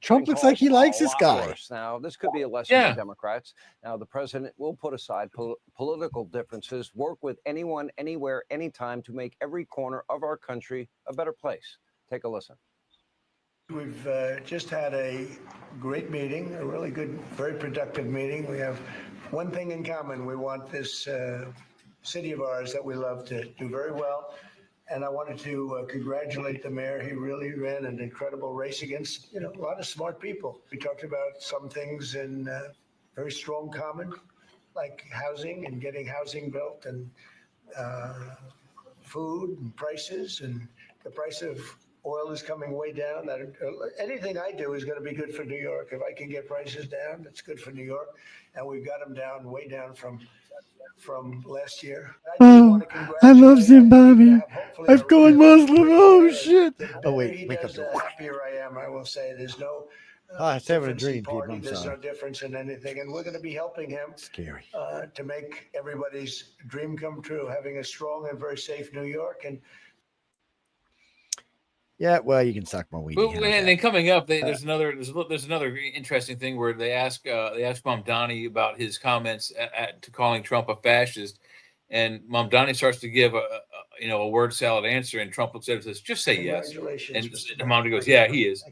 Trump looks like he likes this guy. Now, this could be a lesson for Democrats. Now, the president will put aside political differences, work with anyone, anywhere, anytime to make every corner of our country a better place. Take a listen. We've just had a great meeting, a really good, very productive meeting. We have one thing in common. We want this city of ours that we love to do very well. And I wanted to congratulate the mayor. He really ran an incredible race against, a lot of smart people. We talked about some things in very strong common, like housing and getting housing built, and food and prices, and the price of oil is coming way down. That anything I do is going to be good for New York. If I can get prices down, it's good for New York, and we've got them down, way down from last year. I love Zimbabwe. I've gone Muslim. Oh shit! Oh wait, wake up. The happier I am. I will say there's no. I was having a dream, people. I'm There's sorry. no difference in anything, and we're going to be helping him. Scary. To make everybody's dream come true, having a strong and very safe New York. And yeah, well, you can suck my weed. Well, and then coming up, there's another interesting thing where they ask Mamdani about his comments to calling Trump a fascist, and Mamdani starts to give a word salad answer, and Trump looks at it and says, "Just say yes." And Mamdani goes, "Yeah, he is."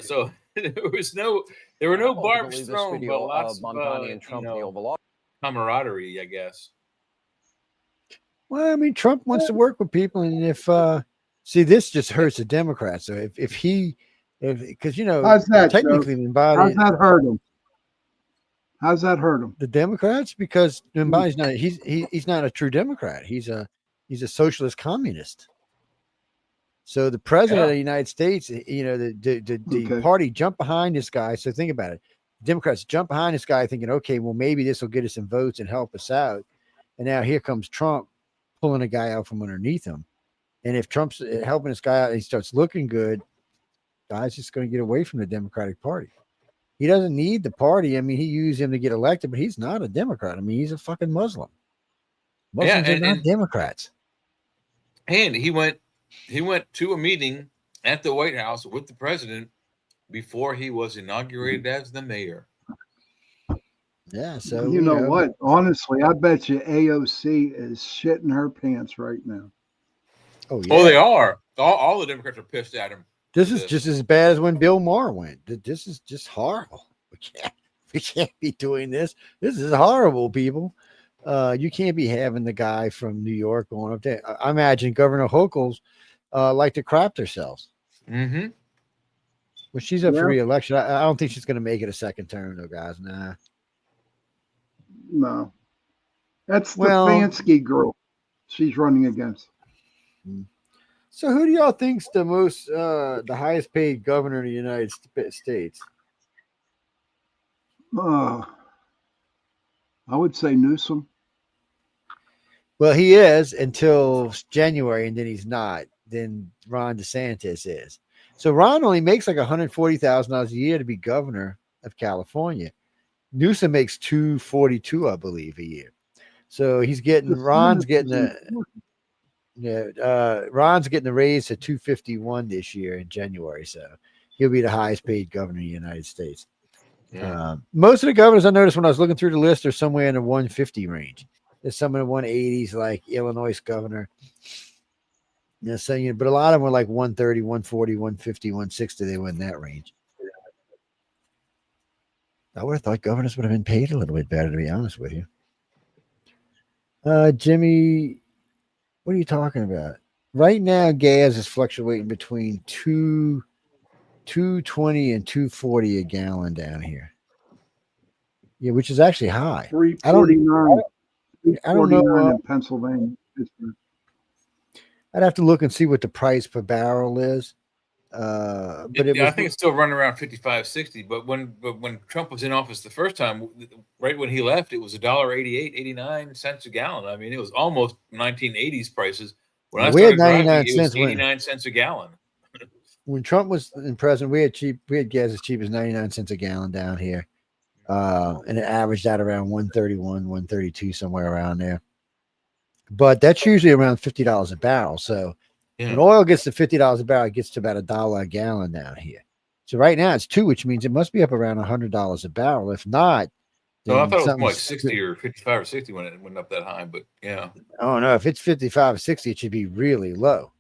So there were no barbs thrown, but lots of Mamdani and Trump in the Oval Office. Camaraderie, I guess. Well, I mean, Trump wants to work with people, and if see, this just hurts the Democrats. So because how's that, technically, how's that hurt him? How's that hurt him? The Democrats, because Mbadi's not he's not a true Democrat. He's a socialist communist. So the president of the United States, the party jumped behind this guy. So think about it. Democrats jump behind this guy thinking, okay, well, maybe this will get us some votes and help us out. And now here comes Trump pulling a guy out from underneath him. And if Trump's helping this guy out and he starts looking good, guy's just going to get away from the Democratic Party. He doesn't need the party. I mean, he used him to get elected, but he's not a Democrat. I mean, he's a fucking Muslim. Muslims are not Democrats. And he went to a meeting at the White House with the president before he was inaugurated as the mayor. Yeah, so you know what? Honestly, I bet you AOC is shitting her pants right now. Oh yeah. Oh, they are. All the Democrats are pissed at him. This is just as bad as when Bill Maher went. This is just horrible. We can't be doing this. This is horrible, people. You can't be having the guy from New York going up there. I imagine Governor Hochul's like to crap themselves. Mm-hmm. Well, she's up for re-election. I don't think she's going to make it a second term, though, guys. Nah. No. That's the Fansky girl she's running against. So who do y'all think's the highest paid governor in the United States? I would say Newsom. Well, he is until January, and then he's not. Then Ron DeSantis is. So Ron only makes like $140,000 a year to be governor of California. Newsom makes $242,000, I believe, a year. So he's getting Ron's getting a raise to $251,000 this year in January. So he'll be the highest paid governor in the United States. Yeah. Most of the governors I noticed when I was looking through the list are somewhere in the 150 range. There's some in the 180s, like Illinois governor. Yeah, so but a lot of them were like 130, 140, 150, 160. They were in that range. I would have thought governors would have been paid a little bit better, to be honest with you. Jimmy, what are you talking about? Right now, gas is fluctuating between $2.20 and $2.40 a gallon down here. Yeah, which is actually high. $3.49. I don't know. In Pennsylvania. I'd have to look and see what the price per barrel is. But I think it's still running around 55, 60. But when Trump was in office the first time, right when he left, it was $1.88, 89 cents a gallon. I mean, it was almost 1980s prices. When I started driving, it was 89 cents a gallon. When Trump was in president, we had gas as cheap as 99 cents a gallon down here. And it averaged out around 131, 132, somewhere around there. But that's usually around $50 a barrel. So when oil gets to $50 a barrel, it gets to about $1 a gallon down here. So right now it's $2, which means it must be up around $100 a barrel. If not, so I thought it was more like 60 or 55 or 60 when it went up that high. But yeah. Oh no, if it's 55 or 60, it should be really low.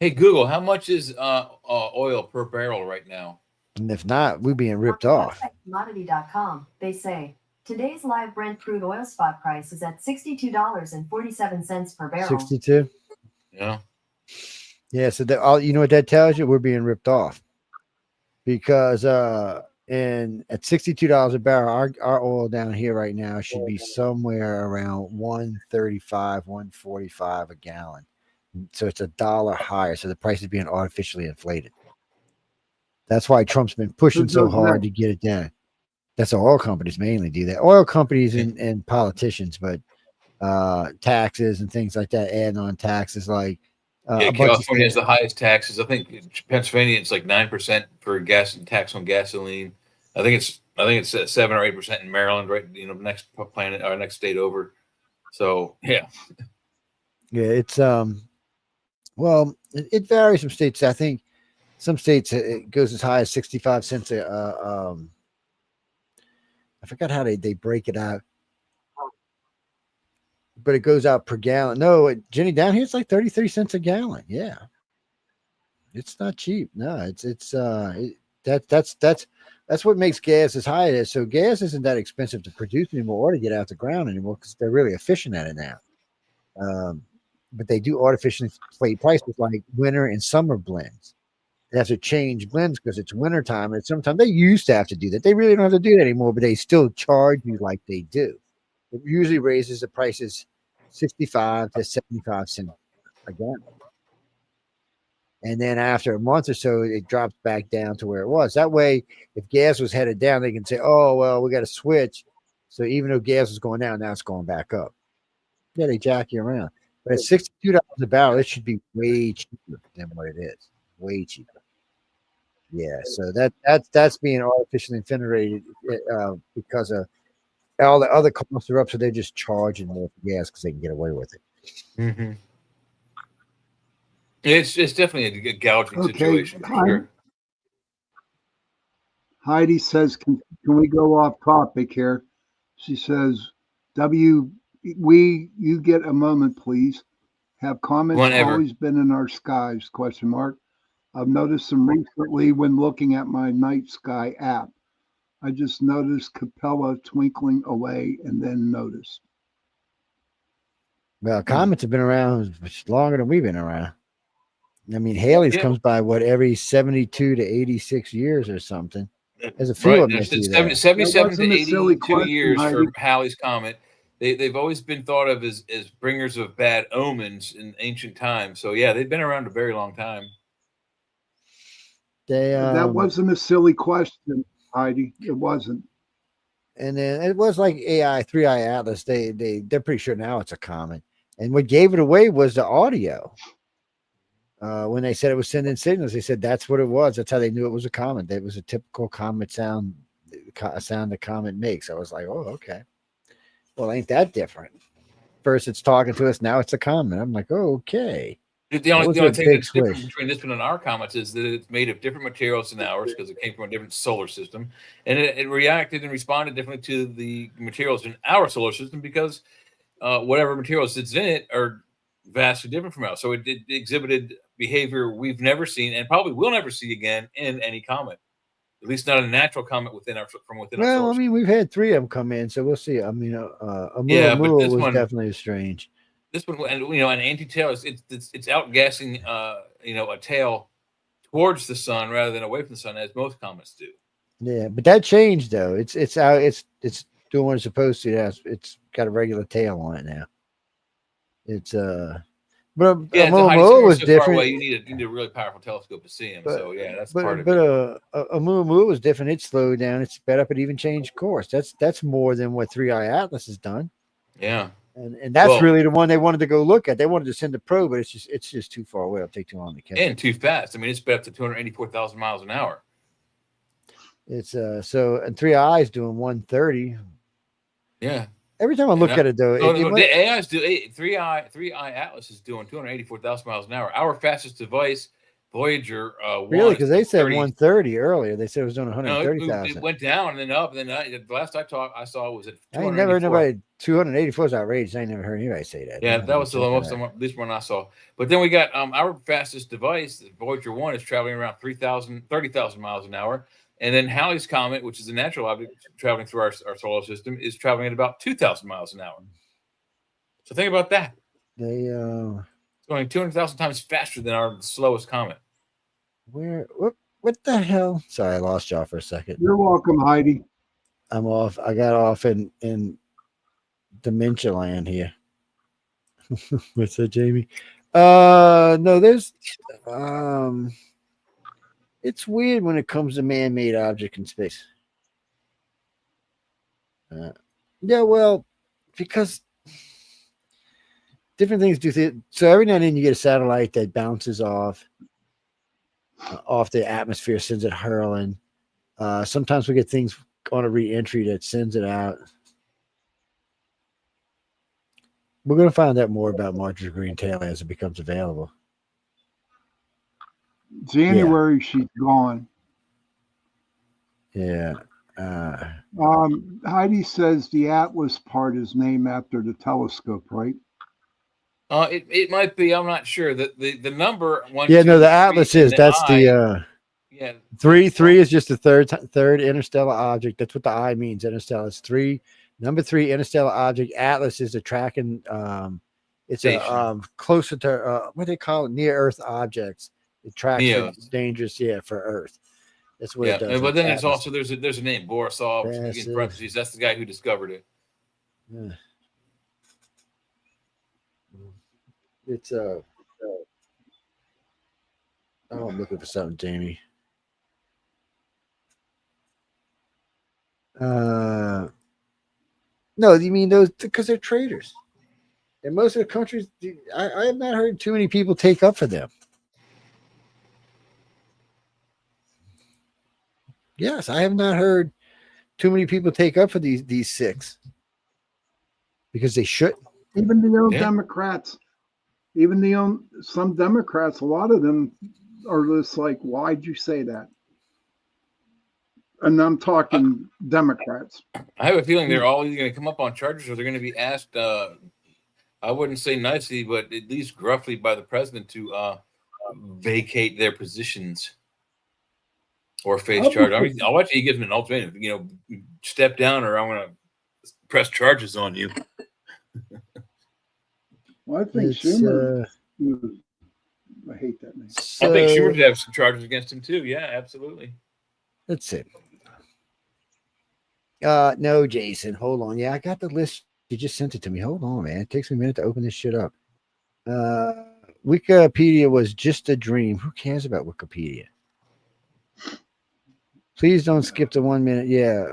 Hey Google, how much is oil per barrel right now? And if not, we're being ripped off. Commodity.com. They say today's live Brent crude oil spot price is at $62.47 per barrel. 62. Yeah. Yeah. So that all you know what that tells you? We're being ripped off because and at $62 a barrel, our oil down here right now should be somewhere around 135, 145 a gallon. So it's $1 higher. So the price is being artificially inflated. That's why Trump's been pushing so hard to get it down. That's what oil companies mainly do that. Oil companies and politicians, but taxes and things like that, adding on taxes like California has the highest taxes. I think Pennsylvania it's like 9% for gas and tax on gasoline. I think it's 7 or 8% in Maryland, right? You know, next planet or next state over. So yeah. Yeah, it's well, it varies from states. I think some states it goes as high as 65 cents I forgot how they break it out. But it goes out per gallon. No, Jenny, down here it's like 33 cents a gallon. Yeah. It's not cheap. No, that's what makes gas as high as it is. So gas isn't that expensive to produce anymore or to get out the ground anymore because they're really efficient at it now. But they do artificially inflate prices like winter and summer blends. They have to change blends because it's winter time. And sometimes they used to have to do that. They really don't have to do that anymore, but they still charge you like they do. It usually raises the prices 65 to 75 cents a gallon. And then after a month or so, it drops back down to where it was. That way, if gas was headed down, they can say, oh, well, we got to switch. So even though gas is going down, now it's going back up. Yeah, they jack you around. But at $62 a barrel, it should be way cheaper than what it is. Way cheaper. Yeah, so that's being artificially inflated because of all the other costs are up, so they're just charging more for gas because they can get away with it. Mm-hmm. It's definitely a gouging situation. Sure. Heidi says, "Can we go off topic here?" She says, "You get a moment, please. Have comets always been in our skies? ? I've noticed them recently when looking at my night sky app. I just noticed Capella twinkling away and then noticed." Well, comets have been around longer than we've been around. I mean, Haley's comes by every 72 to 86 years or something. There's a few of them. 77 to 82 years for Halley's Comet. They've always been thought of as bringers of bad omens in ancient times. So yeah, they've been around a very long time. That wasn't a silly question, Heidi. It wasn't. And then it was like AI 3i Atlas. They're pretty sure now it's a comet. And what gave it away was the audio. When they said it was sending signals, they said that's what it was. That's how they knew it was a comet. It was a typical comet sound, a sound the comet makes. I was like, oh, okay. Well, ain't that different? First it's talking to us, now it's a comet. I'm like, oh, okay. The only thing that's different between this one and our comets is that it's made of different materials than ours because it came from a different solar system. And it reacted and responded differently to the materials in our solar system because whatever materials it's in it are vastly different from ours. So it exhibited behavior we've never seen and probably will never see again in any comet. At least not a natural comet from within our solar system. I mean, we've had 3 of them come in, so we'll see. I mean, Oumuamua was definitely strange. This one, and an anti-tail it's outgassing, a tail towards the sun rather than away from the sun, as most comets do. Yeah, but that changed though. It's out. It's doing what it's supposed to. It's got a regular tail on it now. It's but Oumuamua was different. Away, you need a really powerful telescope to see him. So yeah, that's part of it. But Oumuamua was different. It slowed down. It sped up. It even changed course. That's more than what 3i Atlas has done. Yeah. And that's really the one they wanted to go look at. They wanted to send a probe, but it's just too far away. It'll take too long to catch. And too fast. I mean, it's sped up to 284,000 miles an hour. It's so and 3i is doing 130. Yeah. Every time I look at it though, the AIs do 3i Atlas is doing 284,000 miles an hour. Our fastest device Voyager 1. Really? Because they said 30, 130 earlier. They said it was doing no, 130,000. it went down and then up. And then the last I saw was at 284. I ain't never heard nobody 284 is outrageous. I ain't never heard anybody say that. Yeah, that was the most at least one I saw. But then we got our fastest device, the Voyager 1, is traveling around 30,000 miles an hour. And then Halley's Comet, which is a natural object traveling through our solar system, is traveling at about 2,000 miles an hour. So think about that. It's going 200,000 times faster than our slowest comet. What the hell? Sorry, I lost y'all for a second. You're welcome, Heidi. I'm off. I got off in dementia land here. What's that, Jamie? No, there's it's weird when it comes to man-made object in space. Yeah, well, because different things do. So every now and then you get a satellite that bounces off the atmosphere, sends it hurling. Sometimes we get things on a re-entry that sends it out. We're going to find out more about Marjorie Green Taylor as it becomes available. January, she's gone. Yeah. Heidi says the Atlas part is named after the telescope, right? It might be. I'm not sure. The number one. Yeah, no, the Atlas is. That's the yeah. Three is just the third interstellar object. That's what the I means. Interstellar is 3. Number 3 interstellar object. Atlas is the tracking. It's a closer to what they call it, near Earth objects. It tracks dangerous, for Earth. That's what it does. But then it's also there's a name, Borisov, in parentheses. That's the guy who discovered it. Yeah. It's I'm looking for something, Jamie. No, you mean those because they're traders. In most of the countries, I have not heard too many people take up for them. Yes, I have not heard too many people take up for these 6 because they should. Even the old Democrats, some Democrats, a lot of them are just like, why'd you say that? And I'm talking Democrats. I have a feeling they're all either going to come up on charges or they're going to be asked, I wouldn't say nicely, but at least gruffly by the president to vacate their positions or face charge. I mean, I'll watch you give them an ultimatum, step down or I'm going to press charges on you. Well, I think Schumer. I hate that name. I think Schumer should have some charges against him too. Yeah, absolutely. Let's see. No, Jason, hold on. Yeah, I got the list. You just sent it to me. Hold on, man. It takes me a minute to open this shit up. Wikipedia was just a dream. Who cares about Wikipedia? Please don't skip the 1 minute. Yeah,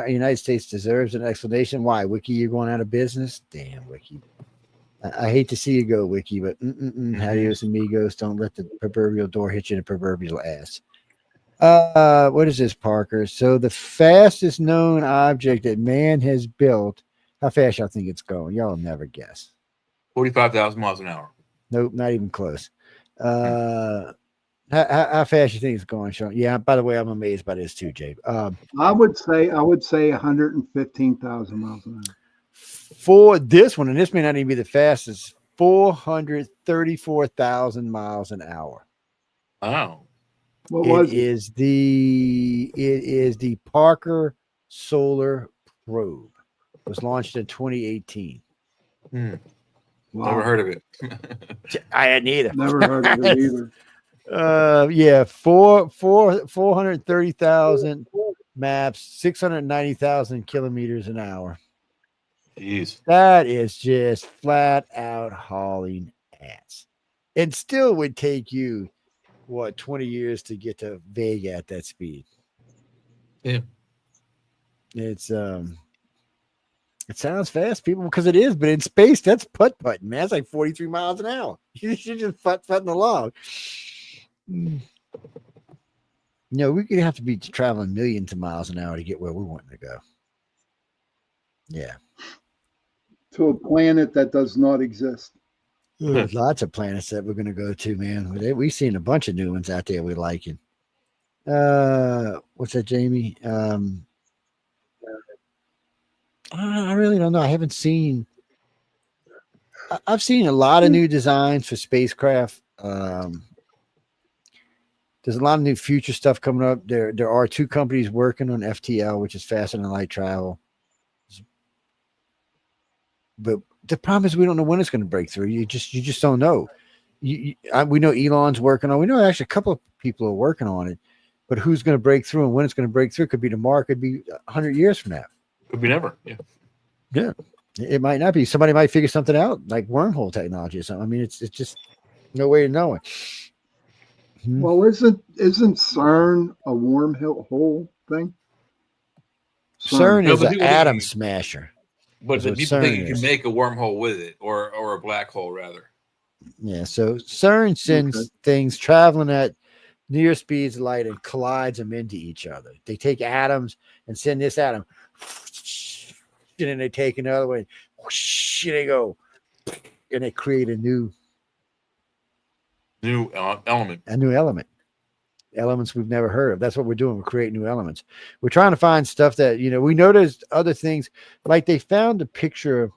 United States deserves an explanation. Why, Wiki? You're going out of business? Damn, Wiki. I hate to see you go, Wiki, but adios amigos. Don't let the proverbial door hit you in the proverbial ass. What is this, Parker? So the fastest known object that man has built, how fast y'all think it's going? Y'all will never guess. 45,000 miles an hour. Nope, not even close. How fast you think it's going, Sean? Yeah, by the way, I'm amazed by this too, Jay. I would say 115,000 miles an hour. For this one, and this may not even be the fastest, 434,000 miles an hour. Wow. It is the Parker Solar Probe. It was launched in 2018. Wow. Never heard of it. I hadn't either. Never heard of it either. 430,000 maps, 690,000 kilometers an hour. Jeez. That is just flat out hauling ass. It still would take you 20 years to get to Vega at that speed. Yeah. It's it sounds fast, people, because it is, but in space, that's putt-putting, man. That's like 43 miles an hour. You're just putt-putting along. We're gonna have to be traveling millions of miles an hour to get where we want to go. Yeah. To a planet that does not exist. There's lots of planets that we're going to go to, man. We've seen a bunch of new ones out there we liking. What's that, Jamie? I really don't know. I haven't seen. I've seen a lot of new designs for spacecraft. There's a lot of new future stuff coming up. There are 2 companies working on FTL, which is faster than light travel. But the problem is we don't know when it's going to break through. You just don't know. We know Elon's working on. We know actually a couple of people are working on it, but who's going to break through and when it's going to break through could be tomorrow, could be 100 years from now. Could be never. Yeah. Yeah. It might not be. Somebody might figure something out, like wormhole technology or something. I mean, it's just no way to know it. Well, isn't CERN a wormhole thing? CERN is an atom smasher. But the people think you can make a wormhole with it, or a black hole rather. Yeah. So CERN sends things traveling at near speeds of light and collides them into each other. They take atoms and send this atom, and then they take another one, whoosh, and they go, and they create a new element. A new element. Elements we've never heard of. That's what we're doing. We're creating new elements. We're trying to find stuff that, we noticed other things. Like they found a picture.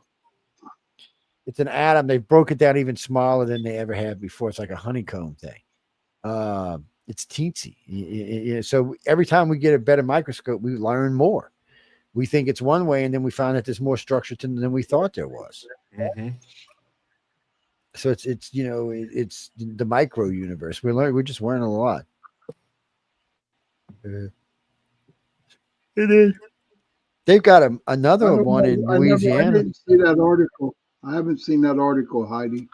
It's an atom. They broke it down even smaller than they ever had before. It's like a honeycomb thing. It's teensy. So every time we get a better microscope, we learn more. We think it's one way, and then we find that there's more structure to than we thought there was. Mm-hmm. So it's it's the micro universe. We're just learning a lot. It is. They've got another one in Louisiana. I didn't see that article. I haven't seen that article, Heidi.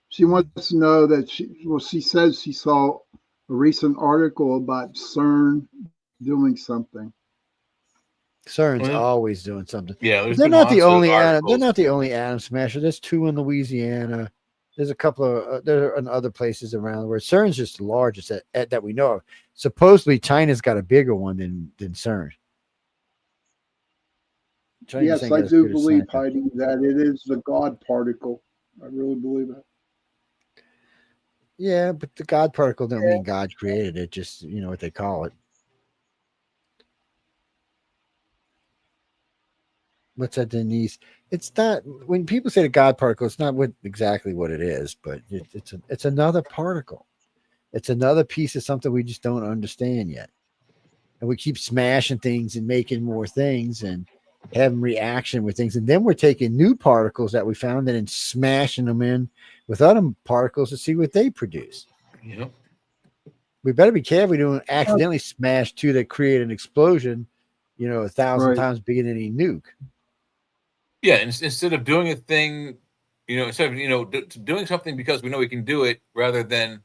She wants to know that she says she saw a recent article about CERN doing something. CERN's always doing something. Yeah, they're not the only atom. They're not the only atom smasher. There's 2 in Louisiana. There's a couple of there are in other places around the world. CERN's just the largest that we know of. Supposedly, China's got a bigger one than CERN. Yes, I do believe, Heidi, that it is the God particle. I really believe that. Yeah, but the God particle don't mean God created it. Just what they call it. What's that, Denise? It's not, when people say the God particle, it's not exactly what it is, but it's another particle. It's another piece of something we just don't understand yet. And we keep smashing things and making more things and having reaction with things. And then we're taking new particles that we found and then smashing them in with other particles to see what they produce. Yep. We better be careful we don't accidentally smash 2 that create an explosion, 1,000 times bigger than any nuke. Yeah, instead of doing a thing, instead of doing something because we know we can do it, rather than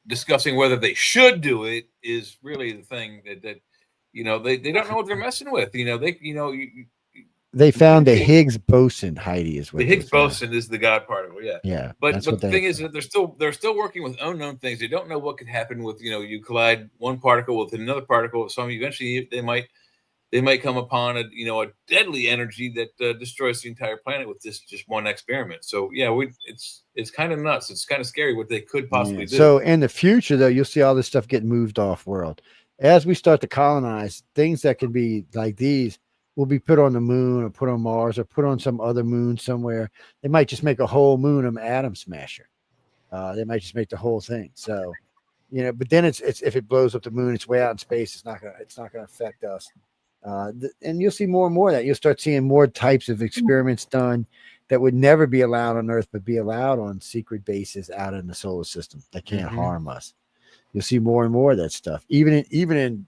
discussing whether they should do it, is really the thing that they don't know what they're messing with. They found a Higgs boson, Heidi, is what the Higgs boson is the God particle. Yeah, yeah. But the thing is that they're still working with unknown things. They don't know what could happen with you collide one particle with another particle. So eventually they might come upon a deadly energy that destroys the entire planet with just one experiment. So yeah, it's kind of nuts. It's kind of scary what they could possibly do. So in the future, though, you'll see all this stuff get moved off world as we start to colonize things that can be like these. Will be put on the moon or put on Mars or put on some other moon somewhere. They might just make a whole moon of atom smasher. They might just make the whole thing. So, but then it's if it blows up the moon, it's way out in space. It's not gonna affect us. And you'll see more and more of that. You'll start seeing more types of experiments done that would never be allowed on Earth, but be allowed on secret bases out in the solar system that can't harm us. You'll see more and more of that stuff. Even in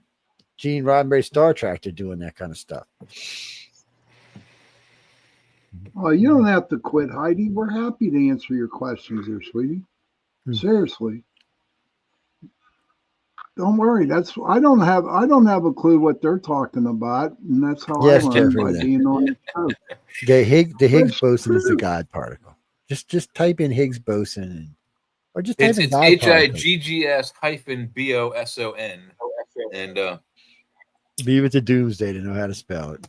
Gene Roddenberry's Star Trek, they're doing that kind of stuff. Oh, you don't have to quit, Heidi. We're happy to answer your questions there, sweetie. Seriously. Don't worry. I don't have a clue what they're talking about, and that's how I learn by being on the show. The Higgs boson is the God particle. Just type in Higgs boson, or just type in God HIGGS -BOSON, and be with the doomsday to know how to spell it.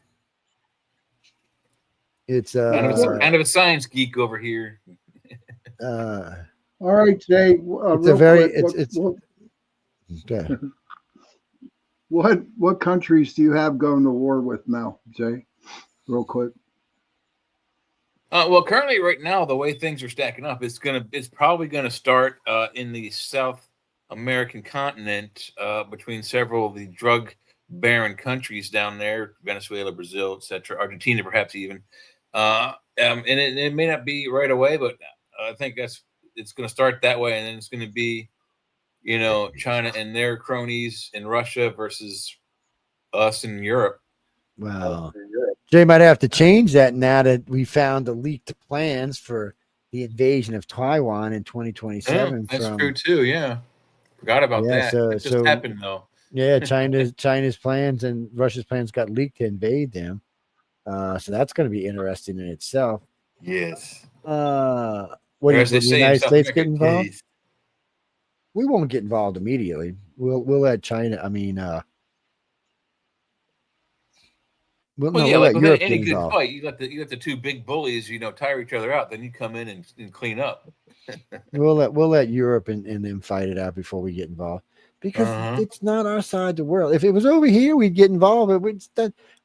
It's kind of a science geek over here. All right, Jay. It's real a very quick, okay. What countries do you have going to war with now, Jay? Real quick. Well, currently, right now, the way things are stacking up, it's probably gonna start in the South American continent between several of the drug baron countries down there: Venezuela, Brazil, etc., Argentina, perhaps even. And it may not be right away, but I think it's going to start that way, and then it's going to be, China and their cronies in Russia versus us in Europe. Well, Jay might have to change that now that we found the leaked plans for the invasion of Taiwan in 2027. That's true too. Yeah, forgot about that. So it just happened though. Yeah, China's plans and Russia's plans got leaked to invade them. So that's going to be interesting in itself. Yes. What do you think? The United States get involved? Yes. We won't get involved immediately. We'll let China. I mean, We'll let any good fight, you let the two big bullies, tire each other out. Then you come in and clean up. we'll let Europe and them fight it out before we get involved, because it's not our side of the world. If it was over here, we'd get involved. I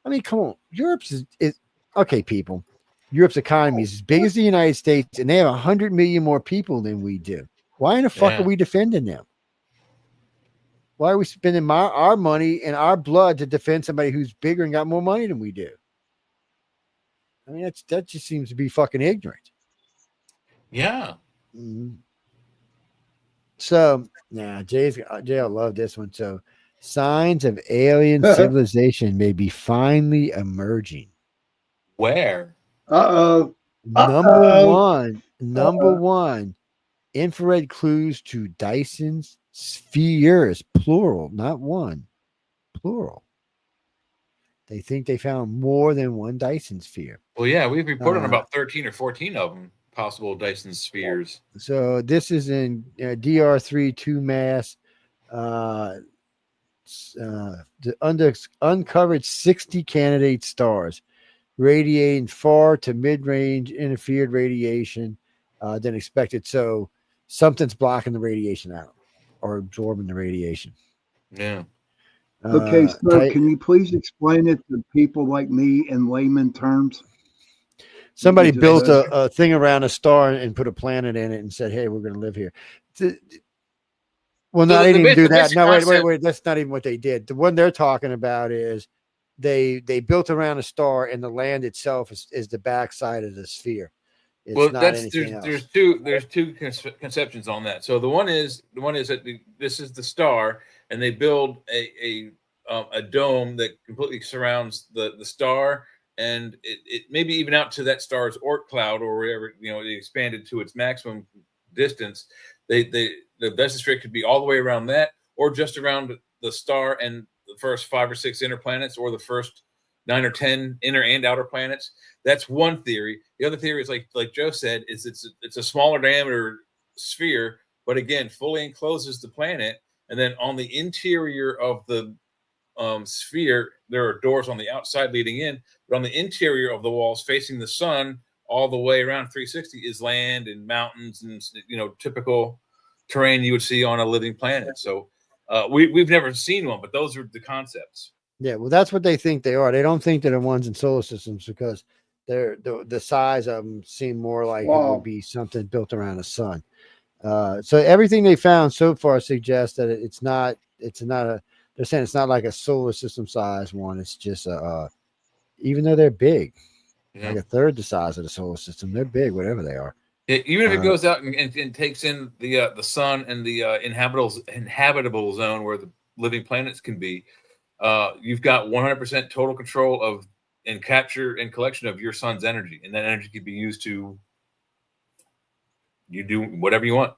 mean, come on, Europe's is okay. People, Europe's economy is as big as the United States, and they have 100 million more people than we do. Why in the fuck are we defending them? Why are we spending our money and our blood to defend somebody who's bigger and got more money than we do? I mean, that just seems to be fucking ignorant. Yeah. Mm-hmm. So, Jay'll love this one. So, signs of alien civilization may be finally emerging. Where? Number one, infrared clues to Dyson's spheres, plural, not one, plural. They think they found more than one Dyson sphere. Well, yeah, we've reported on about 13 or 14 of them, possible Dyson spheres. So this is in DR3 2 mass. Uncovered 60 candidate stars, radiating far to mid-range interfered radiation than expected. So something's blocking the radiation out or absorbing the radiation. Yeah. Okay, so can you please explain it to people like me in layman terms? Somebody built a thing around a star and put a planet in it and said, "Hey, we're going to live here." Well, no, they didn't do that. No, wait. That's not even what they did. The one they're talking about is they built around a star, and the land itself is the backside of the sphere. It's not anything else. There's two conceptions on that. So the one is that this is the star, and they build a dome that completely surrounds the star, and it maybe even out to that star's Oort cloud or wherever it expanded to its maximum distance. The mesosphere could be all the way around that, or just around the star and the first 5 or 6 inner planets, or the first 9 or 10 inner and outer planets. That's one theory. The other theory is like Joe said, is it's a smaller diameter sphere, but again, fully encloses the planet. And then on the interior of the sphere, there are doors on the outside leading in, but on the interior of the walls facing the sun, all the way around 360 is land and mountains and typical terrain you would see on a living planet. So we've never seen one, but those are the concepts. Yeah, well, that's what they think they are. They don't think they're the ones in solar systems because the size of them seem more like it would be something built around the sun. So everything they found so far suggests that it's not they're saying it's not like a solar system size one. It's just even though they're big, like a third the size of the solar system, they're big, whatever they are. Even if it goes out and takes in the sun and the inhabitable zone where the living planets can be, you've got 100% total control of and capture and collection of your sun's energy, and that energy can be used to do whatever you want.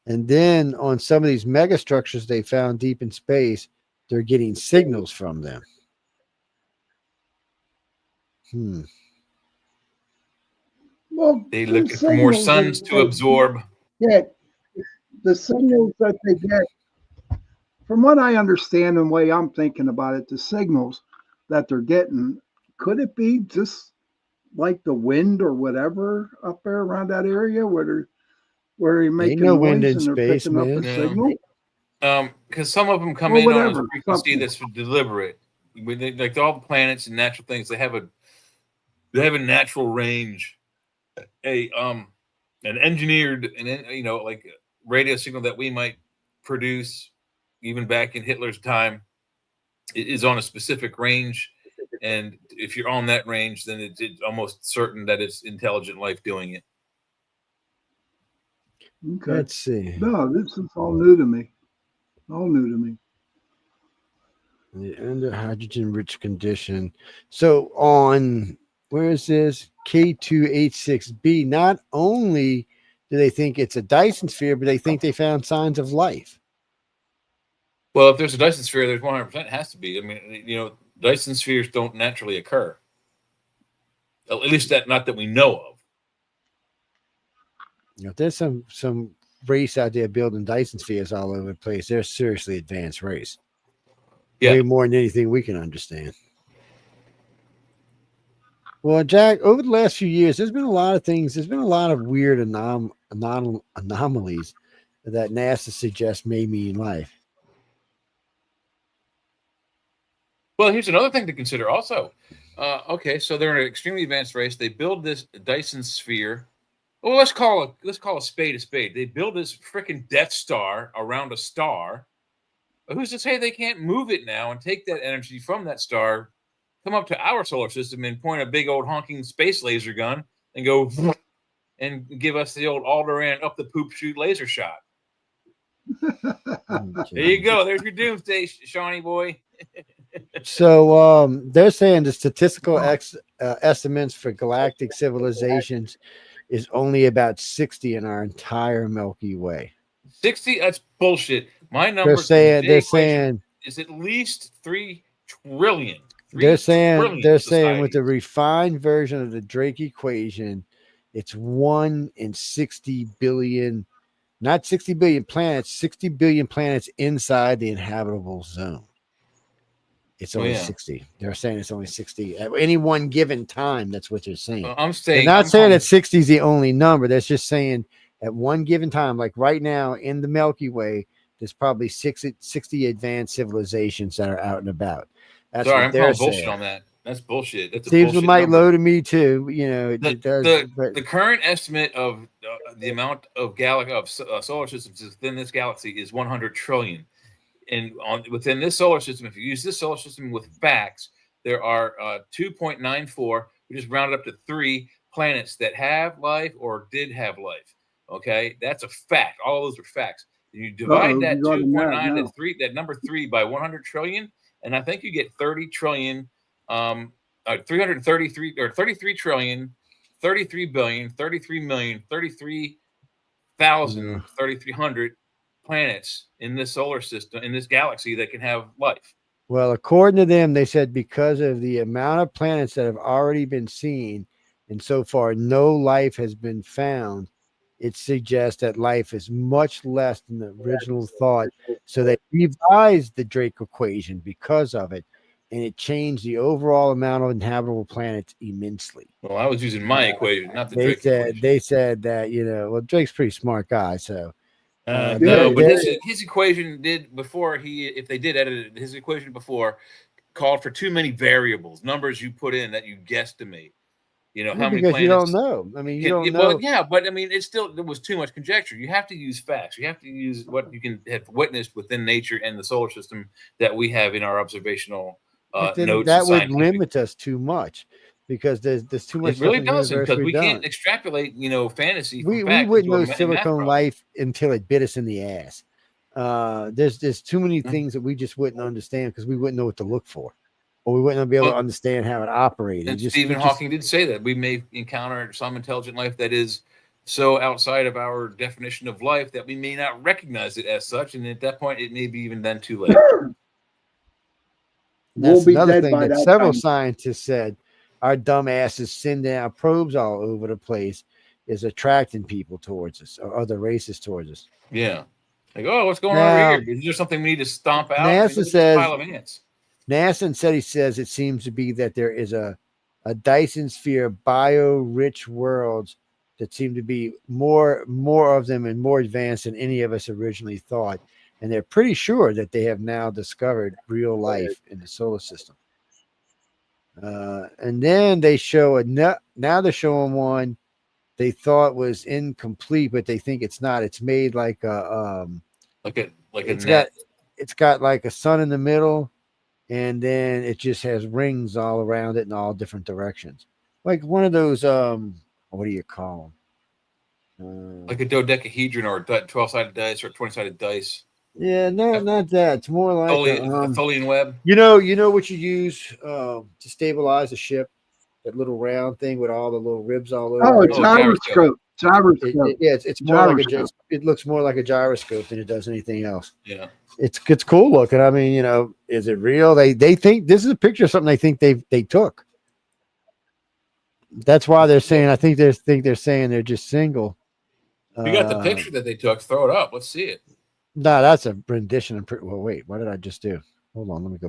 And then on some of these mega structures they found deep in space, they're getting signals from them. Well, they looking for more suns to absorb. Yeah, the signals that they get, from what I understand and the way I'm thinking about it, the signals that they're getting, could it be just like the wind or whatever up there around that area where they're Ain't making no wind noise in and they're space, picking up a man. signal? Because some of them come Or in on a whatever, frequency something. that's deliberate. Like all the planets and natural things, they have a natural range, an engineered and like radio signal that we might produce even back in Hitler's time is on a specific range, and if you're on that range, then it's almost certain that it's intelligent life doing it. Okay. Let's see. No, this is all new to me. All new to me. The under hydrogen-rich condition. So on, where is this? K286b, not only do they think it's a Dyson sphere, but they think they found signs of life. Well, if there's a Dyson sphere, there's 100% has to be. I mean, Dyson spheres don't naturally occur. At least not that we know of. If there's some race out there building Dyson spheres all over the place, they're a seriously advanced race. Yeah. Way more than anything we can understand. Well, Jack, over the last few years, there's been a lot of things. There's been a lot of weird anomalies that NASA suggests may mean life. Well, here's another thing to consider also. Okay, so they're an extremely advanced race. They build this Dyson sphere. Well, let's call a spade a spade. They build this freaking Death Star around a star. Who's to say they can't move it now and take that energy from that star, come up to our solar system and point a big old honking space laser gun and go and give us the old Alderaan up the poop shoot laser shot. There you go. There's your doomsday, Shawnee boy. So they're saying the statistical estimates for galactic civilizations is only about 60 in our entire Milky Way. 60? That's bullshit. My number they're saying is at least 3 trillion. They're saying with the refined version of the Drake equation, it's 1 in 60 billion, not 60 billion planets, 60 billion planets inside the inhabitable zone. It's only 60. They're saying it's only 60 at any one given time. That's what they're saying. They're not saying that 60 is the only number. That's just saying at one given time, like right now in the Milky Way, there's probably 60 advanced civilizations that are out and about. That's Sorry, what I'm they're calling saying. bullshit on that. That's bullshit. That's a Seems bullshit might number. low to me too. It does. The current estimate of the amount of solar systems within this galaxy is 100 trillion. And within this solar system, if you use this solar system with facts, there are 2.94, we just rounded up to 3 planets that have life or did have life. Okay, that's a fact. All of those are facts. And you divide that 2.9 to 3, that number 3 by 100 trillion, and I think you get 30 trillion, 333 or 33 trillion, 33 billion, 33 million, 33,000, 3,300 planets in this solar system, in this galaxy that can have life. Well, according to them, they said because of the amount of planets that have already been seen, and so far no life has been found, it suggests that life is much less than the original thought. So they revised the Drake equation because of it, and it changed the overall amount of inhabitable planets immensely. Well, I was using my equation, not the They Drake said they said that well, Drake's a pretty smart guy, so. No, but his equation did before if they did edit it, his equation before called for too many variables, numbers you put in that you guesstimate. How many because planets you don't know. I mean, you don't know. Well, yeah, but I mean, there was too much conjecture. You have to use facts. You have to use what you can have witnessed within nature and the solar system that we have in our observational notes. That would limit us too much. Because there's too much. It really doesn't, because we can't extrapolate, fantasy. We wouldn't know silicone life until it bit us in the ass. There's too many things that we just wouldn't understand because we wouldn't know what to look for, or we wouldn't be able to understand how it operated. And Stephen Hawking did say that we may encounter some intelligent life that is so outside of our definition of life that we may not recognize it as such, and at that point, it may be even then too late. That's another thing that several scientists said. Our dumb asses sending out probes all over the place is attracting people towards us or other races towards us. Yeah. Like, what's going on over here? Is there something we need to stomp out? NASA says NASA said it seems to be that there is a a Dyson sphere bio-rich worlds that seem to be more of them and more advanced than any of us originally thought. And they're pretty sure that they have now discovered real life in the solar system. And then they show now they're showing one they thought was incomplete, but they think it's not. It's made like a it's got like a sun in the middle, and then it just has rings all around it in all different directions, like one of those what do you call them? Like a dodecahedron or a 12-sided dice or a 20-sided dice. Yeah, no, not that. It's more like a Tholian web. You know what you use to stabilize a ship? That little round thing with all the little ribs all over. Oh, gyroscope. Gyroscope. It's more like it looks more like a gyroscope than it does anything else. Yeah. It's cool looking. I mean, is it real? They think this is a picture of something they think they took. That's why they're saying. I think they're saying they're just single. You got the picture that they took. Throw it up. Let's see it. No, that's a rendition. Well, wait, what did I just do? Hold on, let me go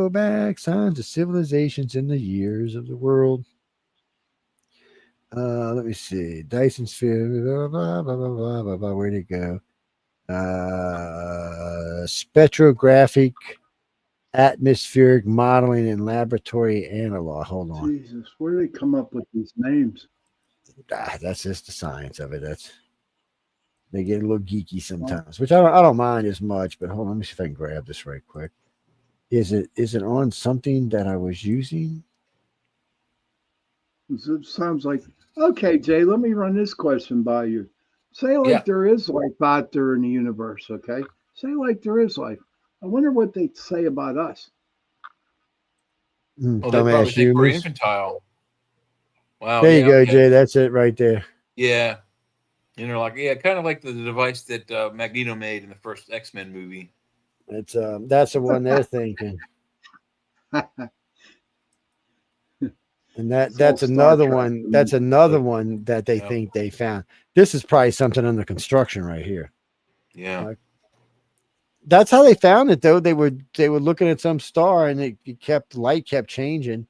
back. Signs of civilizations in the years of the world. Let me see. Dyson sphere. Blah, blah, blah, blah, blah, blah. Where'd it go? Spectrographic atmospheric modeling and laboratory analog. Hold on. Jesus, where do they come up with these names? That's just the science of it. They get a little geeky sometimes, which I don't mind as much. But hold on, let me see if I can grab this right quick. Is it on something that I was using? It sounds like, okay, Jay, let me run this question by you. Say there is life out there in the universe, okay? Say like there is life. I wonder what they'd say about us. Well, they probably think we're infantile. Wow. There you go, Jay. That's it right there. Yeah. Kind of like the device that Magneto made in the first X-Men movie. It's that's the one they're thinking. And that's another one. That's another one that they think they found. This is probably something under construction right here. Yeah. That's how they found it, though. They were looking at some star, and light kept changing,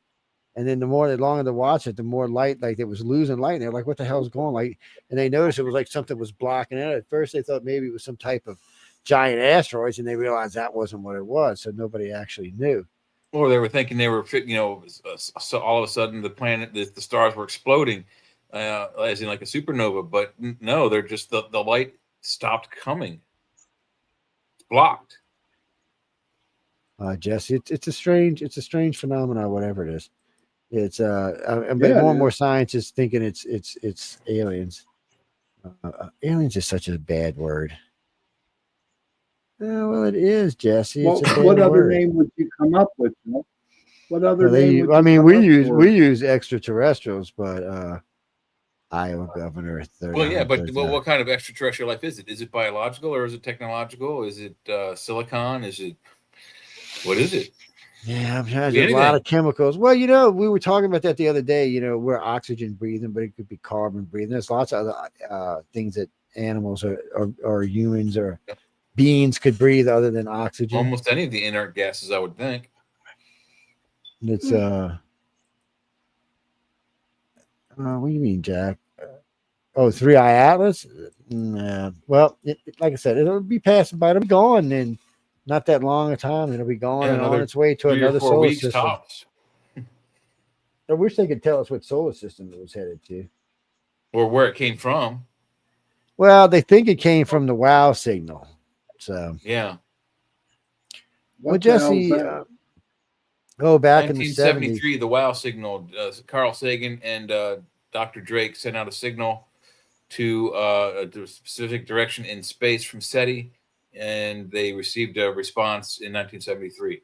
and then the longer they watched it, the more light, like it was losing light. And they're like, "What the hell is going on?" And they noticed it was like something was blocking it. At first, they thought maybe it was some type of giant asteroids, and they realized that wasn't what it was. So nobody actually knew. Or they were thinking they were, so all of a sudden the planet, the stars were exploding, as in like a supernova. But no, they're just the light stopped coming. Blocked. Jesse, it's a strange phenomenon, whatever it is. It's but more and more scientists thinking it's aliens. Aliens is such a bad word. Well, it is, Jesse. What other name would you come up with? What other name? We use extraterrestrials, but Iowa governor. But what kind of extraterrestrial life is it? Is it biological or is it technological? Is it silicon? What is it? Yeah, I'm trying to do a lot of chemicals. Well, we were talking about that the other day. We're oxygen breathing, but it could be carbon breathing. There's lots of other things that animals or humans or beings could breathe other than oxygen. Almost any of the inert gases, I would think. It's what do you mean, Jack? 3i Atlas? Well, like I said, it'll be passing by. It'll be gone in not that long a time. It'll be gone and on its way to another solar system. Tops. I wish they could tell us what solar system it was headed to. Or where it came from. Well, they think it came from the WOW signal. So yeah. Well, Jesse, back in the 1973, the WOW signal. Carl Sagan and Dr. Drake sent out a signal to a specific direction in space from SETI, and they received a response in 1973.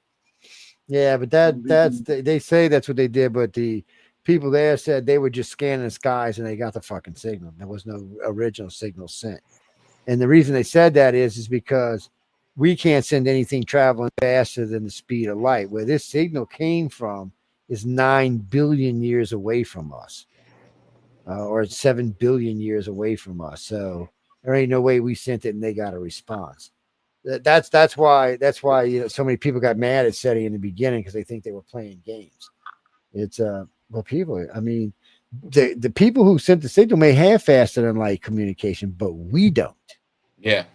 Yeah, but they say that's what they did, but the people there said they were just scanning the skies and they got the fucking signal. There was no original signal sent. And the reason they said that is because we can't send anything traveling faster than the speed of light. Where this signal came from is 9 billion years away from us, or 7 billion years away from us. So there ain't no way we sent it and they got a response. That's why so many people got mad at SETI in the beginning because they think they were playing games. It's well, people. I mean, the people who sent the signal may have faster than light communication, but we don't. Yeah.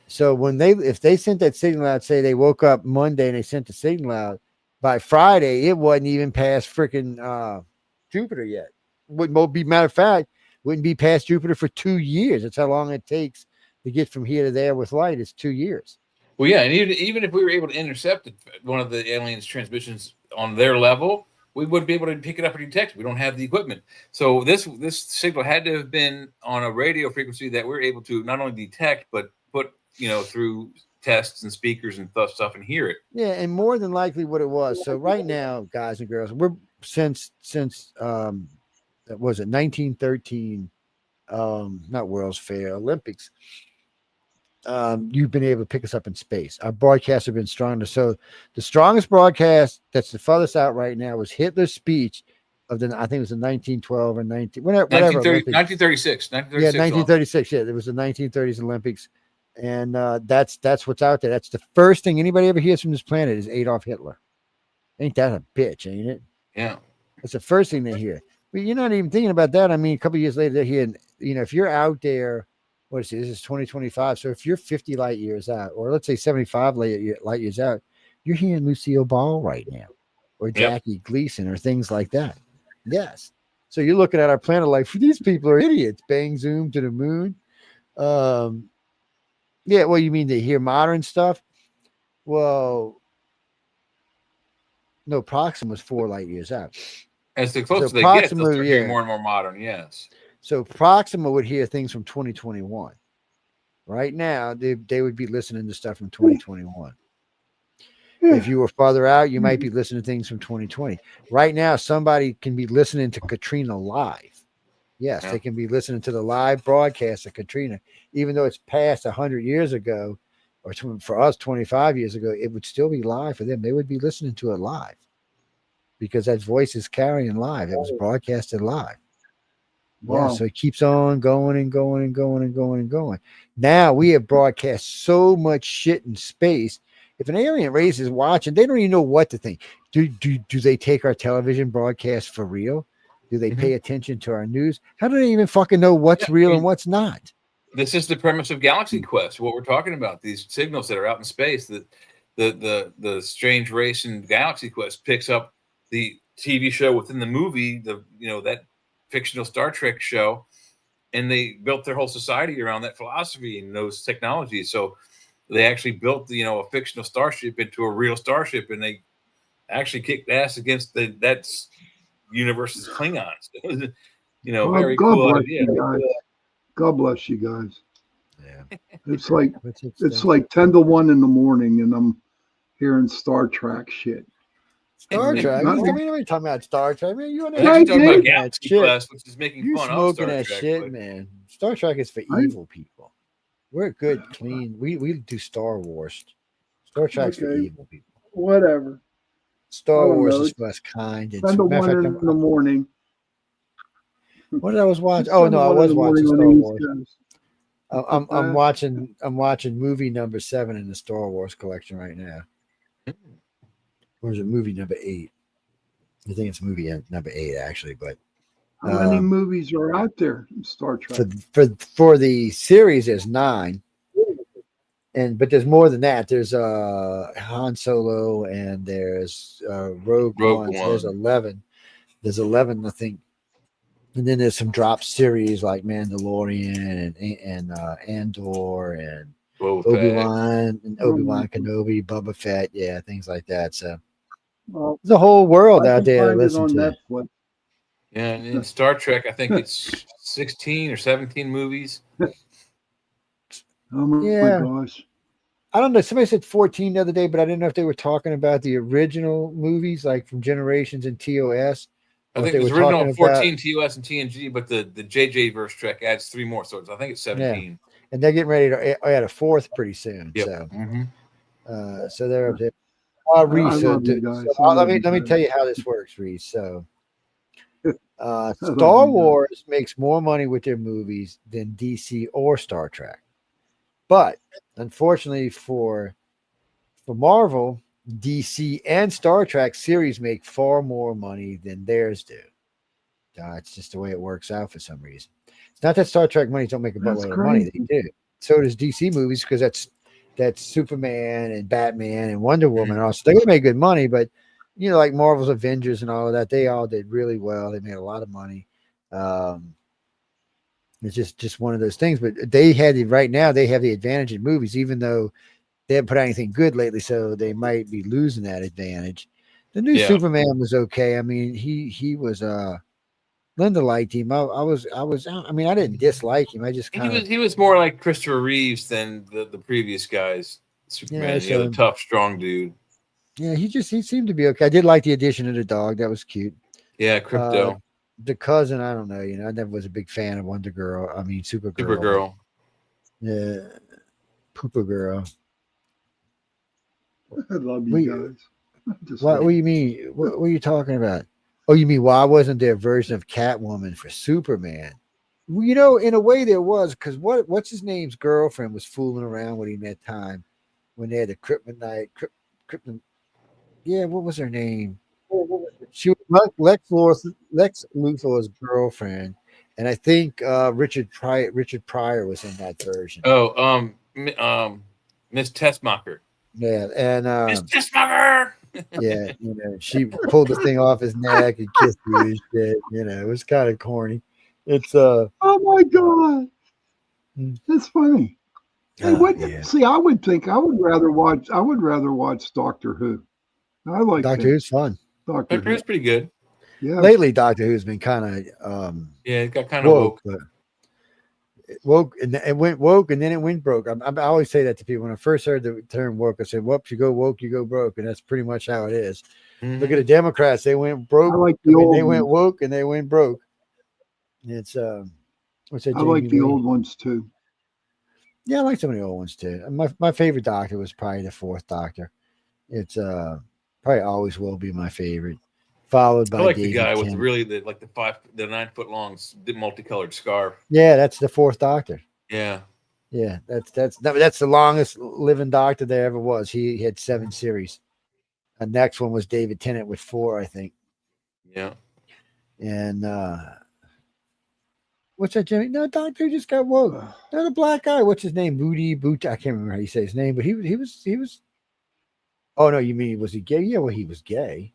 So if they sent that signal out, say they woke up Monday and they sent the signal out, by Friday it wasn't even past freaking Jupiter yet. Wouldn't be matter of fact, wouldn't be past Jupiter for 2 years. That's how long it takes to get from here to there with light. It's 2 years. Well, yeah, and even if we were able to intercept one of the aliens' transmissions on their level, we wouldn't be able to pick it up or detect it. We don't have the equipment. So this signal had to have been on a radio frequency that we're able to not only detect but put through tests and speakers and stuff and hear it. Yeah, and more than likely what it was. So right now, guys and girls, we're since that was it 1913 not World's Fair, Olympics. You've been able to pick us up in space. Our broadcasts have been stronger. So the strongest broadcast that's the farthest out right now was Hitler's speech of I think it was in 1912 or 1936. Yeah, 1936. Yeah, it was the 1930s Olympics. And that's what's out there. That's the first thing anybody ever hears from this planet is Adolf Hitler. Ain't that a bitch, ain't it? Yeah. That's the first thing they hear. But you're not even thinking about that. I mean, a couple of years later, they're hearing, if you're out there, this is 2025. So if you're 50 light years out, or let's say 75 light years out, you're hearing Lucille Ball right now, or Jackie Gleason, or things like that. Yes. So you're looking at our planet like, these people are idiots. Bang, zoom to the moon. Yeah, well, you mean they hear modern stuff? Well, no, Proxima was 4 light years out. As the closer they get, they'll start getting more and more modern, yes. So Proxima would hear things from 2021. Right now, they would be listening to stuff from 2021. If you were farther out, you might be listening to things from 2020. Right now, somebody can be listening to Katrina live. Yes, they can be listening to the live broadcast of Katrina, even though it's past 100 years ago, or for us 25 years ago, it would still be live for them. They would be listening to it live because that voice is carrying live. It was broadcasted live. Wow. Yeah, so it keeps on going and going and going and going and going. Now we have broadcast so much shit in space. If an alien race is watching, they don't even know what to think. Do they take our television broadcast for real? Do they pay attention to our news? How do they even fucking know what's real and what's not? This is the premise of Galaxy Quest. What we're talking about, these signals that are out in space, that the strange race in Galaxy Quest picks up the TV show within the movie, that fictional Star Trek show, and they built their whole society around that philosophy and those technologies. So they actually built a fictional starship into a real starship, and they actually kicked ass against that universe's Klingons. Very cool idea. God bless you guys. Yeah, it's like 10 to 1 in the morning, and I'm hearing Star Trek shit. Star Trek. I mean, we're talking about Star Trek. Man, you talking about Galaxy Quest, which is making fun of Star that Trek, shit, man. Star Trek is for evil people. We're good, clean. We do Star Wars. Star Trek's for evil people. Whatever. Star Wars is for us kind. 10 to 1 in the morning. What did I was watching? Oh no, I was watching Star Wars. I'm watching movie number 7 in the Star Wars collection right now. Or is it movie number 8? I think it's movie number 8 actually. But how many movies are out there in Star Trek? For the series, there's 9, but there's more than that. There's Han Solo, and there's Rogue One. So there's 11. There's 11, I think. And then there's some drop series like Mandalorian and Andor and Obi-Wan Kenobi, Boba Fett, things like that. So there's a whole world out there to listen to. Netflix. Yeah, and in Star Trek, I think it's 16 or 17 movies. Oh my gosh. I don't know. Somebody said 14 the other day, but I didn't know if they were talking about the original movies, like from Generations and TOS. I think there's original 14 TOS and TNG, but the JJ verse Trek adds 3 more, so I think it's 17. Yeah. And they're getting ready to add a 4th pretty soon. Yep. So, so they're up there. Reese, let me tell you how this works, Reese. So, Star Wars makes more money with their movies than DC or Star Trek. But unfortunately for Marvel, DC, and Star Trek series make far more money than theirs do. It's just the way it works out for some reason. It's not that Star Trek movies don't make a buttload of money; they do. So does DC movies because that's Superman and Batman and Wonder Woman. Also, they're gonna make good money, but like Marvel's Avengers and all of that, they all did really well. They made a lot of money. It's just one of those things. But right now they have the advantage in movies, even though they haven't put out anything good lately, so they might be losing that advantage. The new Superman was okay. I mean, he was Linda liked him. I mean, I didn't dislike him. I just he was more like Christopher Reeves than the previous guys. Superman, the tough, strong dude. Yeah, he seemed to be okay. I did like the addition of the dog. That was cute. Yeah, Crypto. The cousin, I don't know. I never was a big fan of Wonder Girl. I mean, Supergirl. Supergirl. Yeah, Pooper Girl. I love you guys. What do you mean? What are you talking about? Oh, you mean why wasn't there a version of Catwoman for Superman? Well, in a way there was, because what's his name's girlfriend was fooling around with him that time when they had the Kryptonite. Yeah, what was her name? She was Lex Luthor's girlfriend, and I think Richard Pryor was in that version. Oh, Miss Tessmacher. Yeah, and Miss Tessmacher. Yeah, she pulled the thing off his neck and kissed you and shit. It was kind of corny. It's oh my god, that's funny. Hey, see, I would think I would rather watch Doctor Who. I like Doctor Who's fun. Doctor Who's pretty good. Yeah. Lately, Doctor Who's been kind of it got kind of woke. Woke and it went woke and then it went broke. I always say that to people when I first heard the term woke. I said, "Whoops, you go woke, you go broke," and that's pretty much how it is. Mm-hmm. Look at the Democrats; they went broke. They went woke and they went broke. It's what's that? I like the old ones too. Yeah, I like some of the old ones too. My favorite Doctor was probably the Fourth Doctor. It's probably always will be my favorite. Followed by I like David the guy Tennant. with the 9 foot long multicolored scarf. Yeah, that's the Fourth Doctor. Yeah, that's the longest living Doctor there ever was. He had 7 series. The next one was David Tennant with 4, I think. Yeah, and what's that, Jimmy? No, Doctor just got woke. No, the black guy. What's his name? Boot. I can't remember how you say his name, but he was. Oh no, you mean was he gay? Yeah, well, he was gay.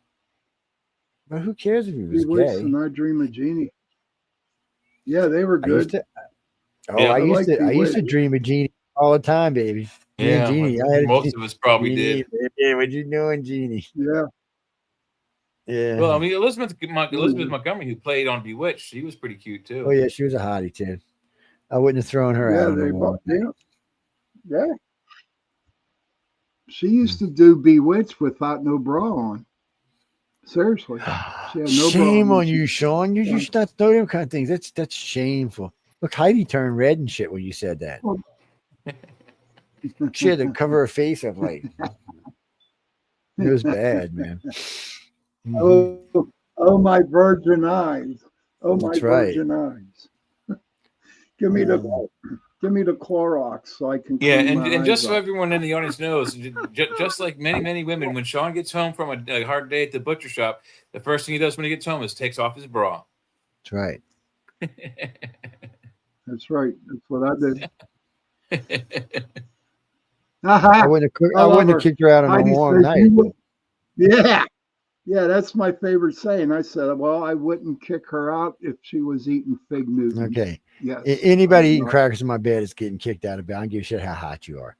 But who cares if he was gay? And I Dream of Jeannie. Yeah, they were good. I used to dream of Jeannie all the time, baby. Yeah, Jeannie. Most of us probably did. Yeah, what you doing, Jeannie? Yeah. Yeah. Well, I mean, Elizabeth Montgomery, who played on Bewitched, she was pretty cute too. Oh yeah, she was a hottie too. I wouldn't have thrown her out. Yeah. She used to do Bewitched without no bra on. Seriously. She had no Shame bra on you, Sean. You should not know them kind of things. That's shameful. Look, Heidi turned red and shit when you said that. She had to cover her face up like it was bad, man. Oh my virgin eyes. Oh my That's right. virgin eyes. Give me the Clorox so I can Yeah, clean my and just eyes so up. everyone in the audience knows, just like many women, when Sean gets home from a hard day at the butcher shop, the first thing he does when he gets home is takes off his bra. That's right. That's right. That's what I did. I wouldn't have kicked her out on a warm night. Yeah, that's my favorite saying. I said, well, I wouldn't kick her out if she was eating fig Newtons. Okay. Yes. Anybody eating crackers in my bed is getting kicked out of bed. I don't give a shit how hot you are.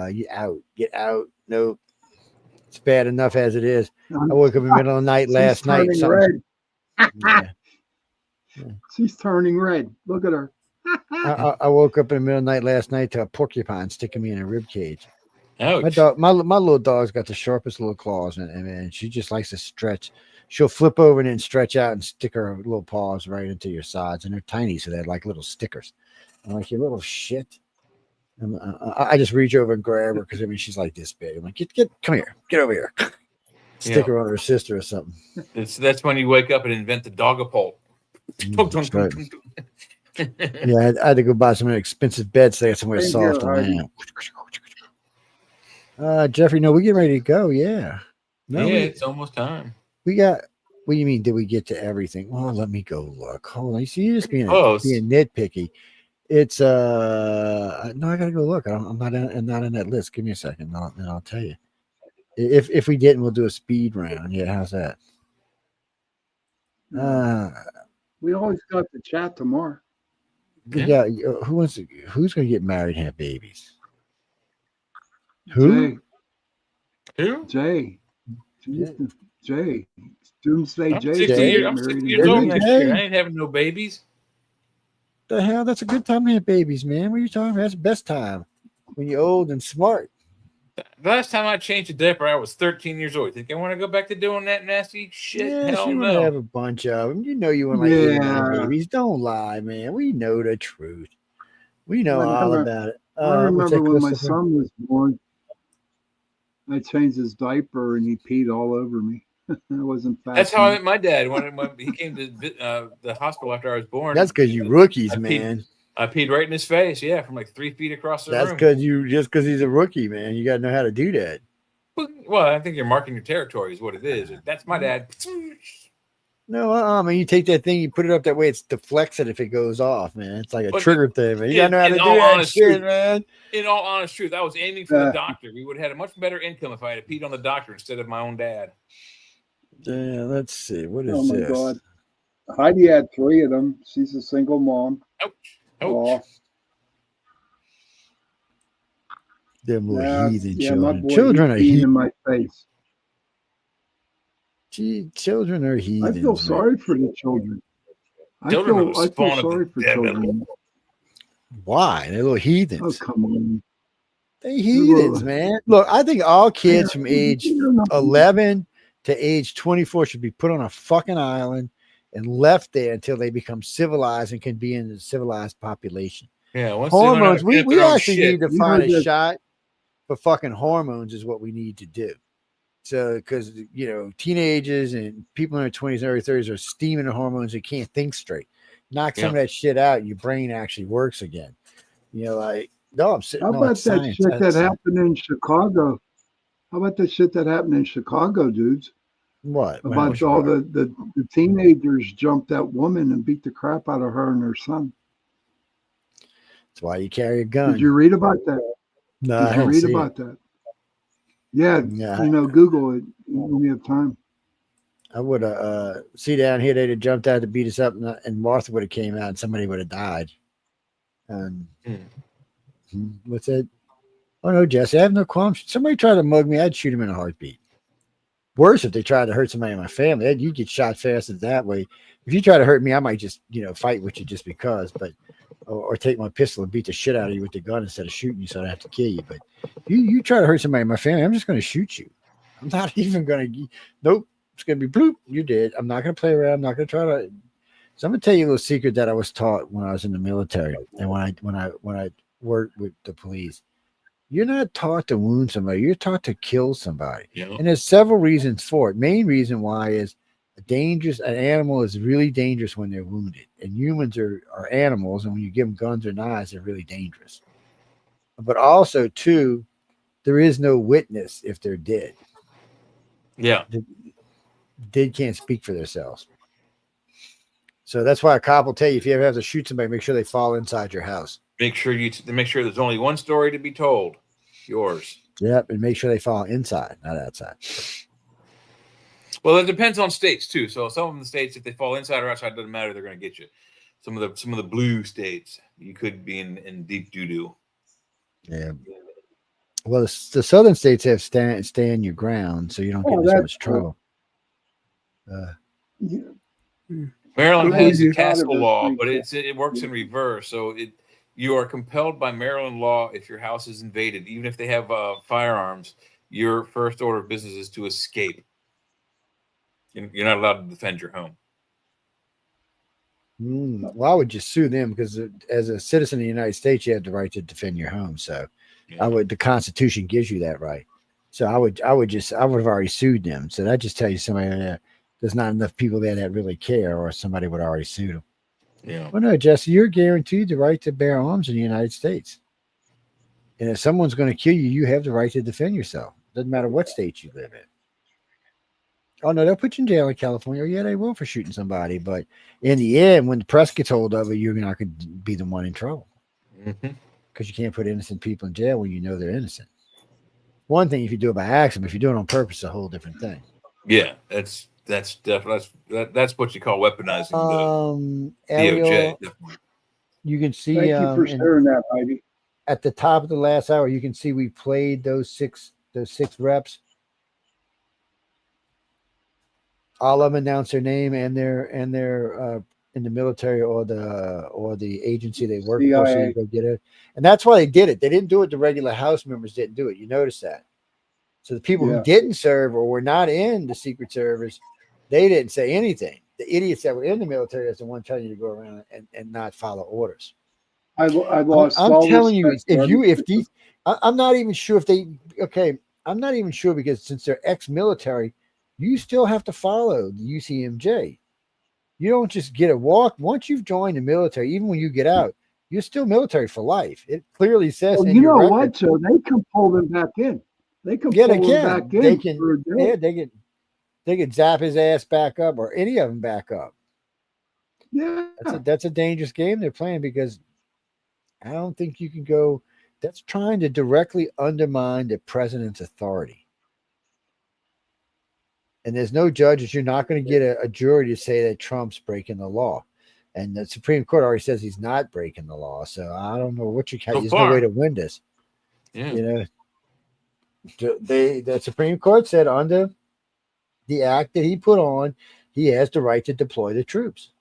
You out. Get out. Nope. It's bad enough as it is. I woke up in the middle of the night last night. Red. She's turning red. Look at her. I woke up in the middle of the night last night to a porcupine sticking me in a rib cage. Ouch. My little dog's got the sharpest little claws, and she just likes to stretch. She'll flip over and then stretch out and stick her little paws right into your sides, and they're tiny, so they're like little stickers. I'm like, you little shit. I just reach over and grab her because I mean she's like this big. I'm like, come here, get over here. Stick her on her sister or something. That's when you wake up and invent the dogapult. Right. Yeah, I had to go buy some expensive beds so I got somewhere Same soft here, to Heidi. land. Jeffrey, no, we getting ready to go. Yeah. No, Yeah, it's almost time. we got. What do you mean? Did we get to everything? Well, let me go look. Hold on. You see, you're just being Close. nitpicky. It's no, I gotta go look. I'm not in that list. Give me a second, and I'll tell you. If we didn't, we'll do a speed round. Yeah, how's that? We always got the chat tomorrow. Yeah. Who's gonna get married and have babies? Who? Jay. Who? Jay. Jay. Doomsday I'm Jay. 60 years, I'm 60 years old next year. I ain't having no babies. The hell? That's a good time to have babies, man. What are you talking about? That's the best time when you're old and smart. The last time I changed a diaper, I was 13 years old. Think I want to go back to doing that nasty shit? Yes, Hell you want to no. have a bunch of them. You know you want like 89 babies. Don't lie, man. We know the truth. We know all about it. I remember when my Christopher? son was born, I changed his diaper and he peed all over me. I wasn't fast. That's how I met my dad when he came to the hospital after I was born. That's because you rookies, man. I peed right in his face. Yeah, from like 3 feet across the That's room. because he's a rookie, man. You got to know how to do that. Well, I think you're marking your territory is what it is. That's my dad. No, I mean, you take that thing, you put it up that way, it deflects it if it goes off, man. It's like a trigger thing, man. You got to know how to do that shit, man. In all honest truth, I was aiming for the doctor. We would have had a much better income if I had peed on the doctor instead of my own dad. Yeah, let's see. What is Oh my this? God. Heidi had 3 of them. She's a single mom. Ouch. Oh. Them little heathen children. My boy, Children are heathen in heathen. my face. Gee, children are heathens. I feel man. sorry for the children. I Children feel are spawn of sorry the for devil. children. Why? They're little heathens. Oh, come on. They're heathens, man. Look, I think all kids from age 11 to age 24 should be put on a fucking island and left there until they become civilized and can be in the civilized population. Yeah, once Hormones. they learn how to We their own actually shit. need to find a shot for fucking hormones is what we need to do. So, because, teenagers and people in their 20s and early 30s are steaming the hormones and can't think straight. Knock some of that shit out, your brain actually works again. No, I'm sitting. How No, about it's that science. shit that happened in Chicago? How about the shit that happened in Chicago, dudes? What? About all the teenagers jumped that woman and beat the crap out of her and her son. That's why you carry a gun. Did you read about that? No, Did I you didn't read see about it. that? Yeah, Google it when you have time. I would have see down here they'd have jumped out to beat us up, and Martha would have came out and somebody would have died. And what's that? Oh no, Jesse, I have no qualms. Somebody tried to mug me, I'd shoot him in a heartbeat. Worse if they tried to hurt somebody in my family. You get shot faster that way. If you try to hurt me, I might just fight with you just because, but or take my pistol and beat the shit out of you with the gun instead of shooting you, so I don't have to kill you. But you try to hurt somebody in my family, I'm just going to shoot you. I'm not even going to. Nope, it's going to be bloop. You're dead. I'm not going to play around. I'm not going to try to. So I'm going to tell you a little secret that I was taught when I was in the military and when I worked with the police. You're not taught to wound somebody. You're taught to kill somebody. Yeah. And there's several reasons for it. Main reason why is an animal is really dangerous when they're wounded. And humans are animals. And when you give them guns or knives, they're really dangerous. But also, too, there is no witness if they're dead. Yeah. Dead can't speak for themselves. So that's why a cop will tell you if you ever have to shoot somebody, make sure they fall inside your house. Make sure there's only one story to be told. Yours. Yep, and make sure they fall inside, not outside. Well, it depends on states too. So some of the states, if they fall inside or outside, doesn't matter. They're going to get you. Some of the blue states, you could be in deep doo doo. Yeah. Well, the southern states have stand your ground, so you don't get as much trouble. Maryland has a castle law, but it works in reverse. So you are compelled by Maryland law if your house is invaded, even if they have firearms. Your first order of business is to escape. You're not allowed to defend your home. Well, I would just sue them because as a citizen of the United States, you have the right to defend your home. So the Constitution gives you that right. So I would have already sued them. So that just tells you somebody there's not enough people there that really care, or somebody would already sue them. Yeah. Well, no, Jesse, you're guaranteed the right to bear arms in the United States. And if someone's going to kill you, you have the right to defend yourself. Doesn't matter what state you live in. Oh, no, they'll put you in jail in California. Oh, yeah, they will for shooting somebody. But in the end, when the press gets hold of it, you're not going to be the one in trouble. Because you can't put innocent people in jail when you know they're innocent. One thing if you do it by accident, if you do it on purpose, it's a whole different thing. Yeah, that's definitely that's what you call weaponizing the Ariel, DOJ. you can see Thank you for sharing that, Heidi. At the top of the last hour, you can see we played those six reps. All of them announced their name and their in the military or the agency they work for, so you go get it. And that's why they did it. They didn't do it. The regular House members didn't do it. You notice that. So the people who didn't serve or were not in the Secret Service, they didn't say anything. The idiots that were in the military is the one telling you to go around and not follow orders. I lost. I'm telling you, respect I'm not even sure if they. Okay, I'm not even sure because since they're ex-military, you still have to follow the UCMJ. You don't just get a walk. Once you've joined the military, even when you get out, you're still military for life. It clearly says. Well, in you your know record, what, Joe? They can pull them back in. They can Yeah, pull they them can. back in. They can. for a day. Yeah, they could zap his ass back up, or any of them back up. Yeah, that's a dangerous game they're playing because I don't think you can go. That's trying to directly undermine the president's authority. And there's no judges. You're not going to get a jury to say that Trump's breaking the law. And the Supreme Court already says he's not breaking the law. So I don't know what you can. There's no way to win this. Yeah. You know, the Supreme Court said under the act that he put on, he has the right to deploy the troops.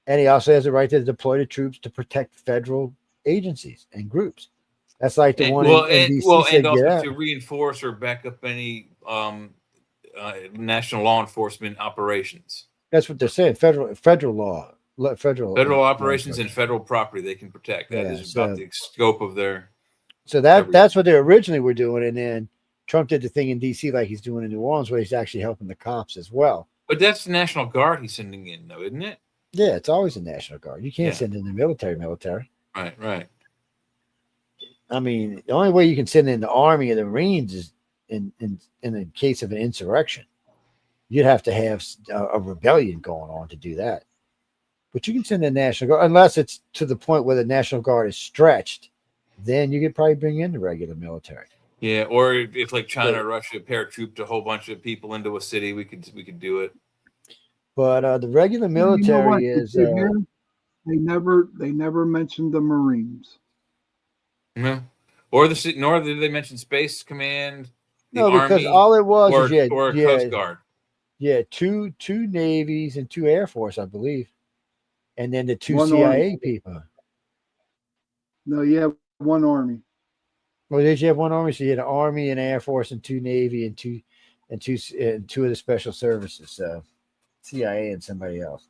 And he also has the right to deploy the troops to protect federal agencies and groups. That's like the one in D.C. said, and also get out. to reinforce or back up any national law enforcement operations. That's what they're saying. Federal law, federal operations and federal property they can protect. That is about the scope of their. So that's what they originally were doing, and then Trump did the thing in D.C. like he's doing in New Orleans, where he's actually helping the cops as well. But that's the National Guard he's sending in, though, isn't it? Yeah, it's always the National Guard. You can't send in the military. Right. I mean, the only way you can send in the Army or the Marines is in the case of an insurrection. You'd have to have a rebellion going on to do that. But you can send in the National Guard, unless it's to the point where the National Guard is stretched. Then you could probably bring in the regular military. Yeah, or if like China or Russia paratrooped a whole bunch of people into a city, we could do it. But the regular military is. They never mentioned the Marines. No, nor did they mention Space Command. No, because Army, all it was or Coast Guard. Yeah, two navies and 2 Air Force, I believe, and then the 2 One CIA Army. people. No, you have 1 Army. Well, did you have 1 Army? So you had an Army and Air Force and 2 Navy and two of the special services, so CIA and somebody else.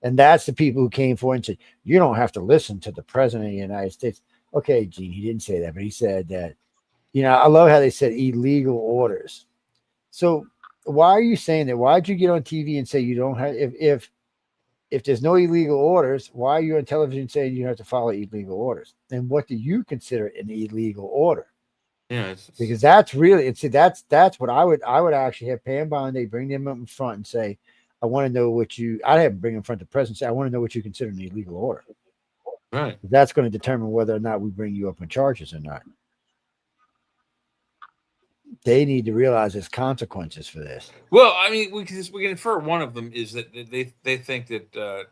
And that's the people who came forward and said, you don't have to listen to the president of the United States. Okay, Gene, he didn't say that, but he said that, I love how they said illegal orders. So why are you saying that? Why'd you get on TV and say you don't have, if there's no illegal orders, why are you on television saying you have to follow illegal orders? And what do you consider an illegal order? Yeah, because that's really, and see, that's what I would actually have Pam Bondi bring them up in front and say, I want to know what I'd have them bring in front of the president and say, I want to know what you consider an illegal order. Right. That's going to determine whether or not we bring you up on charges or not. They need to realize there's consequences for this. Well, I mean, we can infer one of them is that they think that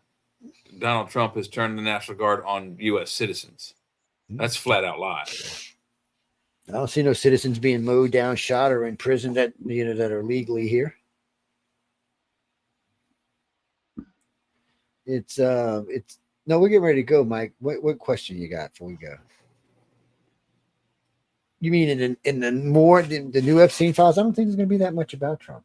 Donald Trump has turned the National Guard on U.S. citizens. That's flat out lie. I don't see no citizens being mowed down, shot, or in prison that are legally here. It's no, we're getting ready to go, Mike. What question you got before we go? You mean in the new Epstein files? I don't think there's going to be that much about Trump.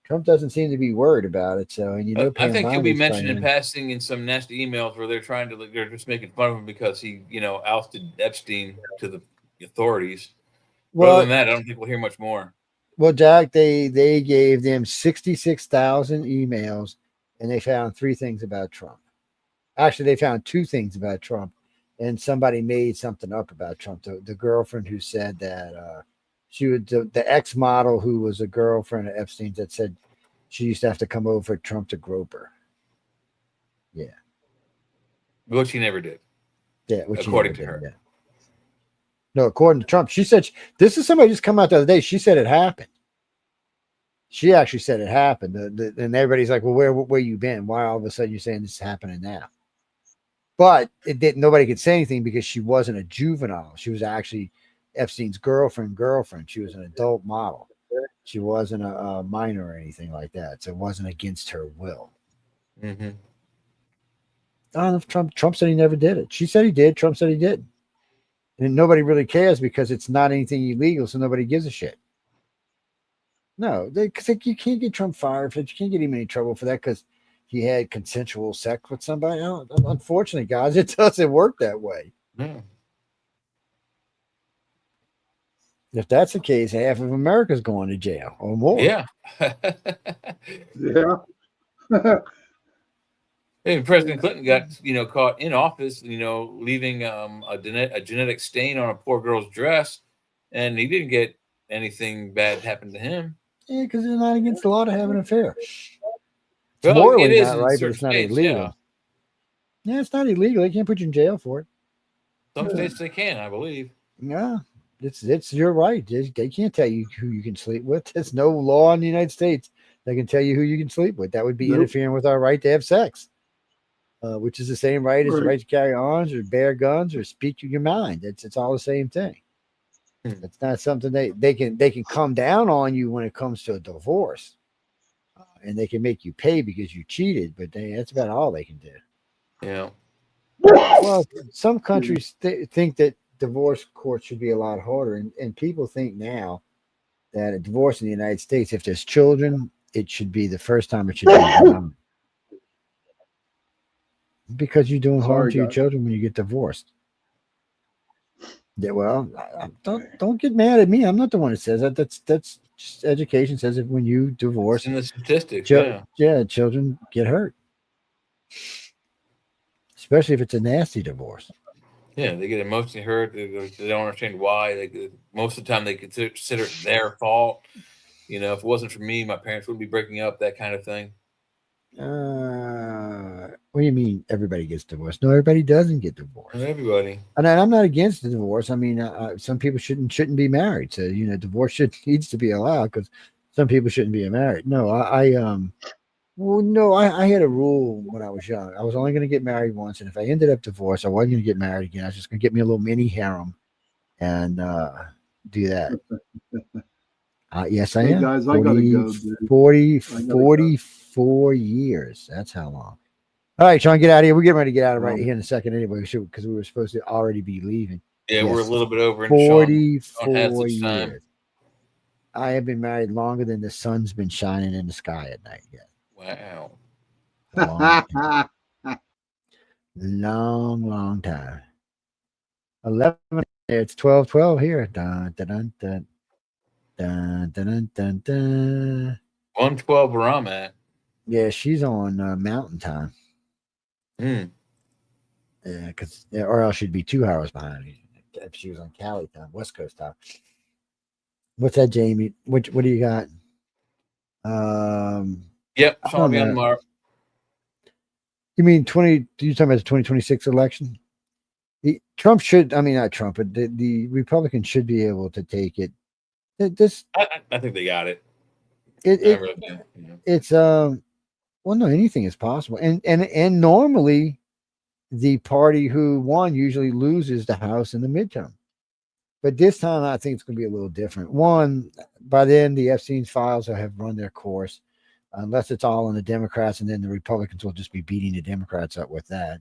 Trump doesn't seem to be worried about it. So, and I think he'll be mentioned in passing in some nasty emails where they're just making fun of him because he, ousted Epstein to the authorities. Well, other than that, I don't think we'll hear much more. Well, Jack, they gave them 66,000 emails and they found 3 things about Trump. Actually, they found 2 things about Trump, and somebody made something up about Trump. The girlfriend who said that she would the ex model who was a girlfriend of Epstein's that said she used to have to come over for Trump to grope her. Yeah, Which he never did. yeah, which according to her. Yeah. No, according to Trump, she said this is somebody just come out the other day. She said it happened. She actually said it happened, and everybody's like, "Well, where you been? Why all of a sudden you're saying this is happening now?" But it didn't. Nobody could say anything because she wasn't a juvenile. She was actually Epstein's girlfriend. She was an adult model. She wasn't a minor or anything like that. So it wasn't against her will. Mm-hmm. I don't know if Trump said he never did it. She said he did. Trump said he did. And nobody really cares because it's not anything illegal, so nobody gives a shit. No, because you can't get Trump fired for that. You can't get him in any trouble for that because he had consensual sex with somebody. Unfortunately, guys, it doesn't work that way. Yeah. If that's the case, half of America's going to jail or more. Yeah. Yeah. And President Clinton got, caught in office, leaving a genetic stain on a poor girl's dress, and he didn't get anything bad happen to him. Yeah, because it's not against the law to have an affair. It's Well, morally it is not in right, but certain it's not states, illegal. Yeah, it's not illegal. They can't put you in jail for it. Some states they can, I believe. No, it's your right. They can't tell you who you can sleep with. There's no law in the United States that can tell you who you can sleep with. That would be interfering with our right to have sex, which is the same right as the right to carry arms or bear guns or speak your mind. It's all the same thing. It's not something they can come down on you when it comes to a divorce, and they can make you pay because you cheated. But that's about all they can do. Yeah. Well, some countries think that divorce courts should be a lot harder, and people think now that a divorce in the United States, if there's children, it should be the first time it should be done. Because you're doing harm to your children when you get divorced. Yeah, well, don't get mad at me. I'm not the one that says that. That's just education says that when you divorce, it's in the statistics, children get hurt, especially if it's a nasty divorce. Yeah, they get emotionally hurt. They don't understand why. Most of the time they consider it their fault. If it wasn't for me, my parents wouldn't be breaking up. That kind of thing. What do you mean everybody gets divorced? No, everybody doesn't get divorced. Not everybody. And I'm not against the divorce. I mean, some people shouldn't be married. So divorce needs to be allowed because some people shouldn't be married. No, I had a rule when I was young. I was only going to get married once, and if I ended up divorced, I wasn't going to get married again. I was just going to get me a little mini harem and do that. Yes, I am. Guys, I gotta go. 44 years. That's how long. All right, Sean, get out of here. We're getting ready to get out of right here in a second anyway, because we were supposed to already be leaving. Yeah, we're a little bit over. 44 years. I have been married longer than the sun's been shining in the sky at night. Yeah. Wow. Long time. 11. It's 12:12 here. Dun, dun, dun, dun. Dun, dun, dun, dun. 1:12 where I'm at. Yeah, she's on Mountain Time. Yeah, or else she'd be 2 hours behind me if she was on Cali time, West Coast time. What's that, Jamie? What do you got? Yep, Sean me on tomorrow. You mean you talking about the 2026 election? Trump should. I mean, not Trump, but the Republicans should be able to take it. I think they got it. It's well, no, anything is possible, and normally the party who won usually loses the House in the midterm, but this time I think it's going to be a little different. One, by then the Epstein's files will have run their course, unless it's all on the Democrats, and then the Republicans will just be beating the Democrats up with that.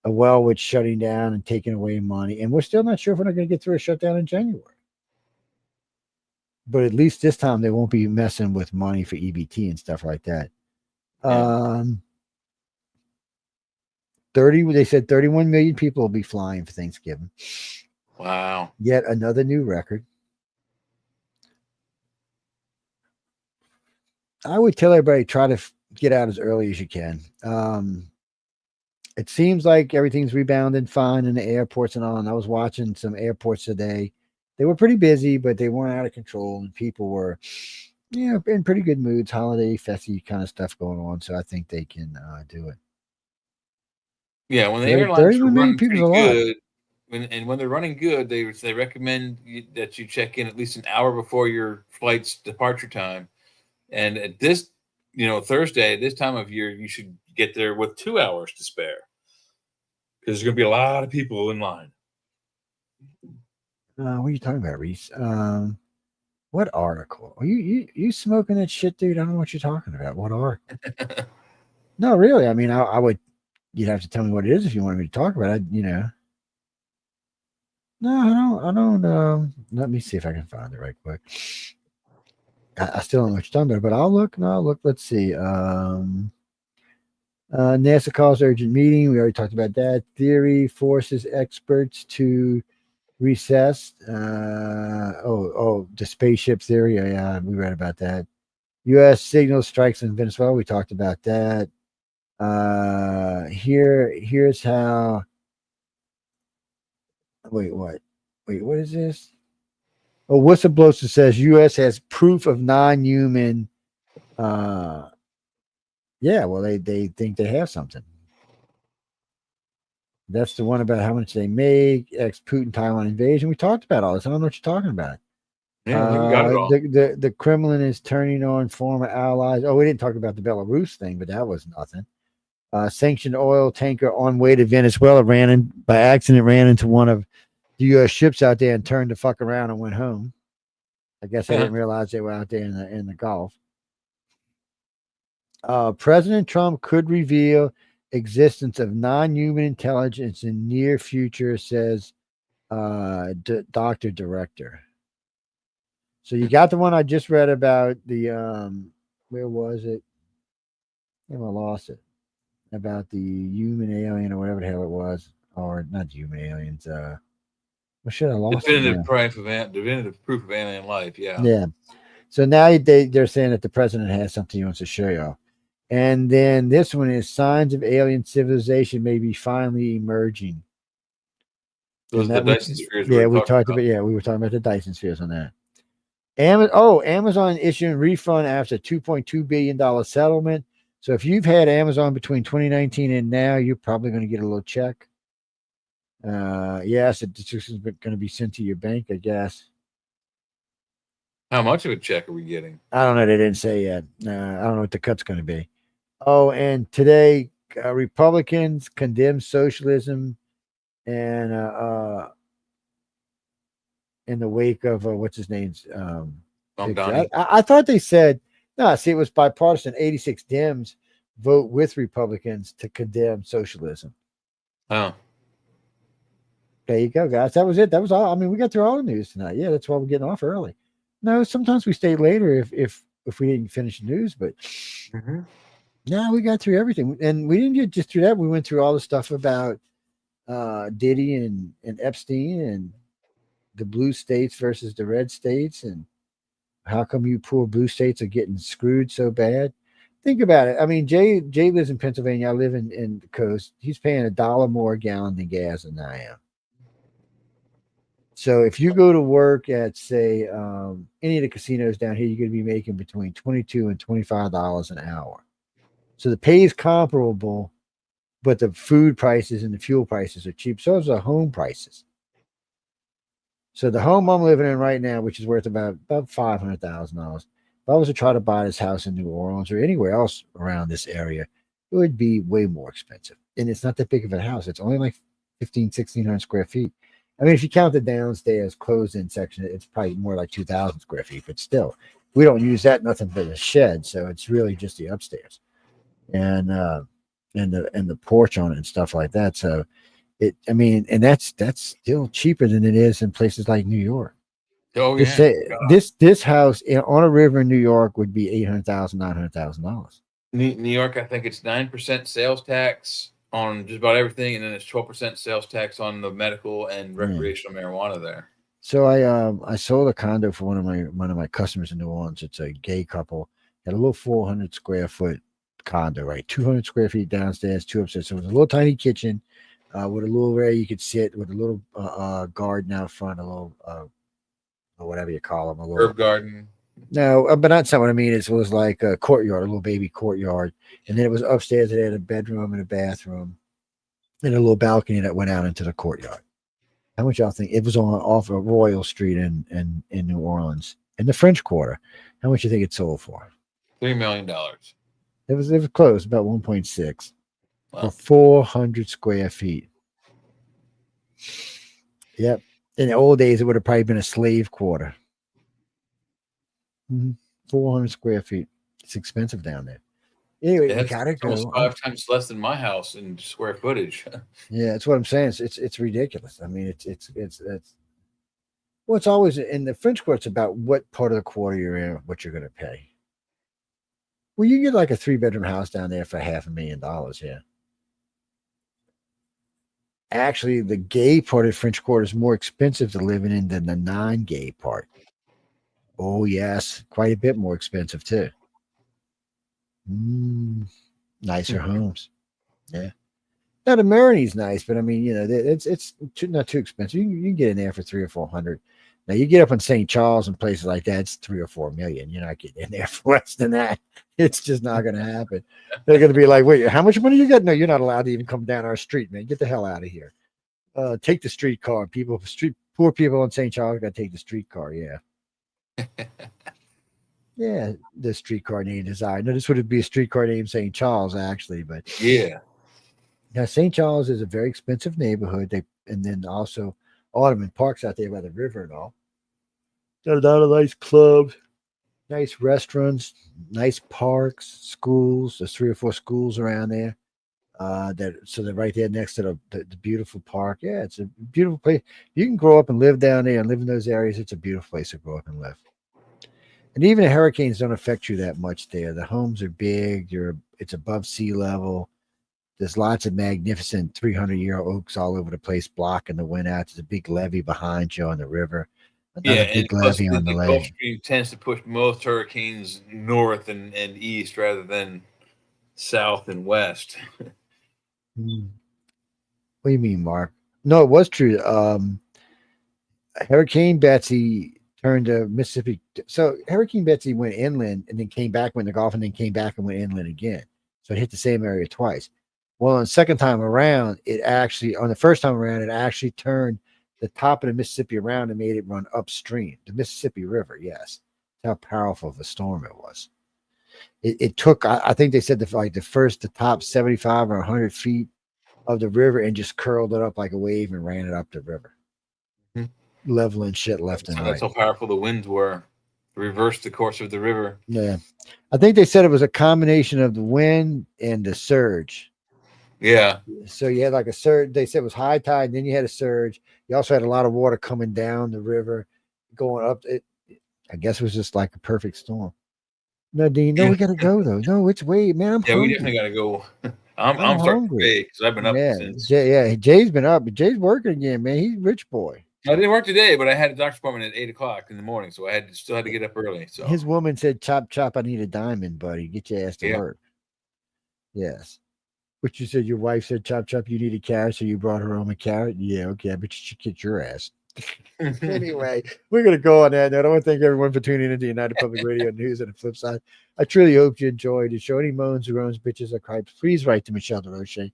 With shutting down and taking away money, and we're still not sure if we're not going to get through a shutdown in January. But at least this time they won't be messing with money for EBT and stuff like that. 30. They said 31 million people will be flying for Thanksgiving. Wow! Yet another new record. I would tell everybody try to get out as early as you can. It seems like everything's rebounding fine in the airports and all. And I was watching some airports today. They were pretty busy, but they weren't out of control, and people were, in pretty good moods, holiday, festive kind of stuff going on. So I think they can do it. Yeah, when the airlines are 31 million running people is pretty a lot. good, when they're running good, they recommend that you check in at least an hour before your flight's departure time. And at this, Thursday, at this time of year, you should get there with 2 hours to spare because there's going to be a lot of people in line. What are you talking about, Reese? What article? Are you smoking that shit, dude? I don't know what you're talking about. What article? No, really. I mean, I would. You'd have to tell me what it is if you wanted me to talk about it. No, I don't. Let me see if I can find it right quick. I still don't know what you're talking about, but I'll look. No, look. Let's see. NASA calls urgent meeting. We already talked about that. Theory forces experts to recess. The spaceship theory. Yeah, we read about that. U.S. signals strikes in Venezuela. We talked about that. Here's how. Wait, what? Wait, what is this? Oh, whistleblower says U.S. has proof of non-human. Yeah, well, they think they have something. That's the one about how much they make, ex-Putin Taiwan invasion. We talked about all this. I don't know what you're talking about. Yeah, I think we got it all. The Kremlin is turning on former allies. Oh, we didn't talk about the Belarus thing, but that was nothing. Sanctioned oil tanker on way to Venezuela ran into one of the U.S. ships out there and turned the fuck around and went home. I guess I didn't realize they were out there in the Gulf. President Trump could reveal existence of non-human intelligence in near future, says Dr. Director. So you got the one I just read about the where was it? I lost it. About the human alien or whatever the hell it was, or not human aliens. What should I lost? Definitive proof of alien life. Yeah. Yeah. So now they're saying that the president has something he wants to show y'all. And then this one is signs of alien civilization may be finally emerging. Those are the Dyson spheres. Yeah, we talked about. Yeah, we were talking about the Dyson spheres on that. Amazon issuing refund after $2.2 billion settlement. So if you've had Amazon between 2019 and now, you're probably going to get a little check. Yes, it's just going to be sent to your bank, I guess. How much of a check are we getting? I don't know. They didn't say yet. I don't know what the cut's going to be. Oh, and today, Republicans condemn socialism and in the wake of what's his name's I thought they said no. See, it was bipartisan. 86 Dems vote with Republicans to condemn socialism. Oh, there you go, guys. That was it. That was all. I mean, we got through all the news tonight. Yeah, that's why we're getting off early. No, sometimes we stay later if we didn't finish the news, but no, we got through everything, and we didn't get just through that. We went through all the stuff about Diddy and Epstein and the blue states versus the red states, and how come you poor blue states are getting screwed so bad? Think about it. I mean, Jay lives in Pennsylvania. I live in the coast. He's paying $1 more a gallon than gas than I am. So if you go to work at, say, any of the casinos down here, you're going to be making between $22 and $25 an hour. So the pay is comparable, but the food prices and the fuel prices are cheap. So is the home prices. So the home I'm living in right now, which is worth about $500,000, if I was to try to buy this house in New Orleans or anywhere else around this area, it would be way more expensive. And it's not that big of a house. It's only like 1,600 square feet. I mean, if you count the downstairs closed-in section, it's probably more like 2,000 square feet. But still, we don't use that nothing but a shed, so it's really just the upstairs and the porch on it and stuff like that. So that's still cheaper than it is in places like New York. Oh yeah. This house on a river in New York would be $800,000, $900,000. New York, I think it's 9% sales tax on just about everything, and then it's 12% sales tax on the medical and recreational marijuana there. So I sold a condo for one of my customers in New Orleans. It's a gay couple. Had a little 400 square foot condo, right? 200 square feet downstairs, 2 upstairs. So it was a little tiny kitchen with a little area you could sit with a little garden out front, a little or whatever you call them, a little herb garden. No, but not something. I mean, it was like a courtyard, a little baby courtyard, and then it was upstairs. It had a bedroom and a bathroom, and a little balcony that went out into the courtyard. How much y'all think it was on off of Royal Street in New Orleans in the French Quarter? How much you think it sold for? $3 million. It was close, about 1.6 for 400 square feet. Yep. In the old days, it would have probably been a slave quarter. 400 square feet. It's expensive down there. Anyway, we gotta go. Almost 5 times less than my house in square footage. Yeah, that's what I'm saying. It's ridiculous. I mean, it's well, it's always in the French Quarter. It's about what part of the quarter you're in, what you're going to pay. Well, you get like a 3-bedroom house down there for $500,000. Yeah. Actually, the gay part of French Quarter is more expensive to live in than the non-gay part. Oh, yes. Quite a bit more expensive, too. Nicer homes. Yeah. Now, the Marine's nice, but I mean, it's not too expensive. You can get in there for $300 or $400. Now, you get up in St. Charles and places like that, it's $3 or $4 million. You're not getting in there for less than that. It's just not going to happen. They're going to be like, wait, how much money you got? No, you're not allowed to even come down our street, man. Get the hell out of here. Take the streetcar. Poor people in St. Charles got to take the streetcar. Yeah. Yeah, the streetcar named Desire. No, this would be a streetcar named St. Charles, actually, but yeah. Now, St. Charles is a very expensive neighborhood. And then also Audubon Park's out there by the river and all. Got a lot of nice clubs, nice restaurants, nice parks, schools. There's 3 or 4 schools around there. They're right there next to the beautiful park. Yeah, it's a beautiful place. You can grow up and live down there and live in those areas. It's a beautiful place to grow up and live. And even the hurricanes don't affect you that much there. The homes are big. It's above sea level. There's lots of magnificent 300-year oaks all over the place blocking the wind out. There's a big levee behind you on the river. Another big levee on the lake. Gulf Stream tends to push most hurricanes north and east rather than south and west. What do you mean, Mark? No, it was true. Hurricane Betsy turned to Mississippi. So Hurricane Betsy went inland and then came back, went to the Gulf, and then came back and went inland again. So it hit the same area twice. Well, on the second time around, on the first time around, it actually turned the top of the Mississippi around and made it run upstream. The Mississippi River, yes. That's how powerful of a storm it was. It took, I think they said the top 75 or 100 feet of the river and just curled it up like a wave and ran it up the river. Leveling shit left and right. That's how powerful the winds were. Reversed the course of the river. Yeah. I think they said it was a combination of the wind and the surge. Yeah. So you had like a surge. They said it was high tide, and then you had a surge. You also had a lot of water coming down the river, going up. I guess it was just like a perfect storm. No, Dean. No, we gotta go though. No, it's man. I'm hungry. We definitely gotta go. I'm starting to pay because I've been up since. Jay's been up, but Jay's working again, man. He's a rich boy. I didn't work today, but I had a doctor's appointment at 8:00 in the morning, so I still had to get up early. So his woman said, "Chop, chop. I need a diamond, buddy. Get your ass to work." Yes. But you said your wife said, "Chop, chop. You need a carrot, so you brought her home a carrot." Yeah, okay. But you should get your ass. Anyway, we're gonna go on that note. I want to thank everyone for tuning into United Public Radio News and the Flip Side. I truly hope you enjoyed the show. Any moans, groans, bitches, or gripes, please write to Michelle DeRoche.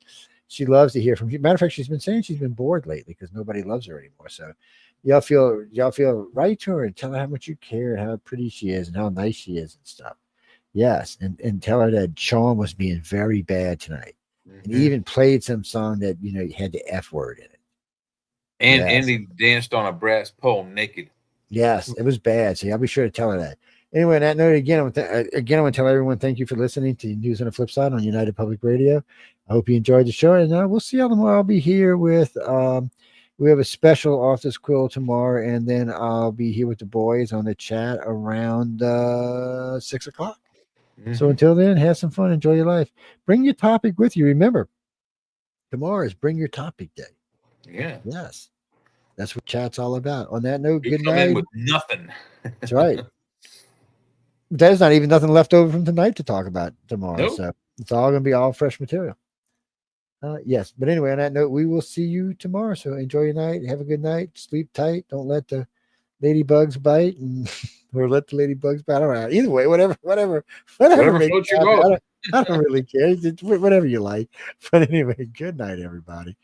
She loves to hear from you. Matter of fact, she's been saying she's been bored lately because nobody loves her anymore. So y'all feel right to her and tell her how much you care and how pretty she is and how nice she is and stuff. Yes, and tell her that Sean was being very bad tonight. And he even played some song that had the F word in it. And he danced on a brass pole naked. Yes, it was bad. So I'll be sure to tell her that. Anyway, on that note, again, I want to tell everyone thank you for listening to News on the Flip Side on United Public Radio. I hope you enjoyed the show, and we'll see y'all tomorrow. I'll be here with we have a special Office Quill tomorrow, and then I'll be here with the boys on the chat around 6 o'clock. So until then, have some fun, enjoy your life. Bring your topic with you. Remember, tomorrow is Bring Your Topic Day. Yeah. Yes. That's what chat's all about. On that note, You good come night. in with nothing. That's right. There's not even nothing left over from tonight to talk about tomorrow. Nope. So It's all going to be all fresh material. Yes. But anyway, on that note, we will see you tomorrow. So enjoy your night. Have a good night. Sleep tight. Don't let the ladybugs bite or let the ladybugs bite. All right. Either way, whatever makes you happy. I don't really care. It's whatever you like. But anyway, good night, everybody.